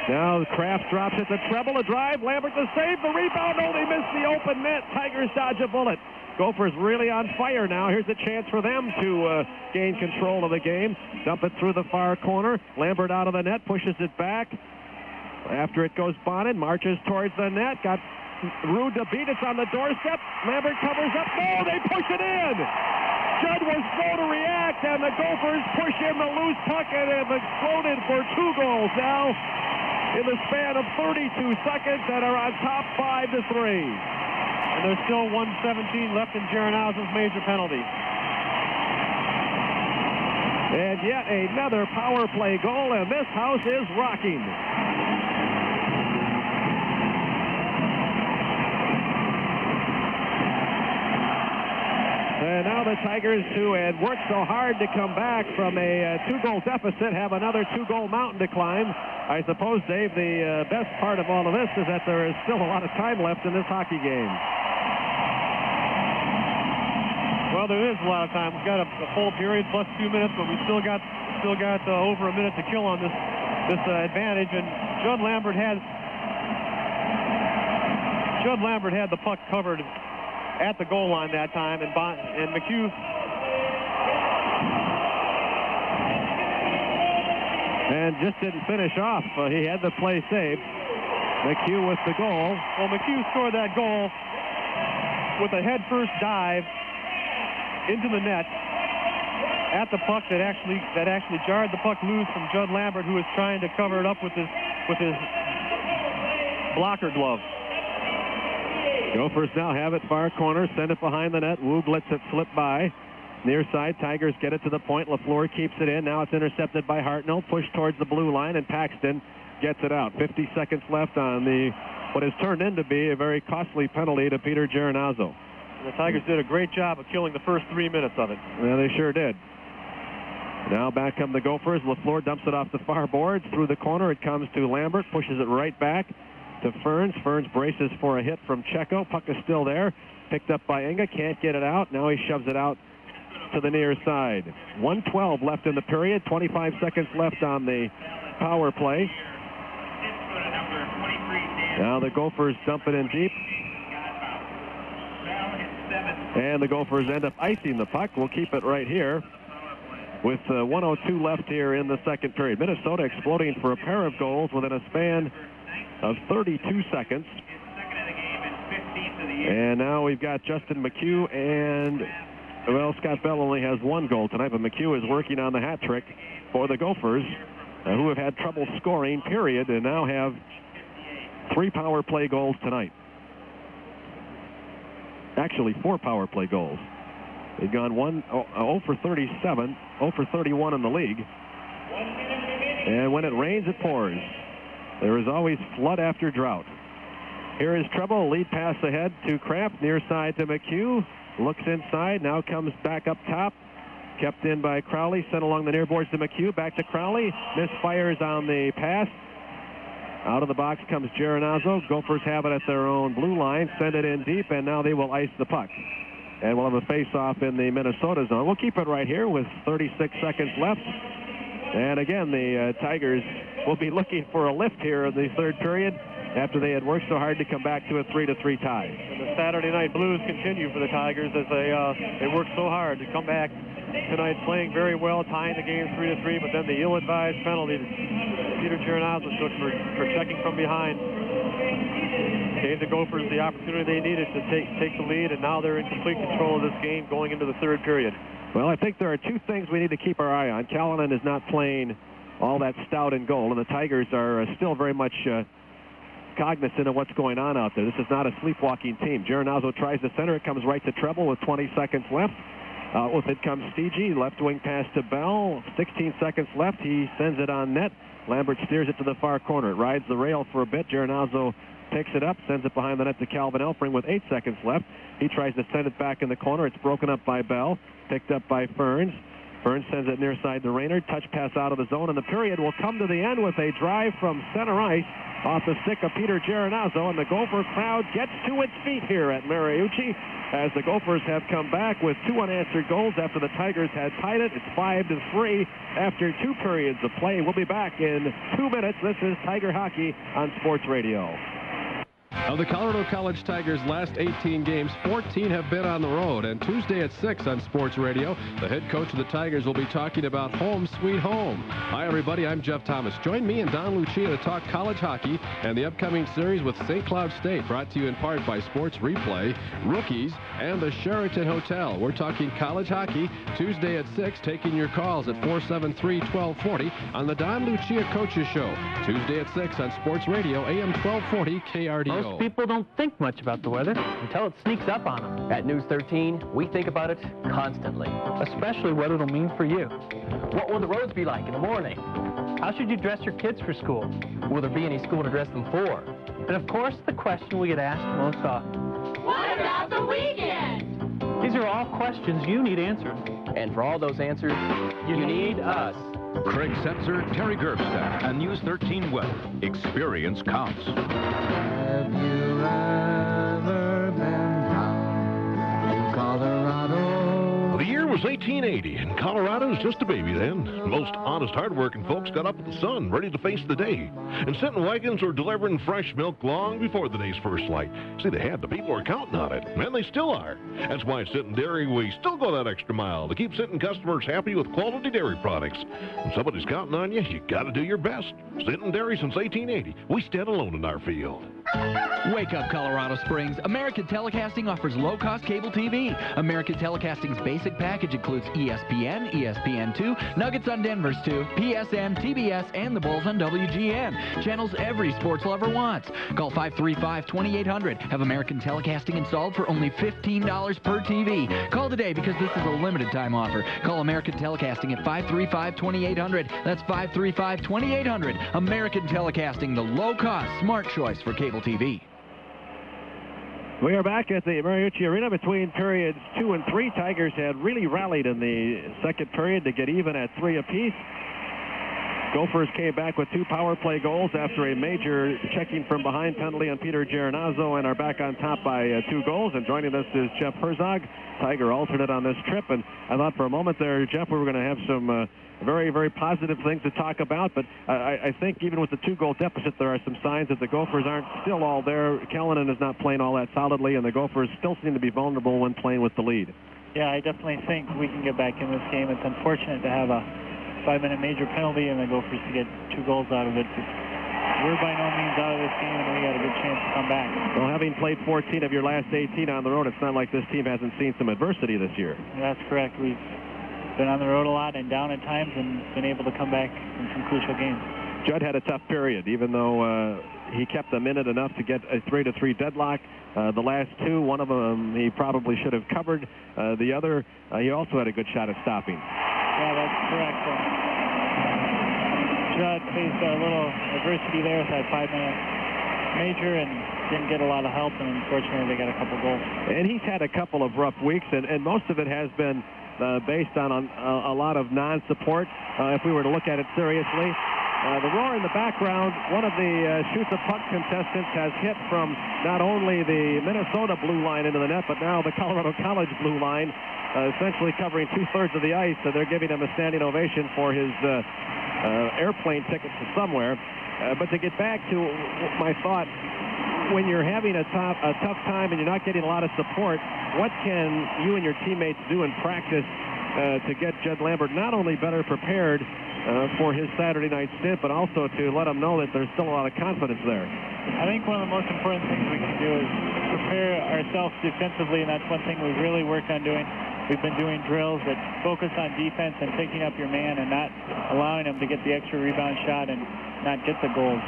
Now Kraft drops it to treble, a drive, Lambert to save, the rebound, oh, they missed the open net. Tigers dodge a bullet. Gophers really on fire now. Here's a chance for them to gain control of the game. Dump it through the far corner. Lambert out of the net, pushes it back. After it goes Bonnet, marches towards the net, got Rude to beat. It's on the doorstep. Lambert covers up. No, they push it in. Judd was slow to react, and the Gophers push in the loose puck and have exploded for 2 goals now in the span of 32 seconds and are on top 5-3. And there's still 1:17 left in Giernazzo's major penalty. And yet another power play goal, and this house is rocking. And now the Tigers, who had worked so hard to come back from a 2-goal deficit, have another 2-goal mountain to climb. I suppose, Dave, the best part of all of this is that there is still a lot of time left in this hockey game. Well, there is a lot of time. We've got a full period plus 2 minutes, but we still got over a minute to kill on this advantage. And Judd Lambert had the puck covered at the goal line that time, and McHugh and just didn't finish off. He had the play saved. McHugh with the goal. Well, McHugh scored that goal with a head-first dive into the net at the puck that actually jarred the puck loose from Judd Lambert, who was trying to cover it up with his blocker glove. Gophers now have it far corner, send it behind the net. Woog lets it slip by. Near side, Tigers get it to the point. LaFleur keeps it in. Now it's intercepted by Hartnell. Pushed towards the blue line, and Paxton gets it out. 50 seconds left on what has turned into be a very costly penalty to Peter Giernazzo. The Tigers did a great job of killing the first 3 minutes of it. Yeah, they sure did. Now back come the Gophers. LaFleur dumps it off the far boards. Through the corner, it comes to Lambert. Pushes it right back to Ferns. Ferns braces for a hit from Checo. Puck is still there. Picked up by Inga. Can't get it out. Now he shoves it out to the near side. 1:12 left in the period. 25 seconds left on the power play. Now the Gophers dump it in deep. And the Gophers end up icing the puck. We'll keep it right here with 1:02 left here in the second period. Minnesota exploding for a pair of goals within a span of 32 seconds. And now we've got Justin McHugh and, well, Scott Bell only has one goal tonight, but McHugh is working on the hat trick for the Gophers, who have had trouble scoring, period, and now have 3 power play goals tonight. Actually, 4 power play goals. They've gone 0 for 37, 0 for 31 in the league. And when it rains, it pours. There is always flood after drought. Here is Treble, lead pass ahead to Kraft, near side to McHugh. Looks inside, now comes back up top. Kept in by Crowley, sent along the near boards to McHugh, back to Crowley. Misfires on the pass. Out of the box comes Geronazzo. Gophers have it at their own blue line, send it in deep, and now they will ice the puck. And we'll have a face-off in the Minnesota zone. We'll keep it right here with 36 seconds left. And again, the Tigers will be looking for a lift here in the third period after they had worked so hard to come back to a 3-3 tie. And the Saturday night blues continue for the Tigers as they work so hard to come back tonight, playing very well, tying the game 3-3, but then the ill-advised penalty that Peter Geronazzo took for checking from behind gave the Gophers the opportunity they needed to take the lead, and now they're in complete control of this game going into the third period. Well, I think there are 2 things we need to keep our eye on. Callanan is not playing all that stout in goal, and the Tigers are still very much cognizant of what's going on out there. This is not a sleepwalking team. Geronazzo tries to center. It comes right to Treble with 20 seconds left. With it comes Stege, left wing pass to Bell. 16 seconds left. He sends it on net. Lambert steers it to the far corner. It rides the rail for a bit. Geronazzo picks it up, sends it behind the net to Calvin Elfring with 8 seconds left. He tries to send it back in the corner. It's broken up by Bell, picked up by Ferns. Ferns sends it near side to Raynard. Touch pass out of the zone, and the period will come to the end with a drive from center ice off the stick of Peter Geronazzo, and the Gopher crowd gets to its feet here at Mariucci as the Gophers have come back with 2 unanswered goals after the Tigers had tied it. It's 5-3 after 2 periods of play. We'll be back in 2 minutes. This is Tiger Hockey on Sports Radio. Of the Colorado College Tigers' last 18 games, 14 have been on the road. And Tuesday at 6 on Sports Radio, the head coach of the Tigers will be talking about home sweet home. Hi, everybody. I'm Jeff Thomas. Join me and Don Lucia to talk college hockey and the upcoming series with St. Cloud State, brought to you in part by Sports Replay, Rookies, and the Sheraton Hotel. We're talking college hockey Tuesday at 6, taking your calls at 473-1240 on the Don Lucia Coaches Show. Tuesday at 6 on Sports Radio, AM 1240 KRDO. Most people don't think much about the weather until it sneaks up on them. At News 13, we think about it constantly. Especially what it'll mean for you. What will the roads be like in the morning? How should you dress your kids for school? Will there be any school to dress them for? And of course, the question we get asked most often. What about the weekend? These are all questions you need answered. And for all those answers, you need us. Craig Setzer, Terry Gerbstack, and News 13 Weather. Experience counts. Have you ever been down in Colorado? The year was 1880, and Colorado was just a baby then. Most honest, hard-working folks got up with the sun, ready to face the day. And Sinton wagons were delivering fresh milk long before the day's first light. See, they had. The people were counting on it, and they still are. That's why at Sinton Dairy, we still go that extra mile to keep Sinton customers happy with quality dairy products. When somebody's counting on you, you got to do your best. Sinton Dairy since 1880. We stand alone in our field. Wake up, Colorado Springs. American Telecasting offers low-cost cable TV. American Telecasting's basic package includes ESPN, ESPN2, Nuggets on Denver's 2, PSN, TBS, and the Bulls on WGN. Channels every sports lover wants. Call 535-2800. Have American Telecasting installed for only $15 per TV. Call today because this is a limited-time offer. Call American Telecasting at 535-2800. That's 535-2800. American Telecasting, the low-cost, smart choice for cable TV. We are back at the Mariucci Arena between periods 2 and 3. Tigers had really rallied in the second period to get even at 3 apiece. Gophers came back with 2 power play goals after a major checking from behind penalty on Peter Geronazzo, and are back on top by 2 goals. And joining us is Jeff Herzog, Tiger alternate on this trip. And I thought for a moment there, Jeff, we were going to have some very, very positive things to talk about, but I think even with the 2-goal deficit, there are some signs that the Gophers aren't still all there. Callanan is not playing all that solidly, and the Gophers still seem to be vulnerable when playing with the lead. Yeah, I definitely think we can get back in this game. It's unfortunate to have a 5-minute major penalty and the Gophers to get 2 goals out of it. we're by no means out of this game, and we got a good chance to come back. Well, having played 14 of your last 18 on the road, it's not like this team hasn't seen some adversity this year. That's correct. We've been on the road a lot and down at times and been able to come back in some crucial games. Judd had a tough period, even though he kept them in it enough to get a 3-3 deadlock. The last two, one of them he probably should have covered. The other, he also had a good shot at stopping. Yeah, that's correct. Judd faced a little adversity there with that 5-minute major and didn't get a lot of help, and unfortunately they got a couple goals. And he's had a couple of rough weeks, and most of it has been based on a lot of non-support, if we were to look at it seriously. The roar in the background, one of the shoot-the-puck contestants has hit from not only the Minnesota blue line into the net, but now the Colorado College blue line, essentially covering 2/3 of the ice. So they're giving him a standing ovation for his airplane ticket to somewhere. But to get back to my thought, when you're having a tough time and you're not getting a lot of support, what can you and your teammates do in practice to get Judd Lambert not only better prepared for his Saturday night stint, but also to let him know that there's still a lot of confidence there? I think one of the most important things we can do is prepare ourselves defensively, and that's one thing we've really worked on doing. We've been doing drills that focus on defense and picking up your man and not allowing him to get the extra rebound shot and not get the goals.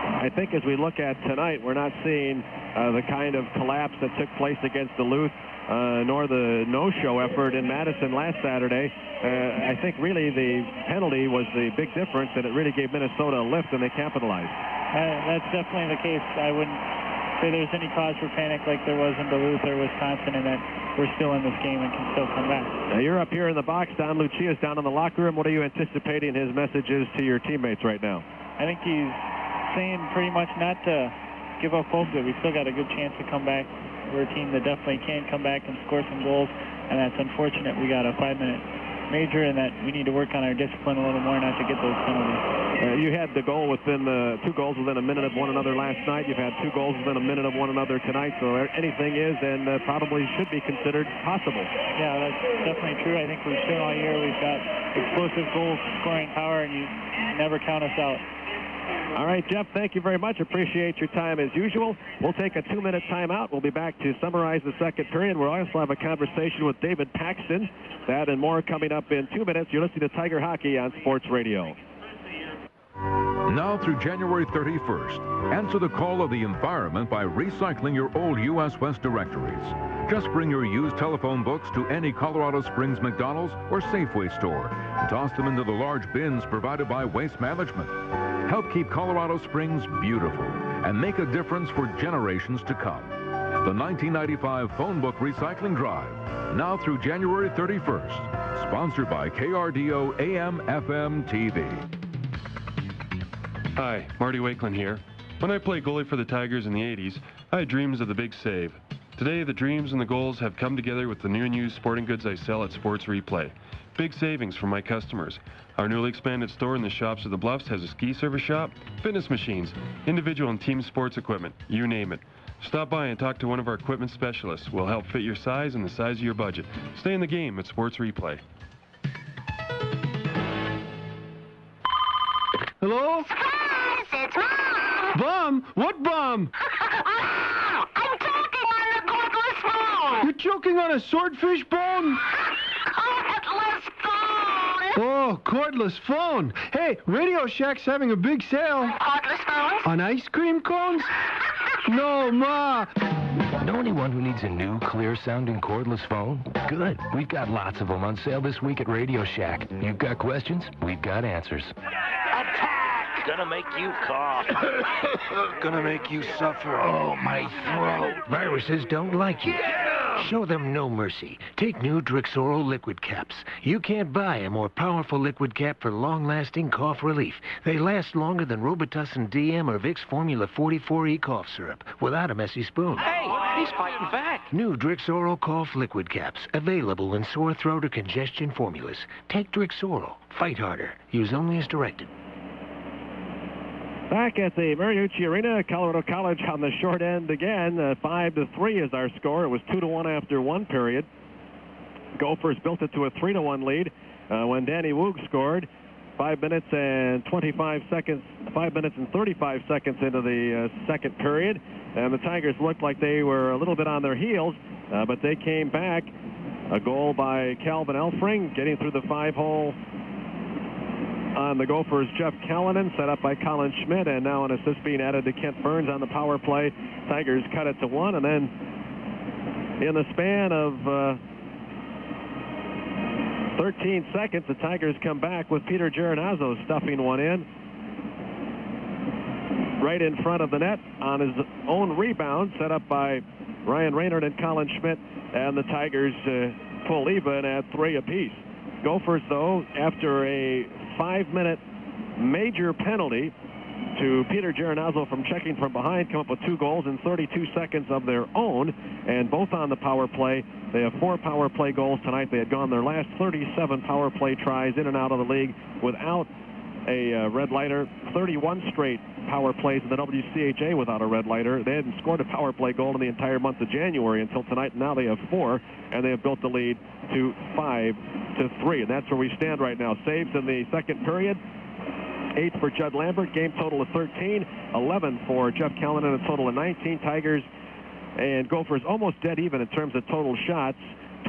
I think as we look at tonight, we're not seeing the kind of collapse that took place against Duluth, nor the no-show effort in Madison last Saturday. I think really the penalty was the big difference, and it really gave Minnesota a lift, and they capitalized. That's definitely the case. I wouldn't say there's any cause for panic like there was in Duluth or Wisconsin, and that we're still in this game and can still come back. You're up here in the box. Don Lucia's down in the locker room. What are you anticipating his messages to your teammates right now? I think he's saying pretty much not to give up hope, that we still got a good chance to come back. We're a team that definitely can come back and score some goals, and that's unfortunate we got a 5-minute major, and that we need to work on our discipline a little more not to get those penalties. You had the goal within 2 goals within a minute of one another last night. You've had 2 goals within a minute of one another tonight, so anything is and probably should be considered possible. Yeah, that's definitely true. I think we've shown all year we've got explosive goal scoring power, and you never count us out. All right, Jeff, thank you very much. Appreciate your time as usual. We'll take a 2-minute timeout. We'll be back to summarize the second period. We'll also have a conversation with David Paxton. That and more coming up in 2 minutes. You're listening to Tiger Hockey on Sports Radio. Now through January 31st, answer the call of the environment by recycling your old U.S. West directories. Just bring your used telephone books to any Colorado Springs McDonald's or Safeway store and toss them into the large bins provided by Waste Management. Help keep Colorado Springs beautiful and make a difference for generations to come. The 1995 Phone Book Recycling Drive, now through January 31st. Sponsored by KRDO AM FM TV. Hi, Marty Wakeland here. When I played goalie for the Tigers in the 80s, I had dreams of the big save. Today, the dreams and the goals have come together with the new and used sporting goods I sell at Sports Replay. Big savings for my customers. Our newly expanded store in the Shops of the Bluffs has a ski service shop, fitness machines, individual and team sports equipment, you name it. Stop by and talk to one of our equipment specialists. We'll help fit your size and the size of your budget. Stay in the game at Sports Replay. Hello? Yes, it's Mom! Bum? What bum? Mom! I'm talking on the cordless phone! You're choking on a swordfish bone? Cordless phone! Oh, cordless phone. Hey, Radio Shack's having a big sale. Cordless phones? On ice cream cones? No, Ma. Know anyone who needs a new, clear-sounding cordless phone? Good. We've got lots of them on sale this week at Radio Shack. You've got questions? We've got answers. Attack! Gonna make you cough. Gonna make you suffer. Oh, my throat. Viruses don't like you. Show them no mercy. Take new Drixoral liquid caps. You can't buy a more powerful liquid cap for long-lasting cough relief. They last longer than Robitussin DM or Vicks Formula 44E cough syrup without a messy spoon. Hey, he's fighting back. New Drixoral cough liquid caps, available in sore throat or congestion formulas. Take Drixoral. Fight harder. Use only as directed. Back at the Mariucci Arena, Colorado College on the short end again. 5-3 is our score. It was 2-1 after one period. Gophers built it to a 3-1 lead when Danny Woog scored. 5 minutes and 25 seconds, 5 minutes and 35 seconds into the second period. And the Tigers looked like they were a little bit on their heels, but they came back. A goal by Calvin Elfring, getting through the 5-hole on the Gophers. Jeff Callanan, set up by Colin Schmidt, and now an assist being added to Kent Burns on the power play. Tigers cut it to 1, and then in the span of 13 seconds, the Tigers come back with Peter Geronazzo stuffing one in right in front of the net on his own rebound, set up by Ryan Raynard and Colin Schmidt, and the Tigers pull even at 3 apiece. Gophers, though, after a 5-minute major penalty to Peter Geronazzo from checking from behind, come up with 2 goals in 32 seconds of their own, and both on the power play. They have 4 power play goals tonight. They had gone their last 37 power play tries in and out of the league without a red lighter, 31 straight power plays in the WCHA without a red lighter. They hadn't scored a power play goal in the entire month of January until tonight. Now they have 4, and they have built the lead to 5-3, and that's where we stand right now. Saves in the second period, 8 for Judd Lambert, game total of 13, 11 for Jeff Callanan, a total of 19. Tigers and Gophers almost dead even in terms of total shots,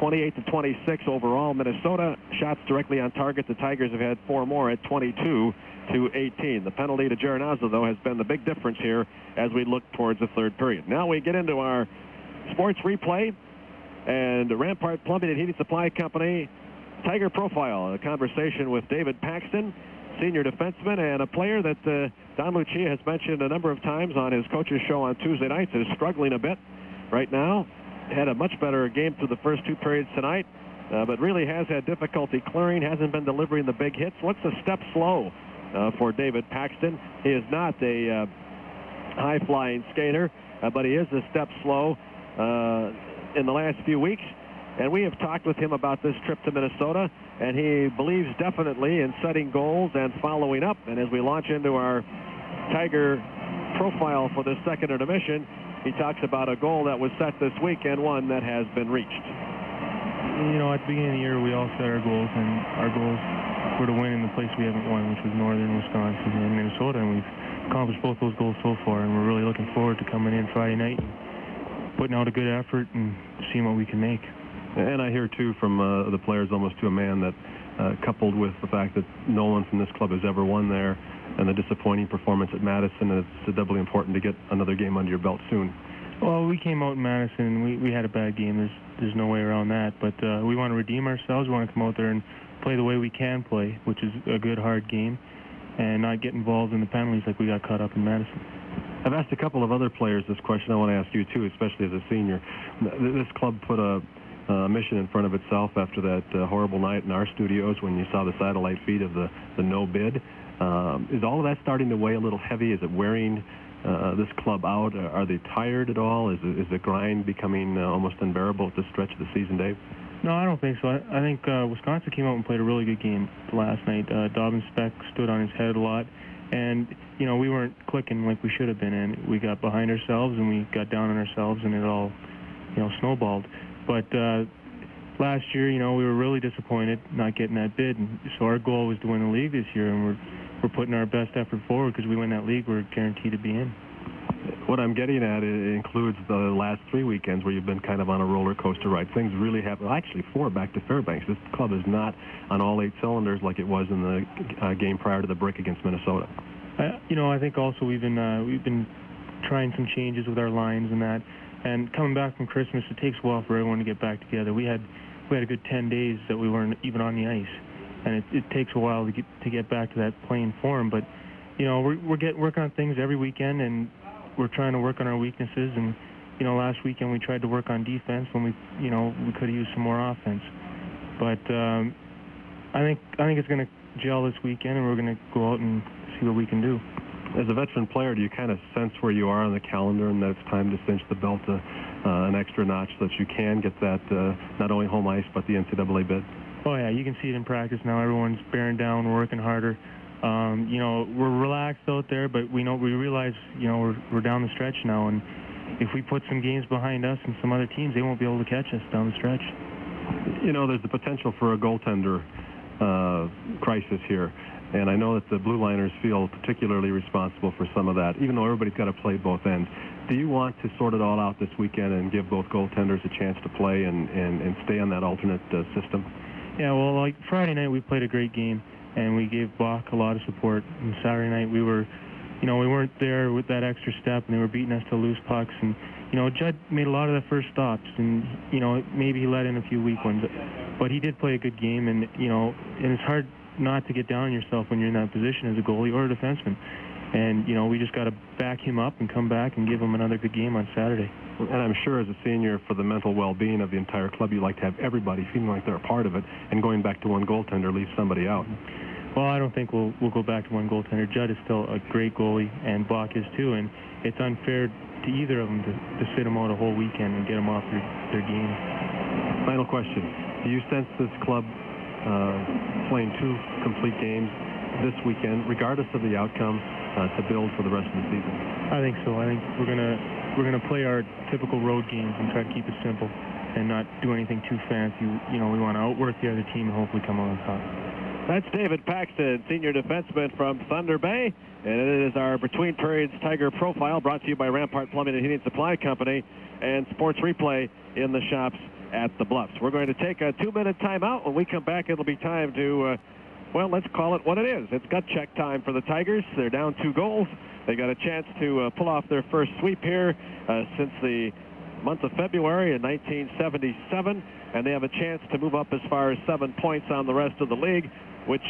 28-26 overall. Minnesota shots directly on target. The Tigers have had 4 more at 22-18. The penalty to Geronazzo, though, has been the big difference here as we look towards the third period. Now we get into our sports replay and Rampart Plumbing and Heating Supply Company Tiger Profile, a conversation with David Paxton, senior defenseman and a player that Don Lucia has mentioned a number of times on his coach's show on Tuesday nights, is struggling a bit right now. Had a much better game through the first 2 periods tonight, but really has had difficulty clearing, hasn't been delivering the big hits. Looks a step slow for David Paxton. He is not a high-flying skater, but he is a step slow in the last few weeks. And we have talked with him about this trip to Minnesota, and he believes definitely in setting goals and following up. And as we launch into our Tiger profile for this second intermission, he talks about a goal that was set this week and one that has been reached. You know, at the beginning of the year, we all set our goals, and our goals were to win in the place we haven't won, which was northern Wisconsin and Minnesota, and we've accomplished both those goals so far, and we're really looking forward to coming in Friday night and putting out a good effort and seeing what we can make. And I hear, too, from the players almost to a man that coupled with the fact that no one from this club has ever won there and the disappointing performance at Madison, it's doubly important to get another game under your belt soon. Well, we came out in Madison, and we had a bad game. There's no way around that. But we want to redeem ourselves. We want to come out there and play the way we can play, which is a good, hard game, and not get involved in the penalties like we got caught up in Madison. I've asked a couple of other players this question. I want to ask you, too, especially as a senior. This club put a mission in front of itself after that horrible night in our studios when you saw the satellite feed of the no bid. Is all of that starting to weigh a little heavy? Is it wearing this club out? Are they tired at all? Is the grind becoming almost unbearable at this stretch of the season, Dave? No, I don't think so. I think Wisconsin came out and played a really good game last night. Dobbin Speck stood on his head a lot, and you know, we weren't clicking like we should have been, and we got behind ourselves and we got down on ourselves, and it all, you know, snowballed. But last year, you know, we were really disappointed not getting that bid, and so our goal was to win the league this year, and we're putting our best effort forward because we win that league, we're guaranteed to be in. What I'm getting at, it includes the last 3 weekends where you've been kind of on a roller coaster ride. Things really have, actually 4 back to Fairbanks. This club is not on all 8 cylinders like it was in the game prior to the break against Minnesota. You know, I think also we've been trying some changes with our lines and that. And coming back from Christmas, it takes a while for everyone to get back together. We had a good 10 days that we weren't even on the ice, and it takes a while to get back to that playing form. But you know, we're working on things every weekend, and we're trying to work on our weaknesses. And you know, last weekend we tried to work on defense when we could have used some more offense. But I think it's going to gel this weekend, and we're going to go out and see what we can do. As a veteran player, do you kind of sense where you are on the calendar and that it's time to cinch the belt an extra notch so that you can get that not only home ice but the NCAA bid? Oh, yeah, you can see it in practice now. Everyone's bearing down, working harder. You know, we're relaxed out there, but we realize, you know, we're down the stretch now, and if we put some games behind us and some other teams, they won't be able to catch us down the stretch. You know, there's the potential for a goaltender crisis here. And I know that the Blue Liners feel particularly responsible for some of that, even though everybody's got to play both ends. Do you want to sort it all out this weekend and give both goaltenders a chance to play and stay on that alternate system? Yeah, well, like Friday night we played a great game, and we gave Bach a lot of support. And Saturday night we weren't there with that extra step, and they were beating us to loose pucks. And Judd made a lot of the first stops, and maybe he let in a few weak ones, but he did play a good game. And and it's hard not to get down on yourself when you're in that position as a goalie or a defenseman. And we just got to back him up and come back and give him another good game on Saturday. And I'm sure as a senior, for the mental well-being of the entire club, you like to have everybody feeling like they're a part of it, and going back to one goaltender leaves somebody out. Well, I don't think we'll go back to one goaltender. Judd is still a great goalie, and Bach is too, and it's unfair to either of them to sit them out a whole weekend and get them off their game. Final question. Do you sense this club playing 2 complete games this weekend, regardless of the outcome, to build for the rest of the season? I think so. I think we're gonna play our typical road games and try to keep it simple and not do anything too fancy. We want to outwork the other team and hopefully come out on top. That's David Paxton, senior defenseman from Thunder Bay, and it is our Between Periods Tiger Profile, brought to you by Rampart Plumbing and Heating Supply Company and Sports Replay in the shops at the Bluffs. We're going to take a 2-minute timeout. When we come back, it'll be time to well, let's call it what it is. It's gut check time for the Tigers. They're down 2 goals. They got a chance to pull off their first sweep here since the month of February in 1977, and they have a chance to move up as far as 7 points on the rest of the league, which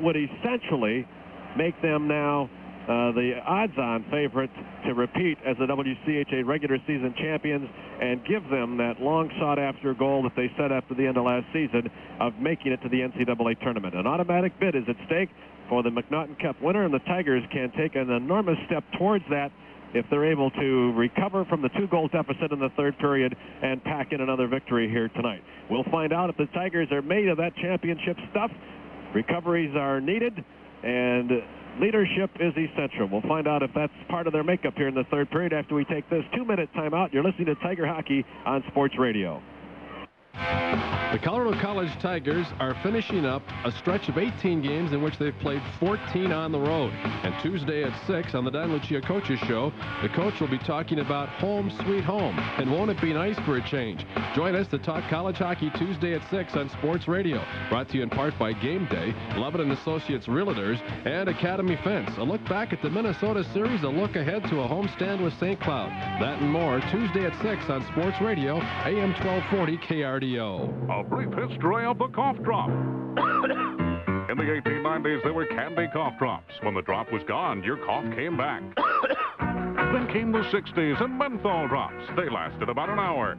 would essentially make them now the odds-on favorite to repeat as the WCHA regular season champions and give them that long-sought-after goal that they set after the end of last season of making it to the NCAA tournament. An automatic bid is at stake for the McNaughton Cup winner, and the Tigers can take an enormous step towards that if they're able to recover from the 2-goal deficit in the third period and pack in another victory here tonight. We'll find out if the Tigers are made of that championship stuff. Recoveries are needed, and leadership is essential. We'll find out if that's part of their makeup here in the third period after we take this 2-minute timeout. You're listening to Tiger Hockey on Sports Radio. The Colorado College Tigers are finishing up a stretch of 18 games in which they've played 14 on the road. And Tuesday at 6 on the Don Lucia Coaches Show, the coach will be talking about home sweet home. And won't it be nice for a change? Join us to talk college hockey Tuesday at 6 on Sports Radio. Brought to you in part by Game Day, Lovett & Associates Realtors, and Academy Fence. A look back at the Minnesota series, a look ahead to a homestand with St. Cloud. That and more Tuesday at 6 on Sports Radio, AM 1240 KRDO. A brief history of the cough drop. In the 1890s, there were candy cough drops. When the drop was gone, your cough came back. Then came the 60s and menthol drops. They lasted about an hour.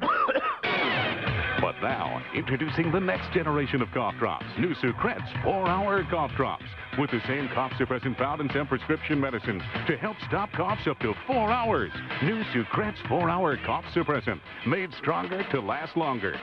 But now, introducing the next generation of cough drops. New Sucrets 4-hour cough drops. With the same cough suppressant found in some prescription medicines to help stop coughs up to 4 hours. New Sucrets 4-hour cough suppressant. Made stronger to last longer.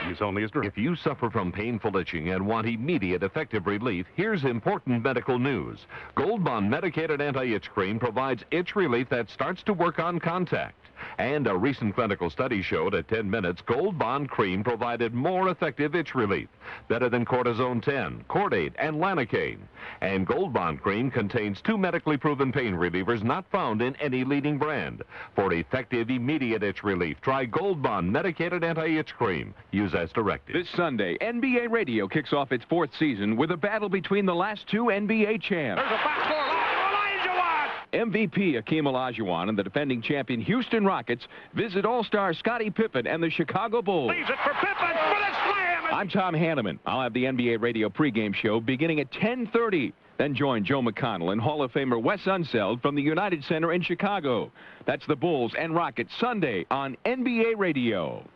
Use only as directed. If you suffer from painful itching and want immediate effective relief, here's important medical news. Gold Bond Medicated Anti-Itch Cream provides itch relief that starts to work on contact. And a recent clinical study showed at 10 minutes, Gold Bond Cream provided more effective itch relief. Better than Cortisone 10, Cordate, and Lanacaine. And Gold Bond Cream contains 2 medically proven pain relievers not found in any leading brand. For effective, immediate itch relief, try Gold Bond Medicated Anti-Itch Cream. Use as directed. This Sunday, NBA Radio kicks off its 4th season with a battle between the last 2 NBA champs. There's a backdoor line. MVP Akeem Olajuwon and the defending champion Houston Rockets visit All-Star Scottie Pippen and the Chicago Bulls. Leaves it for Pippen for the slam. I'm Tom Hanneman. I'll have the NBA Radio pregame show beginning at 10:30. Then join Joe McConnell and Hall of Famer Wes Unseld from the United Center in Chicago. That's the Bulls and Rockets Sunday on NBA Radio.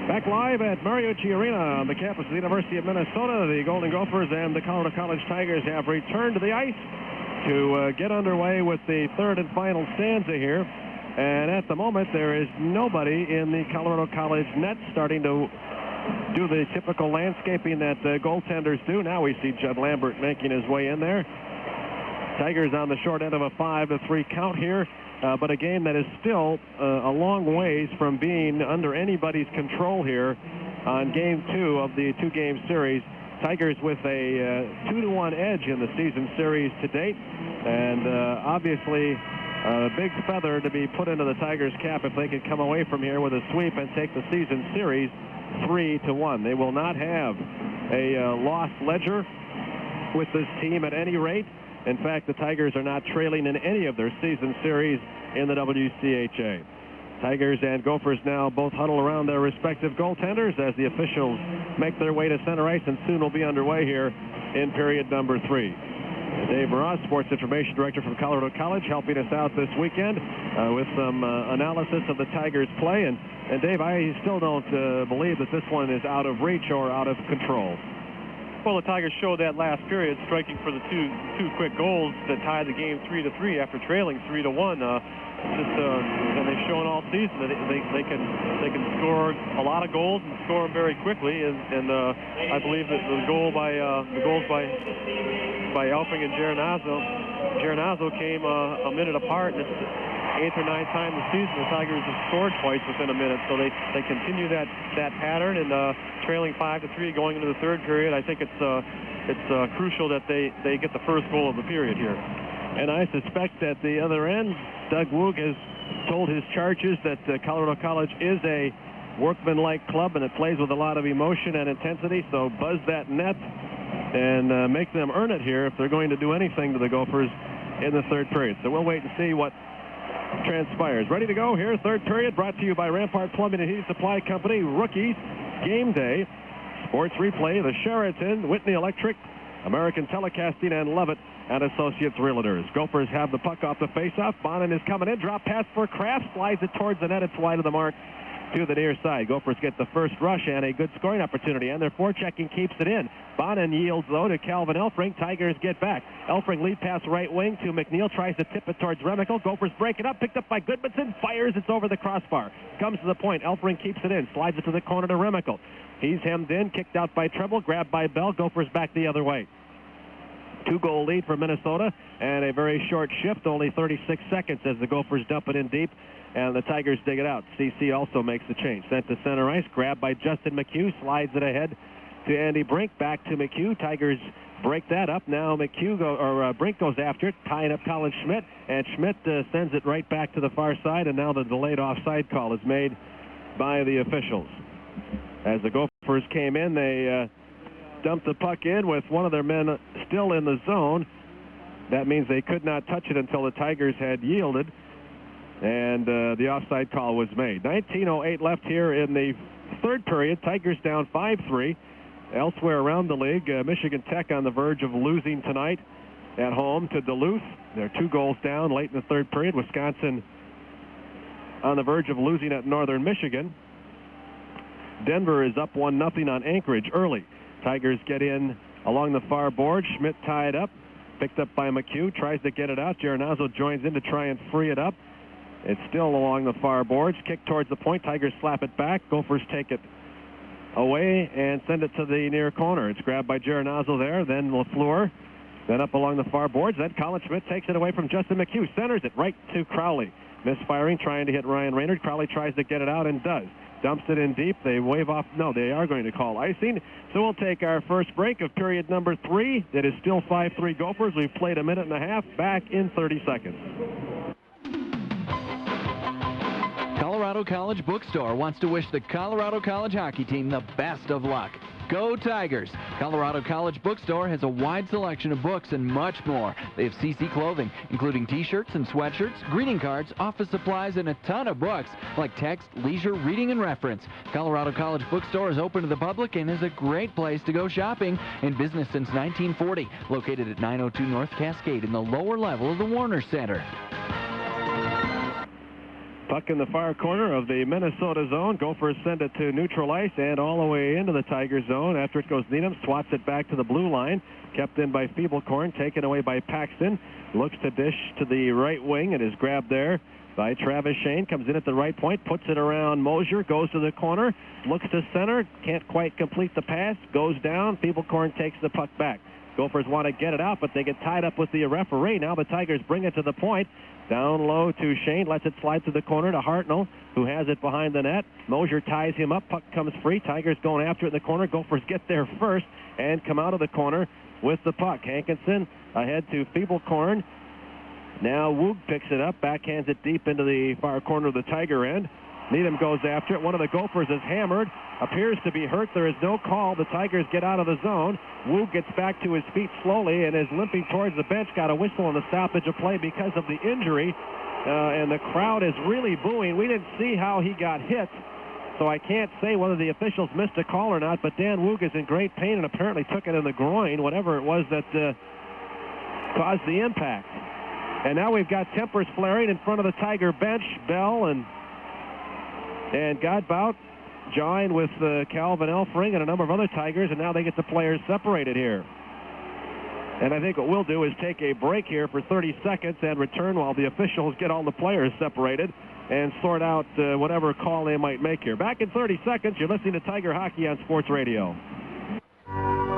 Back live at Mariucci Arena on the campus of the University of Minnesota, the Golden Gophers and the Colorado College Tigers have returned to the ice to get underway with the third and final stanza here. And at the moment, there is nobody in the Colorado College net starting to do the typical landscaping that goaltenders do. Now we see Judd Lambert making his way in there. Tigers on the short end of a 5-3 count here, but a game that is still a long ways from being under anybody's control here on Game 2 of the 2-game series Tigers with a 2-1 edge in the season series to date, and obviously a big feather to be put into the Tigers' cap if they can come away from here with a sweep and take the season series 3-1. They will not have a lost ledger with this team at any rate. In fact, the Tigers are not trailing in any of their season series in the WCHA. Tigers and Gophers now both huddle around their respective goaltenders as the officials make their way to center ice, and soon will be underway here in period number 3. Dave Moraz, Sports Information Director from Colorado College, helping us out this weekend with some analysis of the Tigers' play. And Dave, I still don't believe that this one is out of reach or out of control. Well, the Tigers showed that last period, striking for the two quick goals that tied the game 3-3 after trailing 3-1. And they've shown all season that they can score a lot of goals and score them very quickly. And I believe that the goals by Elfring and Geronazzo came a minute apart, and it's the 8th or 9th time this season the Tigers have scored twice within a minute. So they continue that pattern, and trailing 5-3 going into the third period. I think it's crucial that they get the first goal of the period here. And I suspect at the other end, Doug Woog has told his charges that Colorado College is a workmanlike club and it plays with a lot of emotion and intensity, so buzz that net and make them earn it here if they're going to do anything to the Gophers in the third period. So we'll wait and see what transpires. Ready to go here, third period, brought to you by Rampart Plumbing and Heating Supply Company, Rookies, Game Day, Sports Replay, the Sheraton, Whitney Electric, American Telecasting, and Levitt and Associates Realtors. Gophers have the puck off the faceoff. Bonin is coming in. Drop pass for Kraft. Slides it towards the net. It's wide of the mark to the near side. Gophers get the first rush and a good scoring opportunity, and their forechecking keeps it in. Bonin yields, though, to Calvin Elfring. Tigers get back. Elfring lead pass right wing to McNeil. Tries to tip it towards Remical. Gophers break it up. Picked up by Goodmanson. Fires. It's over the crossbar. Comes to the point. Elfring keeps it in. Slides it to the corner to Remical. He's hemmed in. Kicked out by Treble. Grabbed by Bell. Gophers back the other way. 2-goal lead for Minnesota, and a very short shift, only 36 seconds as the Gophers dump it in deep, and the Tigers dig it out. CC also makes the change. Sent to center ice, grabbed by Justin McHugh, slides it ahead to Andy Brink, back to McHugh. Tigers break that up. Now Brink goes after it, tying up Colin Schmidt, and Schmidt sends it right back to the far side, and now the delayed offside call is made by the officials. As the Gophers came in, they dumped the puck in with one of their men still in the zone. That means they could not touch it until the Tigers had yielded, and the offside call was made. 19:08 left here in the third period. Tigers down 5-3. Elsewhere around the league, Michigan Tech on the verge of losing tonight at home to Duluth. They're 2 goals down late in the third period. Wisconsin on the verge of losing at Northern Michigan. Denver is up 1-0 on Anchorage early. Tigers get in along the far board. Schmidt tied up, picked up by McHugh, tries to get it out. Geronazzo joins in to try and free it up. It's still along the far boards. Kick towards the point. Tigers slap it back. Gophers take it away and send it to the near corner. It's grabbed by Geronazzo there, then LaFleur, then up along the far boards. Then Colin Schmidt takes it away from Justin McHugh, centers it right to Crowley. Misfiring, trying to hit Ryan Raynard. Crowley tries to get it out and does. Dumps it in deep. They wave off. No, they are going to call icing. So we'll take our first break of period number 3. It is still 5-3 Gophers. We've played a minute and a half. Back in 30 seconds. Colorado College Bookstore wants to wish the Colorado College hockey team the best of luck. Go Tigers! Colorado College Bookstore has a wide selection of books and much more. They have CC clothing, including t-shirts and sweatshirts, greeting cards, office supplies, and a ton of books like text, leisure, reading, and reference. Colorado College Bookstore is open to the public and is a great place to go shopping. In business since 1940, located at 902 North Cascade in the lower level of the Warner Center. Puck in the far corner of the Minnesota zone. Gophers send it to neutral ice and all the way into the Tiger zone. After it goes Needham, swats it back to the blue line. Kept in by Feeblecorn, taken away by Paxton. Looks to dish to the right wing and is grabbed there by Travis Shane. Comes in at the right point, puts it around Mosier, goes to the corner, looks to center, can't quite complete the pass, goes down. Feeblecorn takes the puck back. Gophers want to get it out, but they get tied up with the referee. Now the Tigers bring it to the point. Down low to Shane, lets it slide to the corner to Hartnell, who has it behind the net. Mosier ties him up, puck comes free. Tigers going after it in the corner. Gophers get there first and come out of the corner with the puck. Hankinson ahead to Feeblecorn. Now Woog picks it up, backhands it deep into the far corner of the Tiger end. Needham goes after it. One of the Gophers is hammered, appears to be hurt. There is no call. The Tigers get out of the zone. Woog gets back to his feet slowly and is limping towards the bench. Got a whistle on the stoppage of play because of the injury, and the crowd is really booing. We didn't see how he got hit, so I can't say whether the officials missed a call or not, but Dan Woog is in great pain and apparently took it in the groin, whatever it was that caused the impact. And now we've got tempers flaring in front of the Tiger bench. Bell and Godbout joined with Calvin Elfring and a number of other Tigers, and now they get the players separated here. And I think what we'll do is take a break here for 30 seconds and return while the officials get all the players separated and sort out whatever call they might make here. Back in 30 seconds, you're listening to Tiger Hockey on Sports Radio.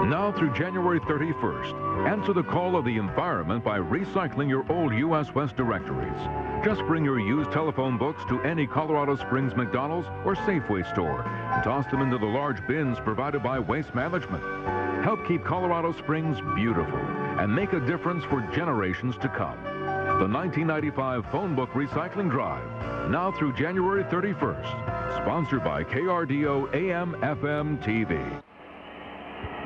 Now through January 31st, answer the call of the environment by recycling your old U.S. West directories. Just bring your used telephone books to any Colorado Springs McDonald's or Safeway store and toss them into the large bins provided by Waste Management. Help keep Colorado Springs beautiful and make a difference for generations to come. The 1995 Phone Book Recycling Drive, now through January 31st. Sponsored by KRDO AM FM TV.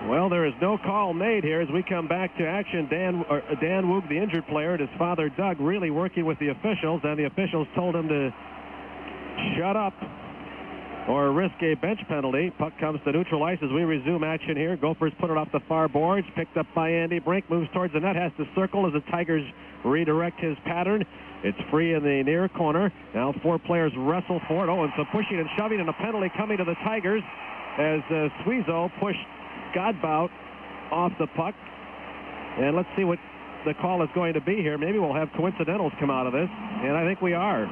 Well, there is no call made here as we come back to action. Dan Woog, the injured player, and his father, Doug, really working with the officials, and the officials told him to shut up or risk a bench penalty. Puck comes to neutral ice as we resume action here. Gophers put it off the far boards, picked up by Andy Brink, moves towards the net, has to circle as the Tigers redirect his pattern. It's free in the near corner. Now 4 players wrestle for it. Oh, and some pushing and shoving, and a penalty coming to the Tigers as Suizo pushed Godbout off the puck. And let's see what the call is going to be here. Maybe we'll have coincidentals come out of this, and I think we are.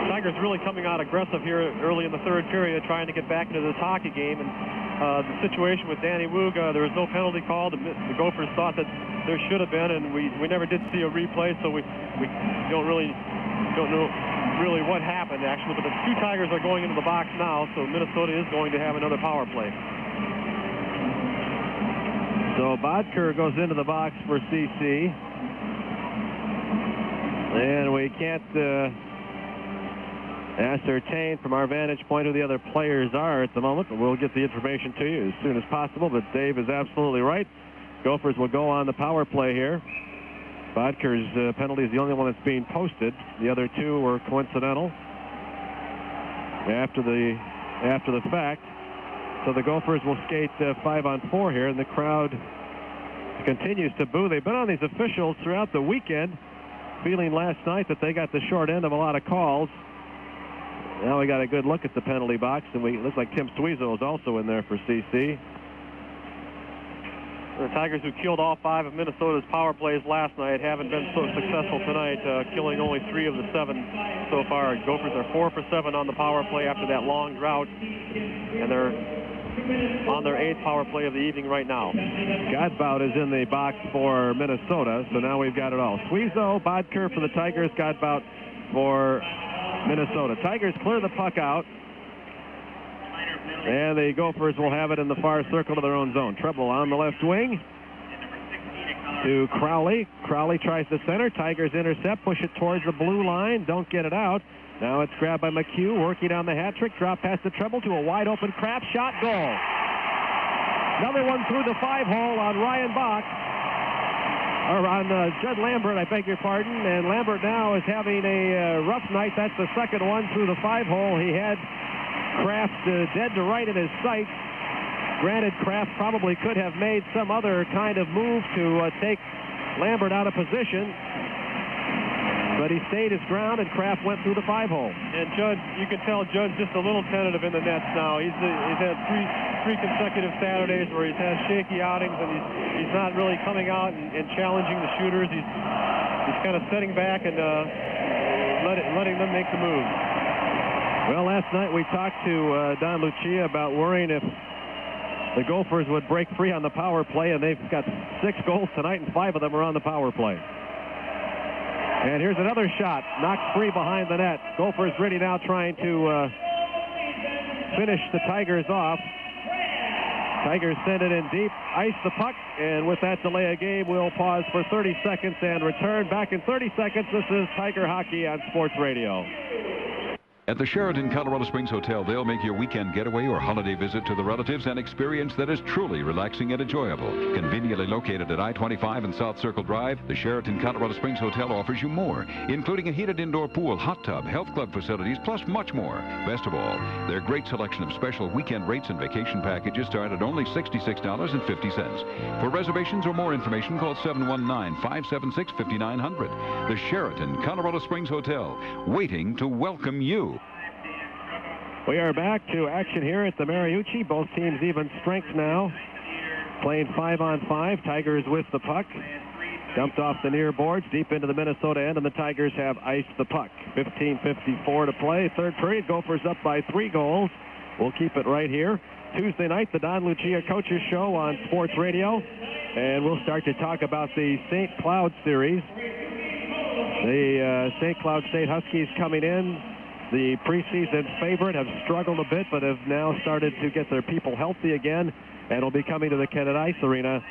Tigers really coming out aggressive here early in the third period, trying to get back into this hockey game. And the situation with Danny Woog, there was no penalty called. The Gophers thought that there should have been, and we never did see a replay, so we don't know really what happened actually. But the 2 Tigers are going into the box now, so Minnesota is going to have another power play. So Bodker goes into the box for CC, and we can't ascertain from our vantage point who the other players are at the moment, but we'll get the information to you as soon as possible. But Dave is absolutely right. Gophers will go on the power play here. Bodker's penalty is the only one that's being posted. The other 2 were coincidental after the fact. So the Gophers will skate 5-on-4 here, and the crowd continues to boo. They've been on these officials throughout the weekend, feeling last night that they got the short end of a lot of calls. Now we got a good look at the penalty box, and it looks like Tim Suizo is also in there for CC. The Tigers, who killed all 5 of Minnesota's power plays last night, haven't been so successful tonight, killing only 3 of the 7 so far. Gophers are 4 for 7 on the power play after that long drought, and they're on their 8th power play of the evening right now. Godbout is in the box for Minnesota, so now we've got it all. Suizo, Bodker for the Tigers, Godbout for Minnesota. Tigers clear the puck out, and the Gophers will have it in the far circle of their own zone. Treble on the left wing to Crowley. Crowley tries to center. Tigers intercept, push it towards the blue line, don't get it out. Now it's grabbed by McHugh, working on the hat trick, drop past the treble to a wide open Kraft shot, goal. Another one through the 5-hole on Ryan Bach, or on Judd Lambert, I beg your pardon, and Lambert now is having a rough night. That's the second one through the 5-hole. He had Kraft dead to right in his sights. Granted, Kraft probably could have made some other kind of move to take Lambert out of position, but he stayed his ground, and Kraft went through the 5-hole. And Judd, you can tell Judd's just a little tentative in the nets now. He's had three consecutive Saturdays where he's had shaky outings, and he's not really coming out and challenging the shooters. He's kind of sitting back and letting them make the move. Well, last night we talked to Don Lucia about worrying if the Gophers would break free on the power play, and they've got 6 goals tonight, and 5 of them are on the power play. And here's another shot, knocked free behind the net. Gophers really now trying to finish the Tigers off. Tigers send it in deep, ice the puck, and with that delay of game, we'll pause for 30 seconds and return back in 30 seconds. This is Tiger Hockey on Sports Radio. At the Sheraton Colorado Springs Hotel, they'll make your weekend getaway or holiday visit to the relatives an experience that is truly relaxing and enjoyable. Conveniently located at I-25 and South Circle Drive, the Sheraton Colorado Springs Hotel offers you more, including a heated indoor pool, hot tub, health club facilities, plus much more. Best of all, their great selection of special weekend rates and vacation packages start at only $66.50. For reservations or more information, call 719-576-5900. The Sheraton Colorado Springs Hotel, waiting to welcome you. We are back to action here at the Mariucci. Both teams even strength now. Playing 5-on-5. Tigers with the puck. Dumped off the near boards deep into the Minnesota end, and the Tigers have iced the puck. 15:54 to play. Third period. Gophers up by 3 goals. We'll keep it right here. Tuesday night, the Don Lucia Coaches Show on Sports Radio. And we'll start to talk about the St. Cloud series. The St. Cloud State Huskies coming in. The preseason favorite have struggled a bit, but have now started to get their people healthy again, and will be coming to the Kennett Ice Arena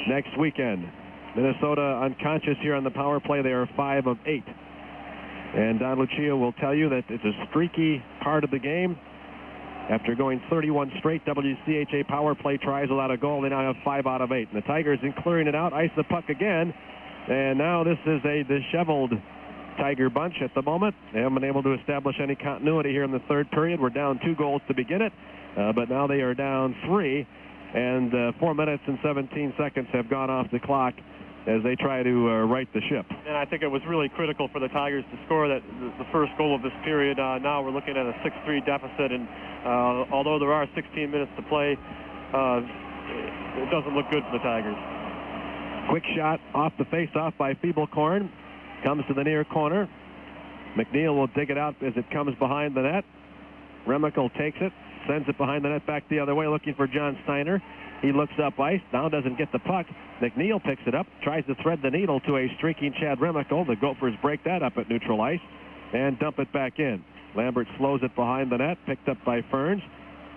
next weekend. Minnesota unconscious here on the power play. They are 5 of 8. And Don Lucia will tell you that it's a streaky part of the game. After going 31 straight WCHA power play tries without a goal, they now have 5 out of 8. And the Tigers, in clearing it out, ice the puck again. And now this is a disheveled Tiger bunch at the moment. They haven't been able to establish any continuity here in the third period. We're down 2 goals to begin it, but now they are down 3, and 4 minutes and 17 seconds have gone off the clock as they try to right the ship. And I think it was really critical for the Tigers to score the first goal of this period. Now we're looking at a 6-3 deficit, and although there are 16 minutes to play, it doesn't look good for the Tigers. Quick shot off the face-off by Feeblecorn. Comes to the near corner. McNeil will dig it out as it comes behind the net. Remickle takes it, sends it behind the net back the other way, looking for John Steiner. He looks up ice, now doesn't get the puck. McNeil picks it up, tries to thread the needle to a streaking Chad Remickle. The Gophers break that up at neutral ice and dump it back in. Lambert slows it behind the net, picked up by Ferns.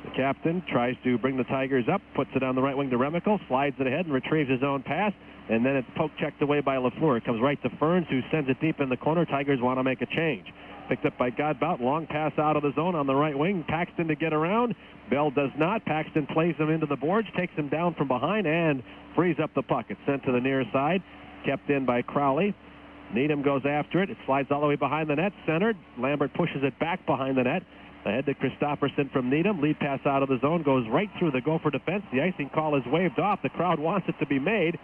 The captain tries to bring the Tigers up, puts it on the right wing to Remickle, slides it ahead and retrieves his own pass, and then it's poke checked away by LaFleur. It comes right to Ferns, who sends it deep in the corner. Tigers want to make a change. Picked up by Godbout, long pass out of the zone on the right wing. Paxton to get around. Bell does not. Paxton plays him into the boards, takes him down from behind, and frees up the puck. It's sent to the near side, kept in by Crowley. Needham goes after it. It slides all the way behind the net, centered. Lambert pushes it back behind the net. Ahead to Christopherson from Needham. Lead pass out of the zone, goes right through the Gopher defense. The icing call is waved off. The crowd wants it to be made.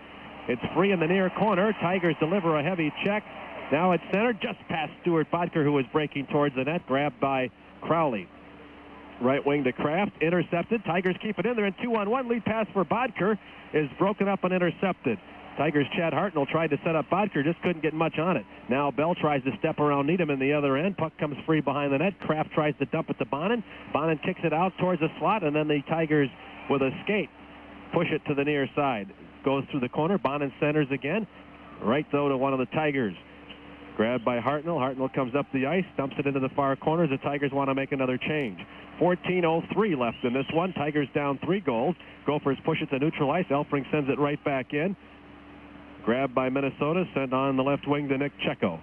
It's free in the near corner. Tigers deliver a heavy check. Now it's centered just past Stuart Bodker, who was breaking towards the net. Grabbed by Crowley. Right wing to Kraft. Intercepted. Tigers keep it in there in 2-on-1. Lead pass for Bodker is broken up and intercepted. Tigers' Chad Hartnell tried to set up Bodker, just couldn't get much on it. Now Bell tries to step around Needham in the other end. Puck comes free behind the net. Kraft tries to dump it to Bonin. Bonin kicks it out towards the slot, and then the Tigers, with a skate, push it to the near side. Goes through the corner. Bonin centers again. Right, though, to one of the Tigers. Grabbed by Hartnell. Hartnell comes up the ice, dumps it into the far corner. The Tigers want to make another change. 14:03 left in this one. Tigers down 3 goals. Gophers push it to neutral ice. Elfring sends it right back in. Grabbed by Minnesota, sent on the left wing to Nick Checo.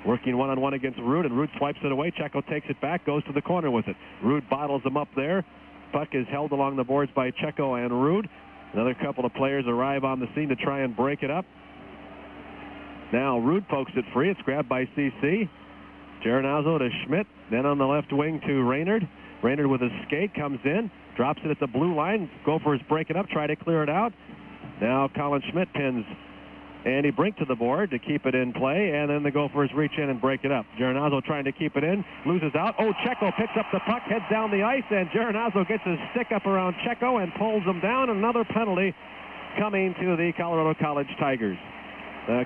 Working one-on-one against Rude, and Rude swipes it away. Checo takes it back, goes to the corner with it. Rude bottles him up there. Puck is held along the boards by Checo and Rude. Another couple of players arrive on the scene to try and break it up. Now Rude pokes it free. It's grabbed by CC. Geronazzo to Schmidt. Then on the left wing to Raynard. Raynard with a skate comes in, drops it at the blue line. Gophers break it up, try to clear it out. Now Colin Schmidt pins Andy Brink to the board to keep it in play, and then the Gophers reach in and break it up. Geronazzo trying to keep it in, loses out. Oh, Checo picks up the puck, heads down the ice, and Geronazzo gets his stick up around Checo and pulls him down. Another penalty coming to the Colorado College Tigers.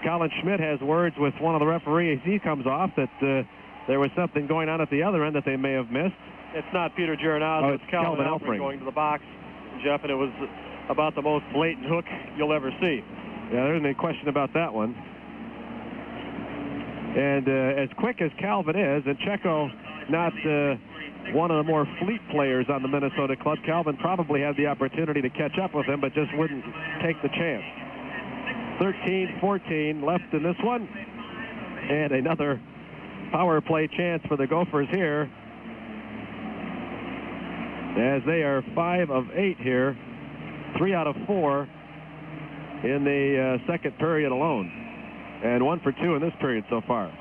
Colin Schmidt has words with one of the referees. He comes off that there was something going on at the other end that they may have missed. It's not Peter Geronazzo, it's Calvin Elfring going to the box. situation, Jeff, and it was about the most blatant hook you'll ever see. Yeah, there's no question about that one. And as quick as Calvin is, and Checo not one of the more fleet players on the Minnesota club, Calvin probably had the opportunity to catch up with him, but just wouldn't take the chance. 13-14 left in this one. And another power play chance for the Gophers here, as they are 5 of 8 here, 3 out of 4 in the second period alone, and 1 for 2 in this period so far.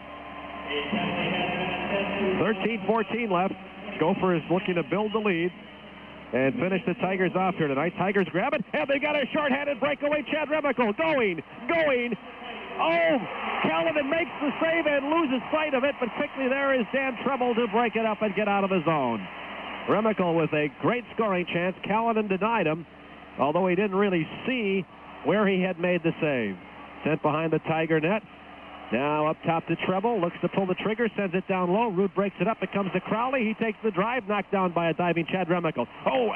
13-14 left. Gophers looking to build the lead and finish the Tigers off here tonight. Tigers grab it, and they got a short-handed breakaway. Chad Remical going. Oh, Callahan makes the save and loses sight of it, but quickly there is Dan Treble to break it up and get out of the zone. Remical with a great scoring chance. Callahan denied him, although he didn't really see where he had made the save. Sent behind the Tiger net. Now up top to Treble, looks to pull the trigger, sends it down low. Root breaks it up. It comes to Crowley. He takes the drive, knocked down by a diving Chad Remical. Oh,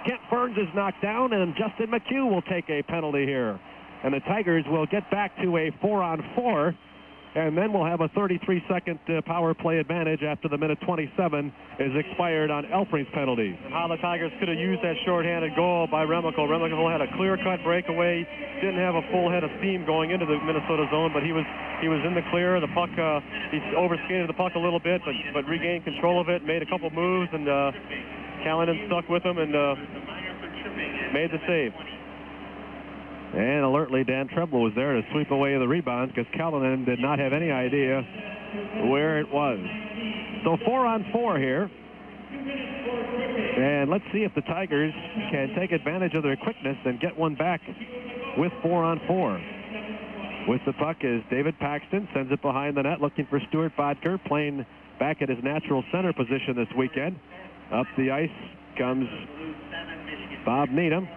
Kent Burns is knocked down, and Justin McHugh will take a penalty here. And the Tigers will get back to a 4-on-4, and then we'll have a 33-second power play advantage after the minute 27 is expired on Elfring's penalty. And how the Tigers could have used that shorthanded goal by Remical. Remical had a clear-cut breakaway, didn't have a full head of steam going into the Minnesota zone, but he was in the clear. The puck, he overskated the puck a little bit, but regained control of it, made a couple moves, and Callahan stuck with him and made the save. And alertly, Dan Treble was there to sweep away the rebounds because Callahan did not have any idea where it was. So 4-on-4 here. And let's see if the Tigers can take advantage of their quickness and get one back with 4-on-4. With the puck is David Paxton, sends it behind the net, looking for Stuart Bodker, playing back at his natural center position this weekend. Up the ice comes Bob Needham.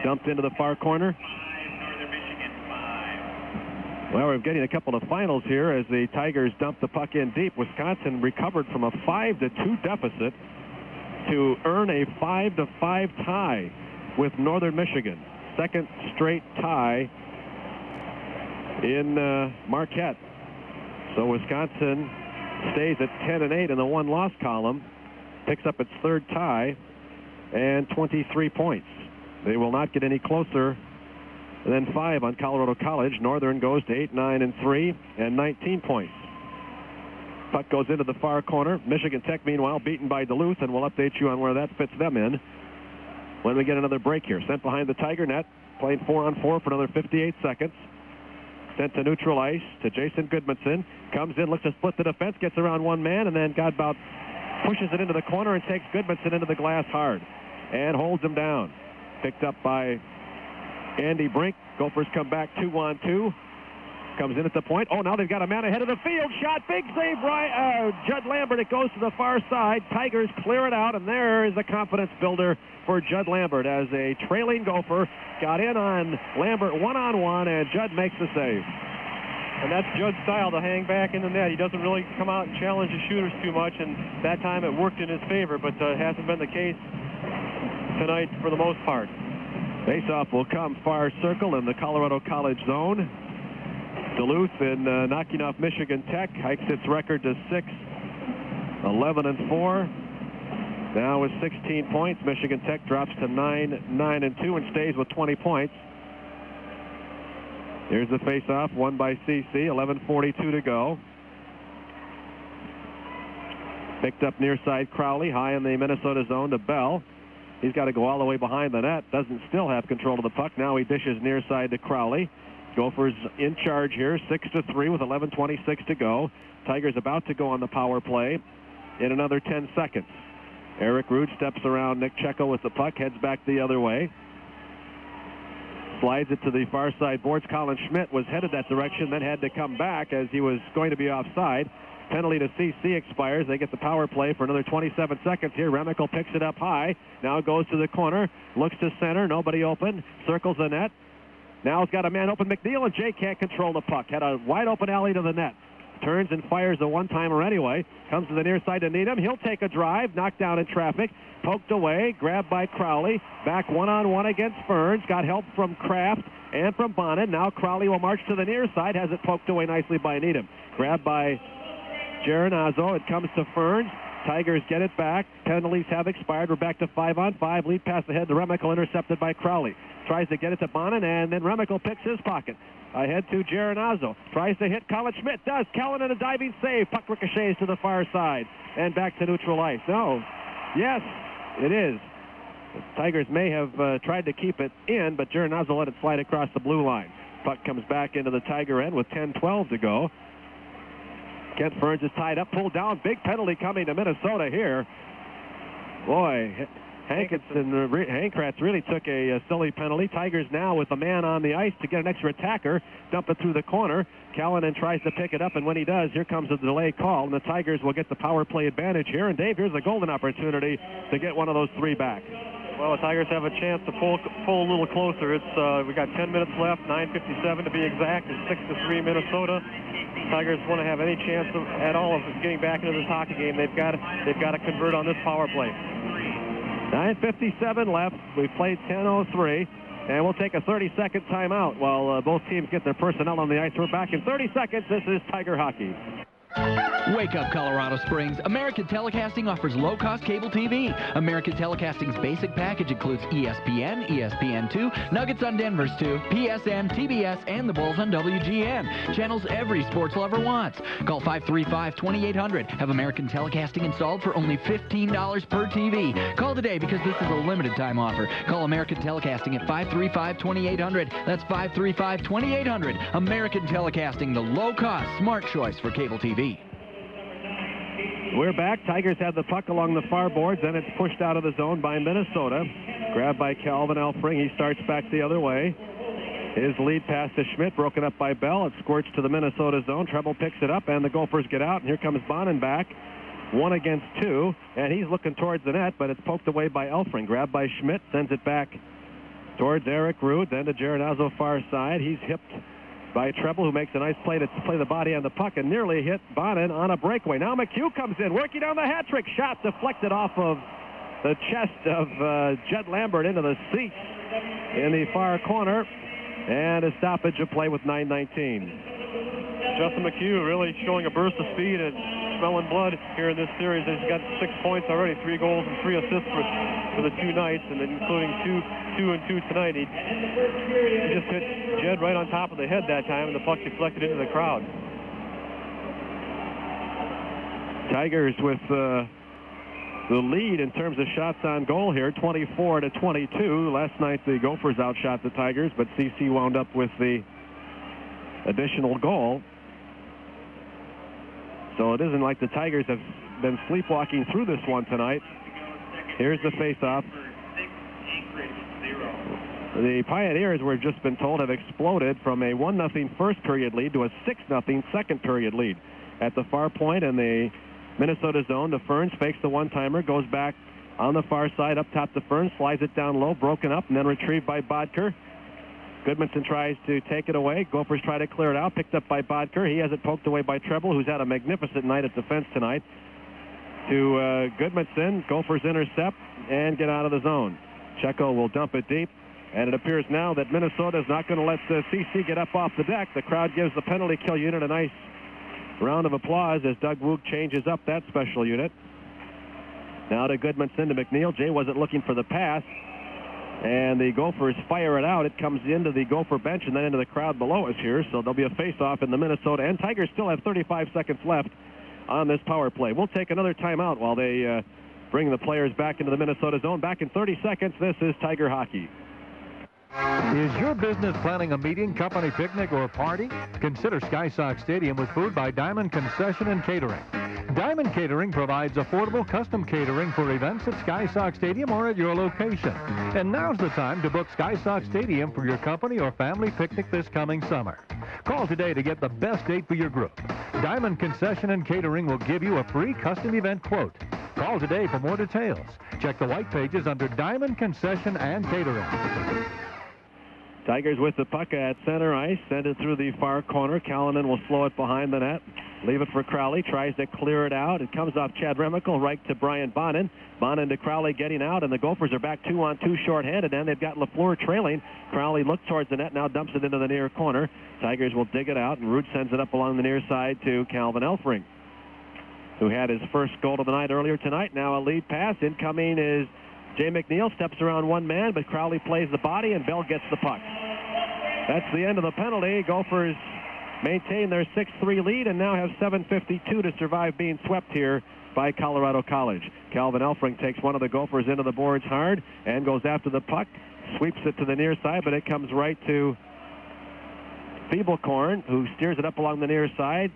Dumped into the far corner. Well, we're getting a couple of finals here as the Tigers dump the puck in deep. Wisconsin recovered from a 5-2 deficit to earn a 5-5 tie with Northern Michigan. Second straight tie in Marquette. So Wisconsin stays at 10-8 in the one-loss column, picks up its third tie, and 23 points. They will not get any closer than 5 on Colorado College. Northern goes to 8-9-3 and 19 points. Puck goes into the far corner. Michigan Tech, meanwhile, beaten by Duluth, and we'll update you on where that fits them in when we get another break here. Sent behind the Tiger net, playing 4-on-4 for another 58 seconds. Sent to neutral ice to Jason Goodmanson. Comes in, looks to split the defense, gets around one man, and then Godbout pushes it into the corner and takes Goodmanson into the glass hard and holds him down. Picked up by Andy Brink. Gophers come back 2-on-2. Comes in at the point. Oh, now they've got a man ahead of the field. Shot. Big save by Judd Lambert. It goes to the far side. Tigers clear it out, and there is a confidence builder for Judd Lambert as a trailing Gopher got in on Lambert one-on-one, and Judd makes the save. And that's Judd's style, to hang back in the net. He doesn't really come out and challenge the shooters too much, and that time it worked in his favor, but it hasn't been the case tonight for the most part. Faceoff will come far circle in the Colorado College zone. Duluth in knocking off Michigan Tech hikes its record to 6-11-4. Now with 16 points, Michigan Tech drops to 9-9-2 and stays with 20 points. Here's the faceoff, won by CC. 11:42 to go. Picked up near side Crowley, high in the Minnesota zone to Bell. He's got to go all the way behind the net. Doesn't still have control of the puck. Now he dishes near side to Crowley. Gophers in charge here, 6-3 with 11:26 to go. Tigers about to go on the power play in another 10 seconds. Eric Rude steps around Nick Checo with the puck, heads back the other way. Slides it to the far side boards. Colin Schmidt was headed that direction, then had to come back as he was going to be offside. Penalty to CC expires. They get the power play for another 27 seconds here. Remical picks it up high. Now goes to the corner. Looks to center. Nobody open. Circles the net. Now it's got a man open. McNeil, and Jay can't control the puck. Had a wide open alley to the net. turns and fires a one-timer anyway. Comes to the near side to Needham. He'll take a drive, knocked down in traffic, poked away, grabbed by Crowley. Back one-on-one against Ferns. Got help from Kraft and from Bonnet. Now Crowley will march to the near side. Has it poked away nicely by Needham. Grabbed by Geronazzo. It comes to Ferns. Tigers get it back. Penalties have expired. We're back to 5-on-5. Lead pass ahead to Remickle, intercepted by Crowley. Tries to get it to Bonnet, and then Remickle picks his pocket. Ahead to Geronazzo. Tries to hit Colin Schmidt. Does. Callanan a diving save. Puck ricochets to the far side. And back to neutral ice. No. Yes, it is. The Tigers may have tried to keep it in, but Geronazzo let it slide across the blue line. Puck comes back into the Tiger end with 10-12 to go. Kent Ferns is tied up, pulled down. Big penalty coming to Minnesota here. Boy, Hankratz really took a silly penalty. Tigers now with a man on the ice to get an extra attacker. Dump it through the corner. Callanan tries to pick it up, and when he does, here comes a delay call, and the Tigers will get the power play advantage here. And Dave, here's a golden opportunity to get one of those three back. Well, the Tigers have a chance to pull a little closer. It's we got 10 minutes left, 9:57 to be exact. It's 6-3 Minnesota. Tigers want to have any chance at all of getting back into this hockey game. They've got to convert on this power play. 9:57 left. We've played 10:03, and we'll take a 30-second timeout while both teams get their personnel on the ice. We're back in 30 seconds. This is Tiger Hockey. Wake up, Colorado Springs. American Telecasting offers low-cost cable TV. American Telecasting's basic package includes ESPN, ESPN2, Nuggets on Denver's 2, PSN, TBS, and the Bulls on WGN. Channels every sports lover wants. Call 535-2800. Have American Telecasting installed for only $15 per TV. Call today because this is a limited-time offer. Call American Telecasting at 535-2800. That's 535-2800. American Telecasting, the low-cost, smart choice for cable TV. We're back. Tigers have the puck along the far boards, and it's pushed out of the zone by Minnesota. Grabbed by Calvin Elfring. He starts back the other way. His lead pass to Schmidt, broken up by Bell. It squirts to the Minnesota zone. Treble picks it up, and the Gophers get out. And here comes Bonin back. 1 against 2, and he's looking towards the net, but it's poked away by Elfring. Grabbed by Schmidt, sends it back towards Eric Rude, then to Geronazzo far side. He's hipped by Treble, who makes a nice play to play the body on the puck and nearly hit Bonin on a breakaway. Now McHugh comes in, working on the hat trick. Shot deflected off of the chest of Jed Lambert into the seats in the far corner, and a stoppage of play with 9:19. Justin McHugh really showing a burst of speed and smelling blood here in this series. He's got 6 points already, 3 goals and 3 assists for the 2 nights, and then including 2 and 2 tonight. He just hit Jed right on top of the head that time, and the puck deflected into the crowd. Tigers with the lead in terms of shots on goal here, 24-22. Last night the Gophers outshot the Tigers, but CC wound up with the additional goal. So it isn't like the Tigers have been sleepwalking through this one tonight. Here's the faceoff. The Pioneers, we've just been told, have exploded from a 1-0 first period lead to a 6-0 second period lead at the far point in the Minnesota zone. The Ferns fakes the one-timer, goes back on the far side up top to Ferns, slides it down low, broken up, and then retrieved by Bodker. Goodmanson tries to take it away. Gophers try to clear it out, picked up by Bodker. He has it poked away by Treble, who's had a magnificent night at defense tonight. To Goodmanson, Gophers intercept and get out of the zone. Checo will dump it deep, and it appears now that Minnesota is not going to let CC get up off the deck. The crowd gives the penalty kill unit a nice round of applause as Doug Woog changes up that special unit. Now to Goodmanson to McNeil. Jay wasn't looking for the pass, and the Gophers fire it out. It comes into the Gopher bench and then into the crowd below us here, so there'll be a face-off in the Minnesota, and Tigers still have 35 seconds left on this power play. We'll take another timeout while they bring the players back into the Minnesota zone. Back in 30 seconds, this is Tiger Hockey. Is your business planning a meeting, company picnic, or party? Consider SkySock Stadium with food by Diamond Concession and Catering. Diamond Catering provides affordable custom catering for events at SkySock Stadium or at your location. And now's the time to book SkySock Stadium for your company or family picnic this coming summer. Call today to get the best date for your group. Diamond Concession and Catering will give you a free custom event quote. Call today for more details. Check the white pages under Diamond Concession and Catering. Tigers with the puck at center ice. Send it through the far corner. Callanan will slow it behind the net. Leave it for Crowley. Tries to clear it out. It comes off Chad Remickle right to Brian Bonin. Bonin to Crowley getting out, and the Gophers are back 2-on-2 shorthanded, and they've got LaFleur trailing. Crowley looks towards the net, now dumps it into the near corner. Tigers will dig it out, and Root sends it up along the near side to Calvin Elfring, who had his first goal of the night earlier tonight. Now a lead pass. Incoming is Jay McNeil. Steps around one man, but Crowley plays the body, and Bell gets the puck. That's the end of the penalty. Gophers maintain their 6-3 lead and now have 7:52 to survive being swept here by Colorado College. Calvin Elfring takes one of the Gophers into the boards hard and goes after the puck, sweeps it to the near side, but it comes right to Feeblecorn, who steers it up along the near side.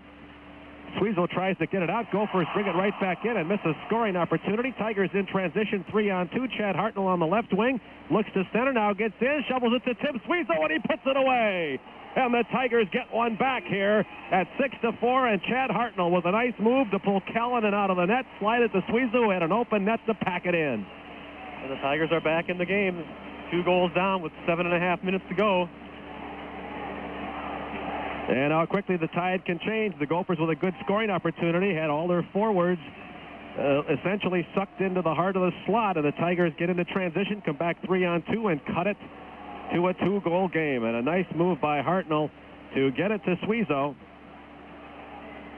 Sweezel tries to get it out. Gophers bring it right back in and miss a scoring opportunity. Tigers in transition, 3-on-2. Chad Hartnell on the left wing. Looks to center, now gets in, shovels it to Tim Sweezel, and he puts it away. And the Tigers get one back here at 6-4, and Chad Hartnell with a nice move to pull Callanan out of the net, slide it to Sweezel, who had an open net to pack it in. And the Tigers are back in the game. 2 goals down with 7.5 minutes to go. And how quickly the tide can change. The Gophers with a good scoring opportunity had all their forwards essentially sucked into the heart of the slot, and the Tigers get into transition, come back 3-on-2, and cut it to a 2-goal game. And a nice move by Hartnell to get it to Sweezo.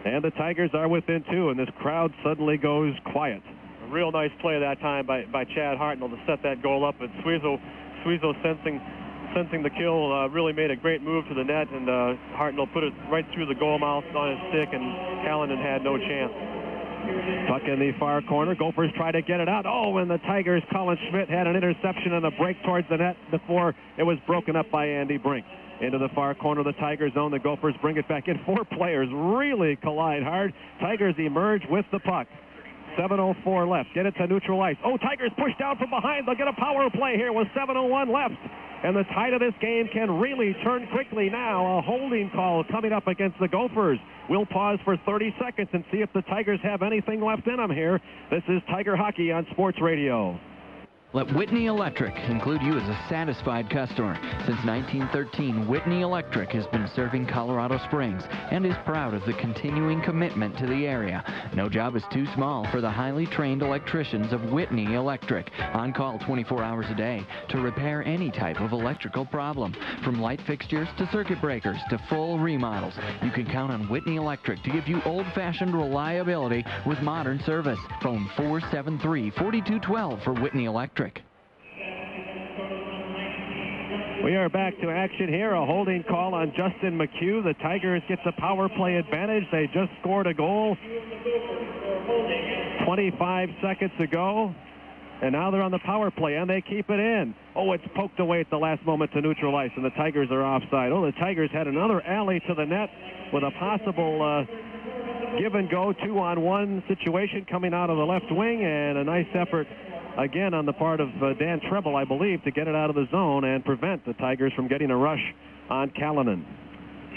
And the Tigers are within 2, and this crowd suddenly goes quiet. A real nice play that time by Chad Hartnell to set that goal up, but Sweezo sensing the kill, really made a great move to the net, and Hartnell put it right through the goal mouth on his stick, and Callanan had no chance. Puck in the far corner. Gophers try to get it out. Oh, and the Tigers, Colin Schmidt had an interception and a break towards the net before it was broken up by Andy Brink. Into the far corner of the Tiger zone. The Gophers bring it back in. 4 players really collide hard. Tigers emerge with the puck. 7:04 left. Get it to neutral ice. Oh, Tigers push down from behind. They'll get a power play here with 7:01 left. And the tide of this game can really turn quickly now. A holding call coming up against the Gophers. We'll pause for 30 seconds and see if the Tigers have anything left in them here. This is Tiger Hockey on Sports Radio. Let Whitney Electric include you as a satisfied customer. Since 1913, Whitney Electric has been serving Colorado Springs and is proud of the continuing commitment to the area. No job is too small for the highly trained electricians of Whitney Electric. On call 24 hours a day to repair any type of electrical problem. From light fixtures to circuit breakers to full remodels, you can count on Whitney Electric to give you old-fashioned reliability with modern service. Phone 473-4212 for Whitney Electric. We are back to action here. A holding call on Justin McHugh. The Tigers get the power play advantage. They just scored a goal 25 seconds ago. And now they're on the power play, and they keep it in. Oh, it's poked away at the last moment to neutral ice, and the Tigers are offside. Oh, the Tigers had another alley to the net with a possible give-and-go 2-on-1 situation coming out of the left wing, and a nice effort again on the part of Dan Treble, I believe, to get it out of the zone and prevent the Tigers from getting a rush on Callanan.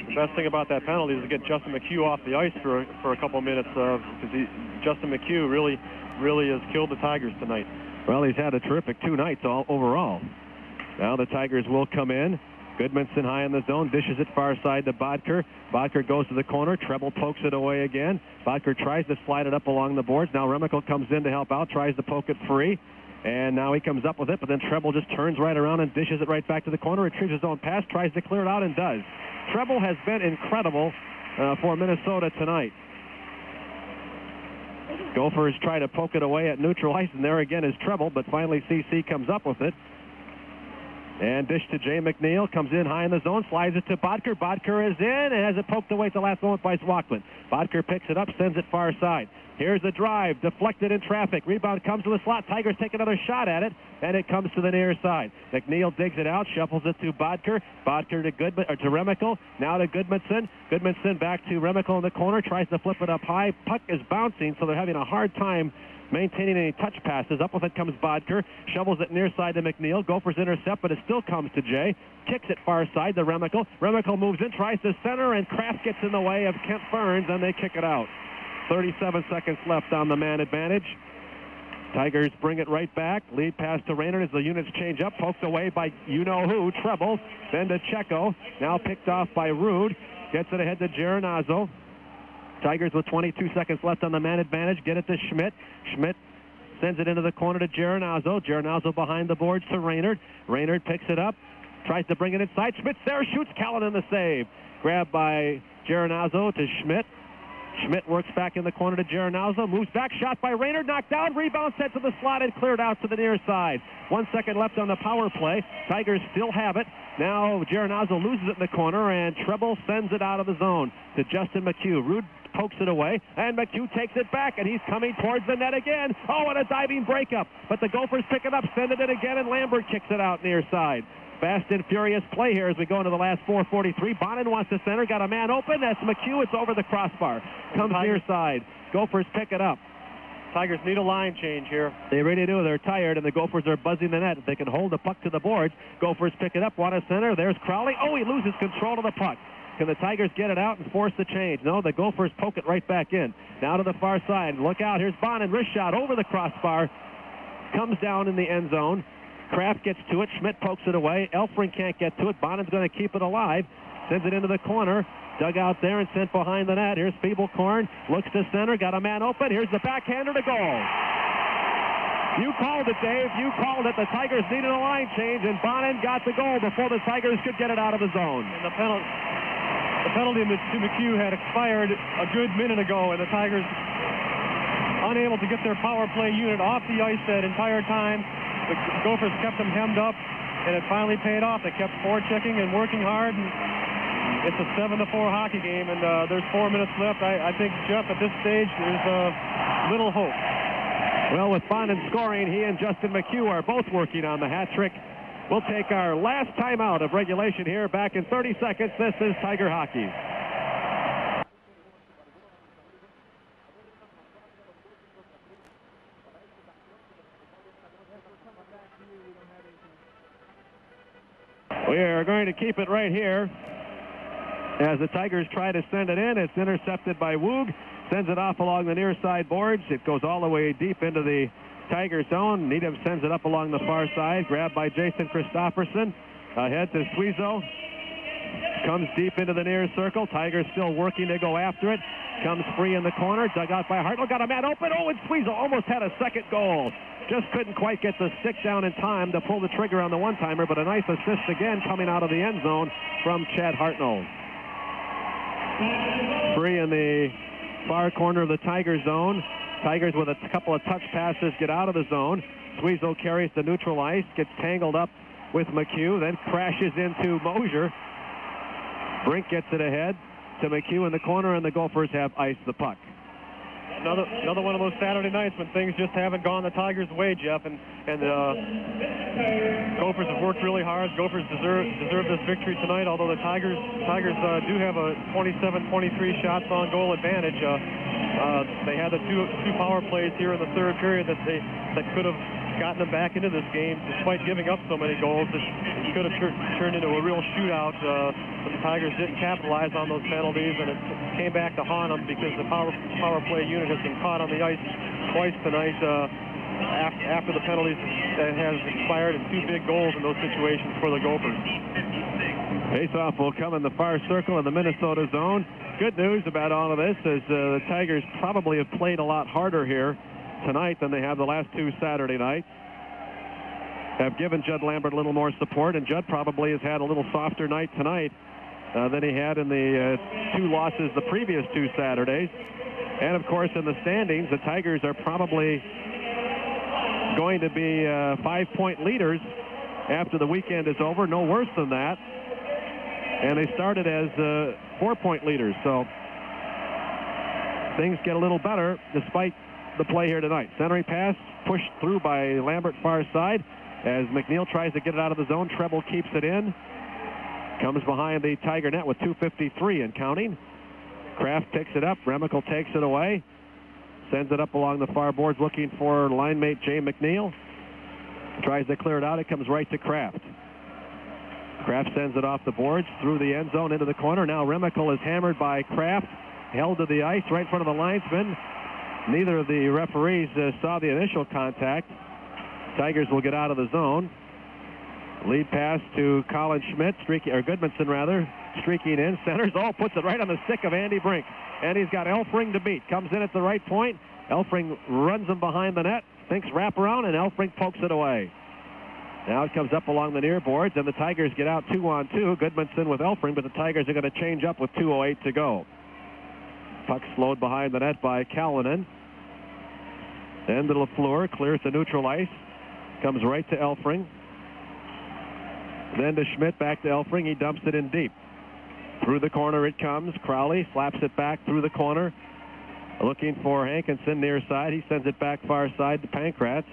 The best thing about that penalty is to get Justin McHugh off the ice for a couple of minutes, because Justin McHugh really has killed the Tigers tonight. Well, he's had a terrific 2 nights overall. Now the Tigers will come in. Goodmanson high in the zone, dishes it far side to Bodker. Bodker goes to the corner. Treble pokes it away again. Bodker tries to slide it up along the boards. Now Remickle comes in to help out, tries to poke it free. And now he comes up with it, but then Treble just turns right around and dishes it right back to the corner, retrieves his own pass, tries to clear it out, and does. Treble has been incredible for Minnesota tonight. Gophers try to poke it away at neutral ice, and there again is Treble, but finally CC comes up with it. And dish to Jay McNeil, comes in high in the zone, slides it to Bodker. Bodker is in and has it poked away at the last moment by Swakman. Bodker picks it up, sends it far side. Here's the drive, deflected in traffic. Rebound comes to the slot. Tigers take another shot at it, and it comes to the near side. McNeil digs it out, shuffles it to Bodker. Bodker to Remickle. Now to Goodmanson. Goodmanson back to Remickle in the corner, tries to flip it up high. Puck is bouncing, so they're having a hard time maintaining any touch passes. Up with it comes Bodker. Shovels it near side to McNeil. Gophers intercept, but it still comes to Jay. Kicks it far side to Remickle. Remickle moves in, tries to center, and Kraft gets in the way of Kent Burns, and they kick it out. 37 seconds left on the man advantage. Tigers bring it right back. Lead pass to Raynard as the units change up. Poked away by you-know-who, Treble. Then to Checo. Now picked off by Rude. Gets it ahead to Geronazzo. Tigers with 22 seconds left on the man advantage. Get it to Schmidt. Schmidt sends it into the corner to Geronazzo. Geronazzo behind the boards to Raynard. Raynard picks it up. Tries to bring it inside. Schmidt's there. Shoots. Callanan the save. Grabbed by Geronazzo to Schmidt. Schmidt works back in the corner to Geronazzo. Moves back. Shot by Raynard. Knocked down. Rebound sent to the slot and cleared out to the near side. 1 second left on the power play. Tigers still have it. Now Geronazzo loses it in the corner, and Treble sends it out of the zone to Justin McHugh. Rude pokes it away, and McHugh takes it back, and he's coming towards the net again. Oh, and a diving breakup. But the Gophers pick it up, send it in again, and Lambert kicks it out near side. Fast and furious play here as we go into the last 4:43. Bonin wants to center, got a man open. That's McHugh. It's over the crossbar. Comes near side. Gophers pick it up. Tigers need a line change here. They really do. They're tired, and the Gophers are buzzing the net. If they can hold the puck to the boards, Gophers pick it up. Want to center. There's Crowley. Oh, he loses control of the puck. Can the Tigers get it out and force the change? No, the Gophers poke it right back in. Now to the far side. Look out. Here's Bonin. Wrist shot over the crossbar. Comes down in the end zone. Kraft gets to it. Schmidt pokes it away. Elfring can't get to it. Bonin's going to keep it alive. Sends it into the corner. Dug out there and sent behind the net. Here's Feeblecorn. Looks to center. Got a man open. Here's the backhander to goal. You called it, Dave. You called it. The Tigers needed a line change, and Bonin got the goal before the Tigers could get it out of the zone. And the penalty to McHugh had expired a good minute ago, and the Tigers unable to get their power play unit off the ice that entire time. The Gophers kept them hemmed up, and it finally paid off. They kept forechecking and working hard, and it's a 7-4 hockey game, and there's 4 minutes left. I think, Jeff, at this stage, there's little hope. Well, with Bonin scoring, he and Justin McHugh are both working on the hat trick. We'll take our last timeout of regulation here. Back in 30 seconds. This is Tiger Hockey. We are going to keep it right here as the Tigers try to send it in. It's intercepted by Woog. Sends it off along the near side boards. It goes all the way deep into the Tiger zone. Needham sends it up along the far side. Grabbed by Jason Christopherson. Ahead to Squeezo. Comes deep into the near circle. Tigers still working to go after it. Comes free in the corner. Dug out by Hartnell. Got a man open. Oh, and Squeezo almost had a second goal. Just couldn't quite get the stick down in time to pull the trigger on the one-timer, but a nice assist again coming out of the end zone from Chad Hartnell. Free in the far corner of the Tiger zone. Tigers with a couple of touch passes get out of the zone. Squeezo carries to neutral ice, gets tangled up with McHugh, then crashes into Mosier. Brink gets it ahead to McHugh in the corner, and the Gophers have iced the puck. Another one of those Saturday nights when things just haven't gone the Tigers' way, Jeff, and Gophers have worked really hard. Gophers deserve this victory tonight, although the Tigers do have a 27-23 shots on goal advantage. They had the two power plays here in the third period that could have gotten them back into this game, despite giving up so many goals. It could have turned into a real shootout. But the Tigers didn't capitalize on those penalties, and it came back to haunt them because the power play unit has been caught on the ice twice tonight after the penalties has expired, and 2 big goals in those situations for the Gophers. Faceoff will come in the far circle in the Minnesota zone. Good news about all of this is the Tigers probably have played a lot harder here tonight than they have the last 2 Saturday nights. Have given Judd Lambert a little more support, and Judd probably has had a little softer night tonight than he had in the 2 losses the previous 2 Saturdays. And of course, in the standings, the Tigers are probably going to be 5-point leaders after the weekend is over, no worse than that. And they started as 4-point leaders, so things get a little better despite the play here tonight. Centering pass pushed through by Lambert far side as McNeil tries to get it out of the zone. Treble keeps it in. Comes behind the Tiger net with 2:53 and counting. Kraft picks it up. Remical takes it away. Sends it up along the far boards looking for line mate Jay McNeil. Tries to clear it out. It comes right to Kraft. Kraft sends it off the boards through the end zone into the corner. Now Remical is hammered by Kraft. Held to the ice right in front of the linesman. Neither of the referees saw the initial contact. Tigers will get out of the zone. Lead pass to Colin Schmidt, Goodmanson rather, streaking in. Centers, puts it right on the stick of Andy Brink. and he's got Elfring to beat. Comes in at the right point. Elfring runs him behind the net, thinks wraparound, and Elfring pokes it away. Now it comes up along the near boards, and the Tigers get out 2-on-2. Goodmanson with Elfring, but the Tigers are going to change up with 2:08 to go. Puck slowed behind the net by Callanan. Then to LaFleur, clears the neutral ice. Comes right to Elfring. Then to Schmidt, back to Elfring. He dumps it in deep. Through the corner it comes. Crowley slaps it back through the corner. Looking for Hankinson near side. He sends it back far side to Pankratz.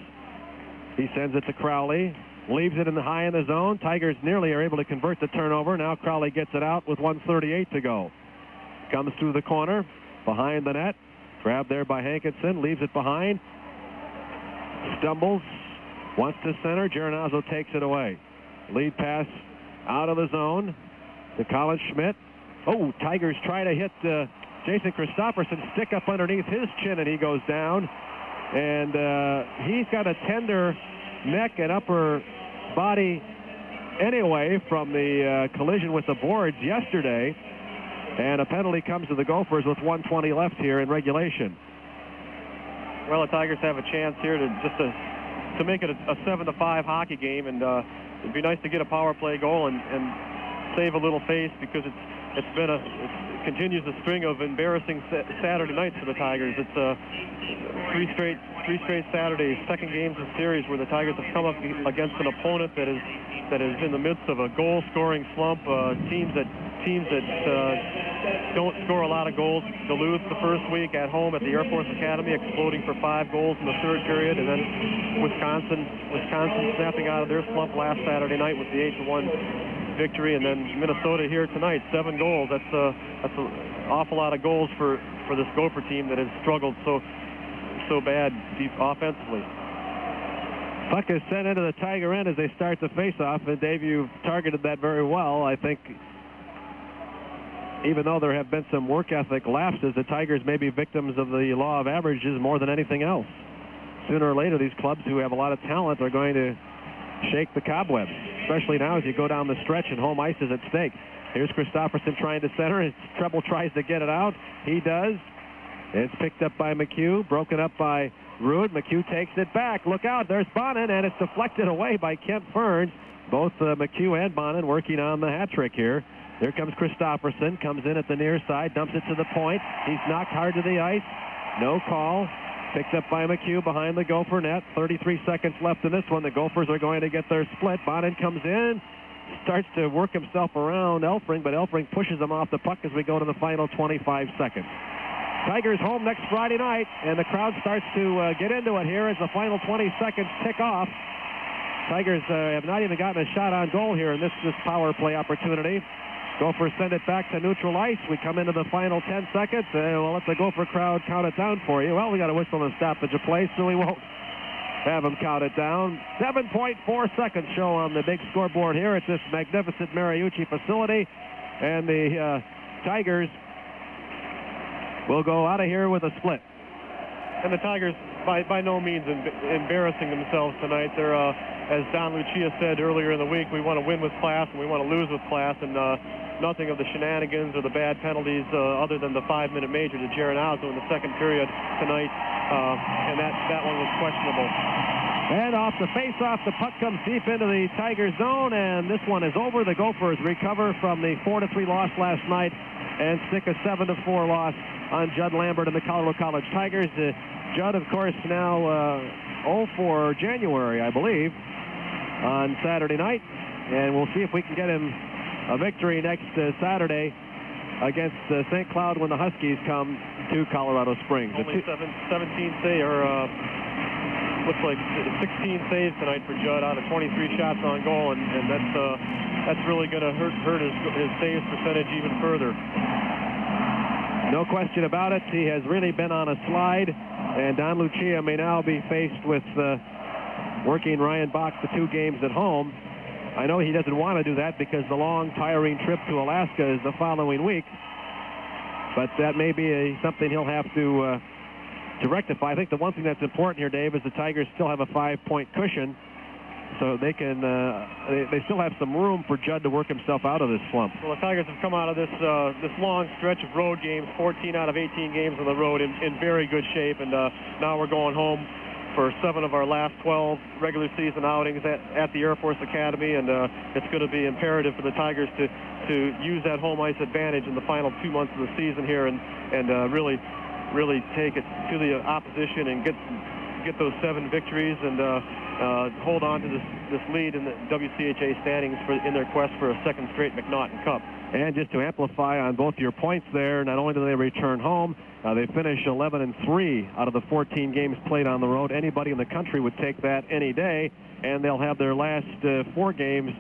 He sends it to Crowley. Leaves it in the high in the zone. Tigers nearly are able to convert the turnover. Now Crowley gets it out with 1:38 to go. Comes through the corner. Behind the net. Grabbed there by Hankinson. Leaves it behind. Stumbles. Wants to center. Geronazzo takes it away. Lead pass out of the zone to Colin Schmidt. Oh, Tigers try to hit Jason Christopherson. Stick up underneath his chin, and he goes down. And he's got a tender neck and upper body anyway from the collision with the boards yesterday. And a penalty comes to the Gophers with 1:20 left here in regulation. Well, the Tigers have a chance here to make it a 7-5 hockey game, and it'd be nice to get a power play goal and save a little face, because it continues a string of embarrassing Saturday nights for the Tigers. It's three straight Saturdays, second games of series where the Tigers have come up against an opponent that is in the midst of a goal-scoring slump. Teams that don't score a lot of goals. Duluth the first week at home at the Air Force Academy, exploding for 5 goals in the third period, and then Wisconsin snapping out of their slump last Saturday night with the 8-1 victory, and then Minnesota here tonight, 7 goals. That's an awful lot of goals for this Gopher team that has struggled so bad offensively. Puck is sent into the Tiger end as they start the face-off, and Dave, you've targeted that very well. I think even though there have been some work ethic lapses, the Tigers may be victims of the law of averages more than anything else. Sooner or later, these clubs who have a lot of talent are going to shake the cobwebs, especially now as you go down the stretch and home ice is at stake. Here's Christopherson trying to center. His Treble tries to get it out. He does. It's picked up by McHugh, broken up by Rude. McHugh takes it back. Look out, there's Bonin, and it's deflected away by Kent Ferns. Both McHugh and Bonin working on the hat trick here. Here comes Christopherson, comes in at the near side, dumps it to the point. He's knocked hard to the ice. No call. Picked up by McHugh behind the Gopher net. 33 seconds left in this one. The Gophers are going to get their split. Bonin comes in, starts to work himself around Elfring, but Elfring pushes him off the puck as we go to the final 25 seconds. Tigers home next Friday night, and the crowd starts to get into it here as the final 20 seconds tick off. Tigers have not even gotten a shot on goal here in this power play opportunity. Gophers send it back to neutral ice. We come into the final 10 seconds, and we'll let the Gopher crowd count it down for you. Well, we got a whistle and stoppage of play, so we won't have them count it down. 7.4 seconds show on the big scoreboard here at this magnificent Mariucci facility, and the Tigers will go out of here with a split. And the Tigers, by no means embarrassing themselves tonight. They're, as Don Lucia said earlier in the week, we want to win with class and we want to lose with class, and nothing of the shenanigans or the bad penalties other than the 5-minute major to Geronazzo in the second period tonight, and that one was questionable. And off the face-off, the puck comes deep into the Tiger zone, and this one is over. The Gophers recover from the 4-3 loss last night and stick a 7-4 loss on Judd Lambert and the Colorado College Tigers. Judd, of course, now 0 for January, I believe, on Saturday night, and we'll see if we can get him a victory next Saturday against St. Cloud when the Huskies come to Colorado Springs. Only 17 saves, or looks like 16 saves tonight for Judd out of 23 shots on goal, and that's really going to hurt his saves percentage even further. No question about it. He has really been on a slide, and Don Lucia may now be faced with working Ryan Bach the 2 games at home. I know he doesn't want to do that because the long, tiring trip to Alaska is the following week, but that may be something he'll have to rectify. I think the one thing that's important here, Dave, is the Tigers still have a 5-point cushion, so they can they still have some room for Judd to work himself out of this slump. Well, the Tigers have come out of this this long stretch of road games, 14 out of 18 games on the road, in very good shape, and now we're going home for 7 of our last 12 regular season outings at the Air Force Academy, and it's going to be imperative for the Tigers to use that home ice advantage in the final 2 months of the season here, and really take it to the opposition and get those 7 victories and hold on to this lead in the WCHA standings in their quest for a second straight McNaughton Cup. And just to amplify on both your points there, not only do they return home, they finish 11-3 out of the 14 games played on the road. Anybody in the country would take that any day, and they'll have their last 4 games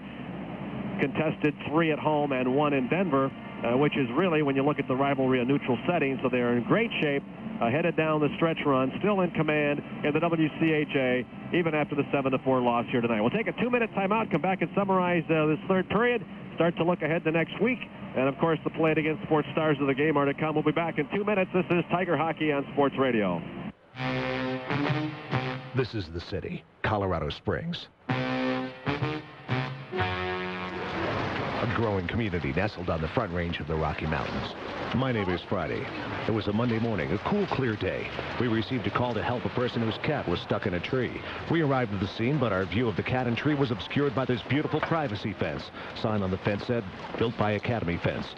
contested, 3 at home and 1 in Denver, which is really, when you look at the rivalry, a neutral setting. So they're in great shape, headed down the stretch run, still in command in the WCHA, even after the 7-4 loss here tonight. We'll take a 2-minute timeout, come back and summarize this third period, start to look ahead to next week, and of course the Play It Again Sports Stars of the game are to come. We'll be back in 2 minutes. This is Tiger Hockey on Sports Radio. This is the city, Colorado Springs. A growing community nestled on the front range of the Rocky Mountains. My name is Friday. It was a Monday morning, a cool, clear day. We received a call to help a person whose cat was stuck in a tree. We arrived at the scene, but our view of the cat and tree was obscured by this beautiful privacy fence. Sign on the fence said, built by Academy Fence.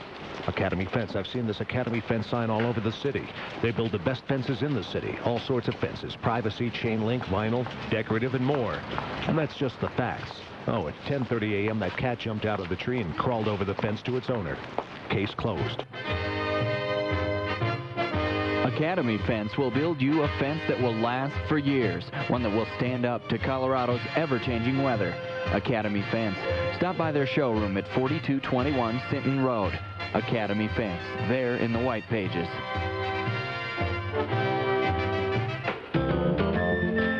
Academy Fence. I've seen this Academy Fence sign all over the city. They build the best fences in the city. All sorts of fences. Privacy, chain link, vinyl, decorative, and more. And that's just the facts. Oh, at 10:30 a.m., that cat jumped out of the tree and crawled over the fence to its owner. Case closed. Academy Fence will build you a fence that will last for years, one that will stand up to Colorado's ever-changing weather. Academy Fence. Stop by their showroom at 4221 Sinton Road. Academy Fence, there in the white pages.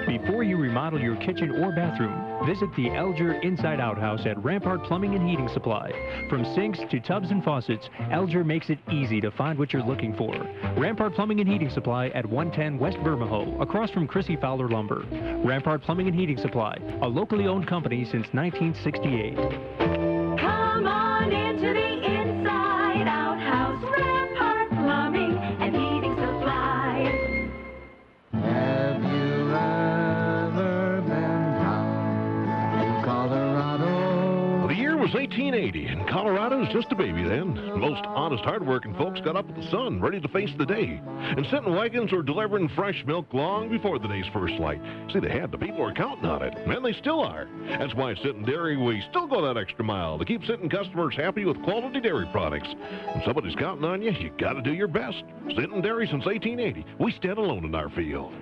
Before you remodel your kitchen or bathroom, visit the Elger Inside Out House at Rampart Plumbing and Heating Supply. From sinks to tubs and faucets, Elger makes it easy to find what you're looking for. Rampart Plumbing and Heating Supply at 110 West Bermejo, across from Chrissy Fowler Lumber. Rampart Plumbing and Heating Supply, a locally owned company since 1968. Come on into the Inside Out House, Rampart Plumbing and Heating Supply. Have you ever been down to Colorado? The year was 1880, and Colorado was just a baby then. Most honest, hard-working folks got up with the sun, ready to face the day. And Sinton wagons were delivering fresh milk long before the day's first light. See, they had. The people were counting on it, and they still are. That's why at Sinton Dairy, we still go that extra mile to keep Sinton customers happy with quality dairy products. When somebody's counting on you, you got to do your best. Sinton Dairy since 1880. We stand alone in our field.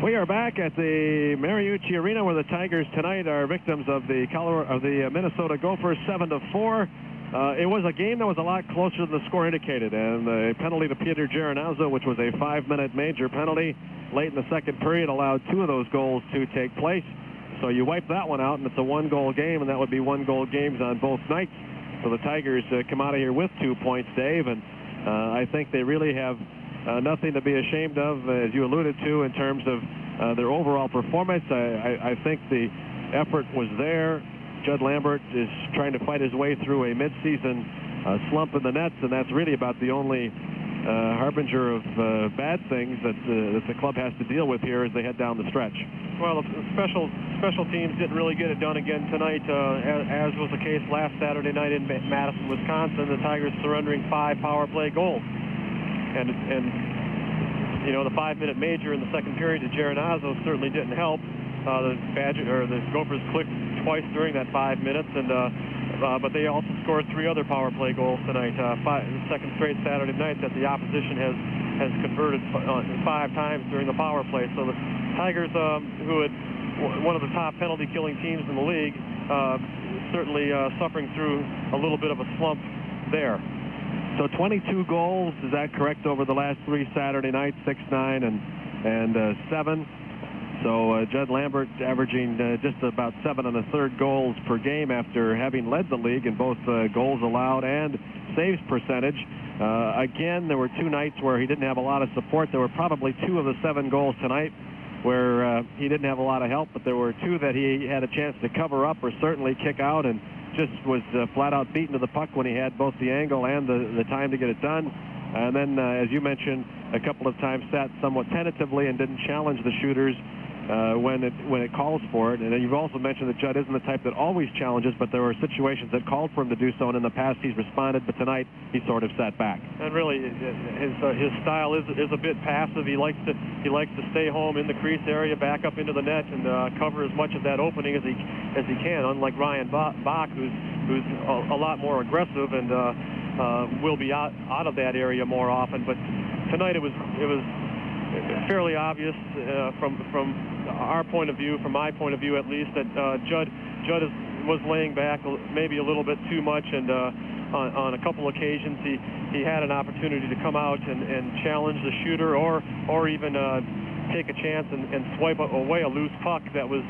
We are back at the Mariucci Arena, where the Tigers tonight are victims of the Minnesota Gophers 7-4. It was a game that was a lot closer than the score indicated, and the penalty to Peter Geronazzo, which was a 5-minute major penalty late in the second period, allowed 2 of those goals to take place. So you wipe that one out, and it's a 1-goal game, and that would be 1-goal games on both nights. So the Tigers come out of here with 2 points, Dave, and I think they really have nothing to be ashamed of, as you alluded to, in terms of their overall performance. I think the effort was there. Judd Lambert is trying to fight his way through a midseason slump in the nets, and that's really about the only harbinger of bad things that the club has to deal with here as they head down the stretch. Well, the special teams didn't really get it done again tonight, as was the case last Saturday night in Madison, Wisconsin. The Tigers surrendering 5 power play goals. And you know, the 5-minute major in the second period to Geronazzo certainly didn't help. The Gophers clicked twice during that 5 minutes, and but they also scored 3 other power play goals tonight. Second straight Saturday night that the opposition has converted 5 times during the power play. So the Tigers, who had one of the top penalty killing teams in the league, certainly suffering through a little bit of a slump there. So 22 goals, is that correct, over the last 3 Saturday nights, 6, 9, and 7? So Judd Lambert averaging just about 7 1/3 goals per game after having led the league in both goals allowed and saves percentage. Again, there were 2 nights where he didn't have a lot of support. There were probably 2 of the 7 goals tonight where he didn't have a lot of help, but there were two that he had a chance to cover up or certainly kick out, and just was flat out beaten to the puck when he had both the angle and the time to get it done. And then, as you mentioned, a couple of times sat somewhat tentatively and didn't challenge the shooters when it calls for it. And then you've also mentioned that Judd isn't the type that always challenges, but there were situations that called for him to do so, and in the past he's responded, but tonight he sort of sat back. And really, his style is a bit passive. He likes to stay home in the crease area, back up into the net, and cover as much of that opening as he can. Unlike Ryan Bach, who's a lot more aggressive and will be out of that area more often. But tonight it was fairly obvious from our point of view, from my point of view at least, that Judd was laying back maybe a little bit too much, and on a couple occasions he had an opportunity to come out and challenge the shooter, or even take a chance and swipe away a loose puck that was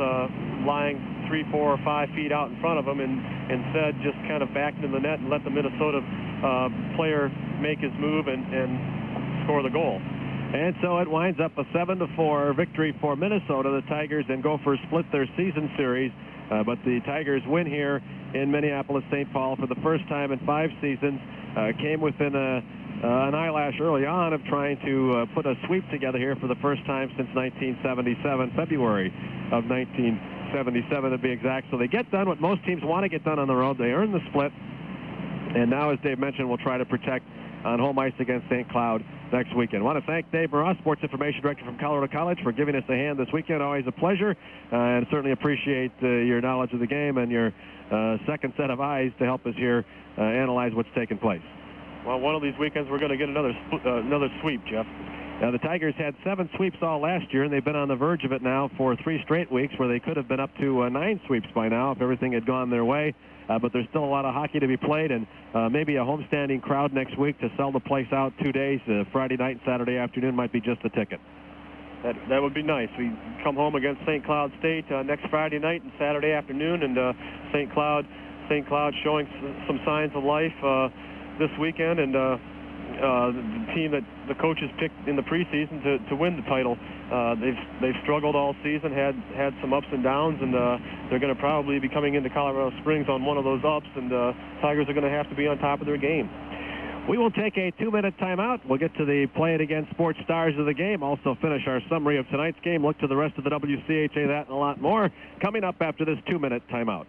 lying 3, 4, or 5 feet out in front of him, and instead just kind of backed into the net and let the Minnesota player make his move and score the goal. And so it winds up a 7-4 victory for Minnesota. The Tigers and Gophers split their season series, but the Tigers win here in Minneapolis-St. Paul for the first time in 5 seasons. Came within an eyelash early on of trying to put a sweep together here for the first time since 1977, February of 1977 to be exact. So they get done what most teams want to get done on the road. They earn the split, and now, as Dave mentioned, we'll try to protect on home ice against St. Cloud next weekend. I want to thank Dave Moras, Sports Information Director from Colorado College, for giving us a hand this weekend. Always a pleasure, and certainly appreciate your knowledge of the game and your second set of eyes to help us here analyze what's taking place. Well, one of these weekends we're going to get another sweep, Jeff. Now, the Tigers had 7 sweeps all last year, and they've been on the verge of it now for 3 straight weeks, where they could have been up to 9 sweeps by now if everything had gone their way. But there's still a lot of hockey to be played, and maybe a homestanding crowd next week to sell the place out 2 days. Friday night and Saturday afternoon might be just the ticket. That would be nice. We come home against St. Cloud State next Friday night and Saturday afternoon, and St. Cloud showing some signs of life this weekend, and the team that the coaches picked in the preseason to win the title. They've struggled all season, had some ups and downs, and they're going to probably be coming into Colorado Springs on one of those ups, and Tigers are going to have to be on top of their game. We will take a 2-minute timeout. We'll get to the Play It Again Sports Stars of the game, also finish our summary of tonight's game, look to the rest of the WCHA, that and a lot more, coming up after this 2-minute timeout.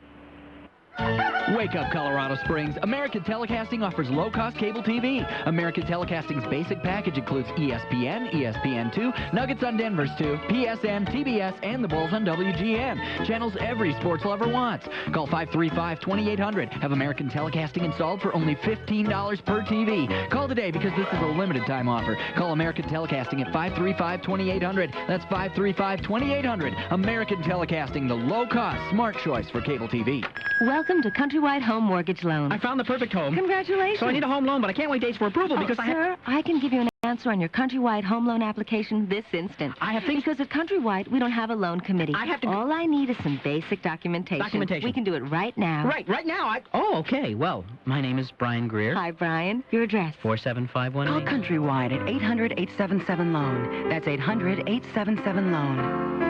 Wake up, Colorado Springs. American Telecasting offers low-cost cable TV. American Telecasting's basic package includes ESPN, ESPN2, Nuggets on Denver's 2, PSN, TBS, and the Bulls on WGN. Channels every sports lover wants. Call 535-2800. Have American Telecasting installed for only $15 per TV. Call today because this is a limited-time offer. Call American Telecasting at 535-2800. That's 535-2800. American Telecasting, the low-cost, smart choice for cable TV. Welcome to Countrywide Home Mortgage Loan. I found the perfect home. Congratulations. So I need a home loan, but I can't wait days for approval because Sir, I can give you an answer on your Countrywide home loan application this instant. Because at Countrywide, we don't have a loan committee. All I need is some basic documentation. We can do it right now. Right now. Oh, okay. Well, my name is Brian Greer. Hi, Brian. Your address? 47518. Call Countrywide at 800-877-LOAN. That's 800-877-LOAN.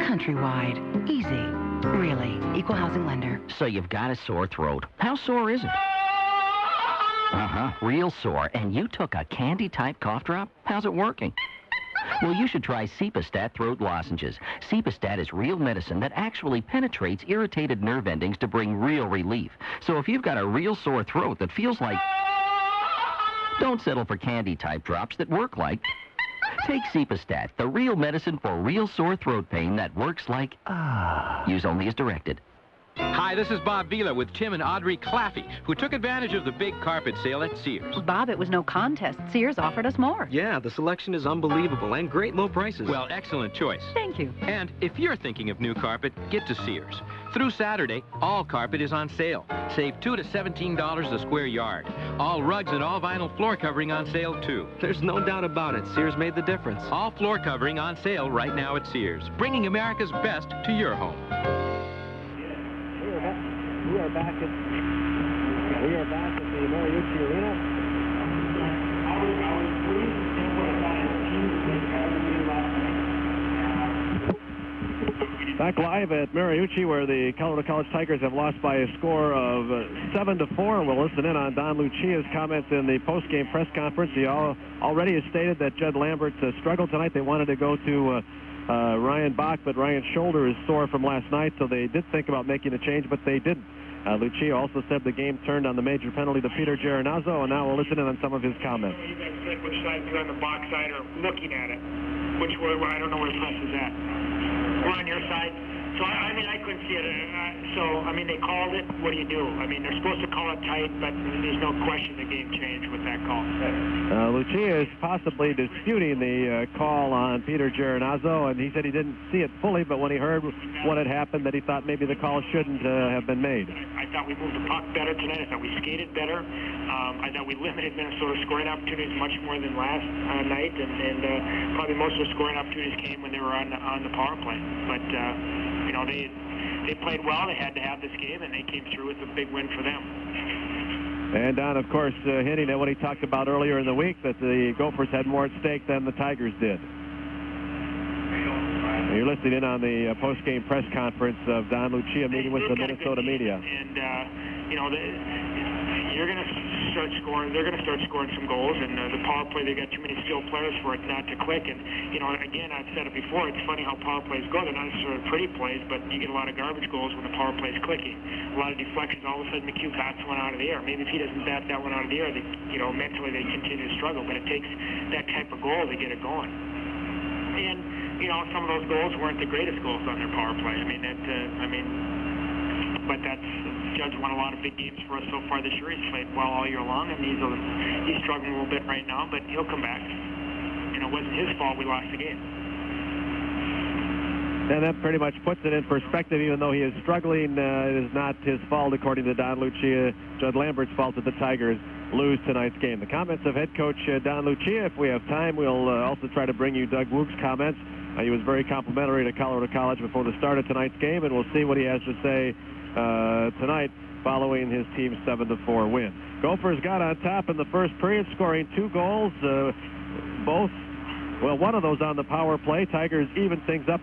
Countrywide. Easy. Really. Equal housing lender. So you've got a sore throat. How sore is it? Real sore. And you took a candy-type cough drop? How's it working? Well, you should try Cepastat throat lozenges. Cepastat is real medicine that actually penetrates irritated nerve endings to bring real relief. So if you've got a real sore throat that feels like... Don't settle for candy-type drops that work like... Take Cepastat, the real medicine for real sore throat pain that works like... Use only as directed. Hi, this is Bob Vila with Tim and Audrey Claffey, who took advantage of the big carpet sale at Sears. Bob, it was no contest. Sears offered us more. Yeah, the selection is unbelievable and great low prices. Well, excellent choice. Thank you. And if you're thinking of new carpet, get to Sears. Through Saturday, all carpet is on sale. Save $2 to $17 a square yard. All rugs and all vinyl floor covering on sale, too. There's no doubt about it. Sears made the difference. All floor covering on sale right now at Sears, bringing America's best to your home. We are back at the Mariucci Arena. Back live at Mariucci, where the Colorado College Tigers have lost by a score of 7-4. We'll listen in on Don Lucia's comments in the post-game press conference. He already has stated that Judd Lambert struggled tonight. They wanted to go to Ryan Bach, but Ryan's shoulder is sore from last night, so they did think about making a change, but they didn't. Lucia also said the game turned on the major penalty to Peter Geronazzo, and now we'll listen in on some of his comments. You guys said which side you're on the Bach side or looking at it. Which way? I don't know where the press is at. We're on your side. So, I mean, I couldn't see it. They called it. What do you do? I mean, they're supposed to call it tight, but there's no question the game changed with that call. Lucia is possibly disputing the call on Peter Geronazzo, and he said he didn't see it fully, but when he heard what had happened, that he thought maybe the call shouldn't have been made. I thought we moved the puck better tonight. I thought we skated better. I thought we limited Minnesota scoring opportunities much more than last night, and probably most of the scoring opportunities came when they were on the power play. But they played well. They had to have this game, and they came through with a big win for them. And Don, of course, hinting at what he talked about earlier in the week, that the Gophers had more at stake than the Tigers did. You're listening in on the post-game press conference of Don Lucia meeting with the Minnesota media. And, you're going to start scoring. They're going to start scoring some goals, and the power play, they've got too many skilled players for it not to click. And, again, I've said it before, it's funny how power plays go. They're not necessarily pretty plays, but you get a lot of garbage goals when the power play is clicking. A lot of deflections. All of a sudden, McHugh bats one out of the air. Maybe if he doesn't bat that one out of the air, mentally they continue to struggle. But it takes that type of goal to get it going. And, some of those goals weren't the greatest goals on their power play. But that's Judge won a lot of big games for us so far this year. He's played well all year long, and he's struggling a little bit right now, but he'll come back. It wasn't his fault we lost the game. And that pretty much puts it in perspective. Even though he is struggling, it is not his fault, according to Don Lucia. Judd Lambert's fault that the Tigers lose tonight's game. The comments of head coach Don Lucia. If we have time, we'll also try to bring you Doug Woog's comments. He was very complimentary to Colorado College before the start of tonight's game, and we'll see what he has to say tonight following his team's 7-4 win. Gophers got on top in the first period, scoring 2 goals. One of those on the power play. Tigers even things up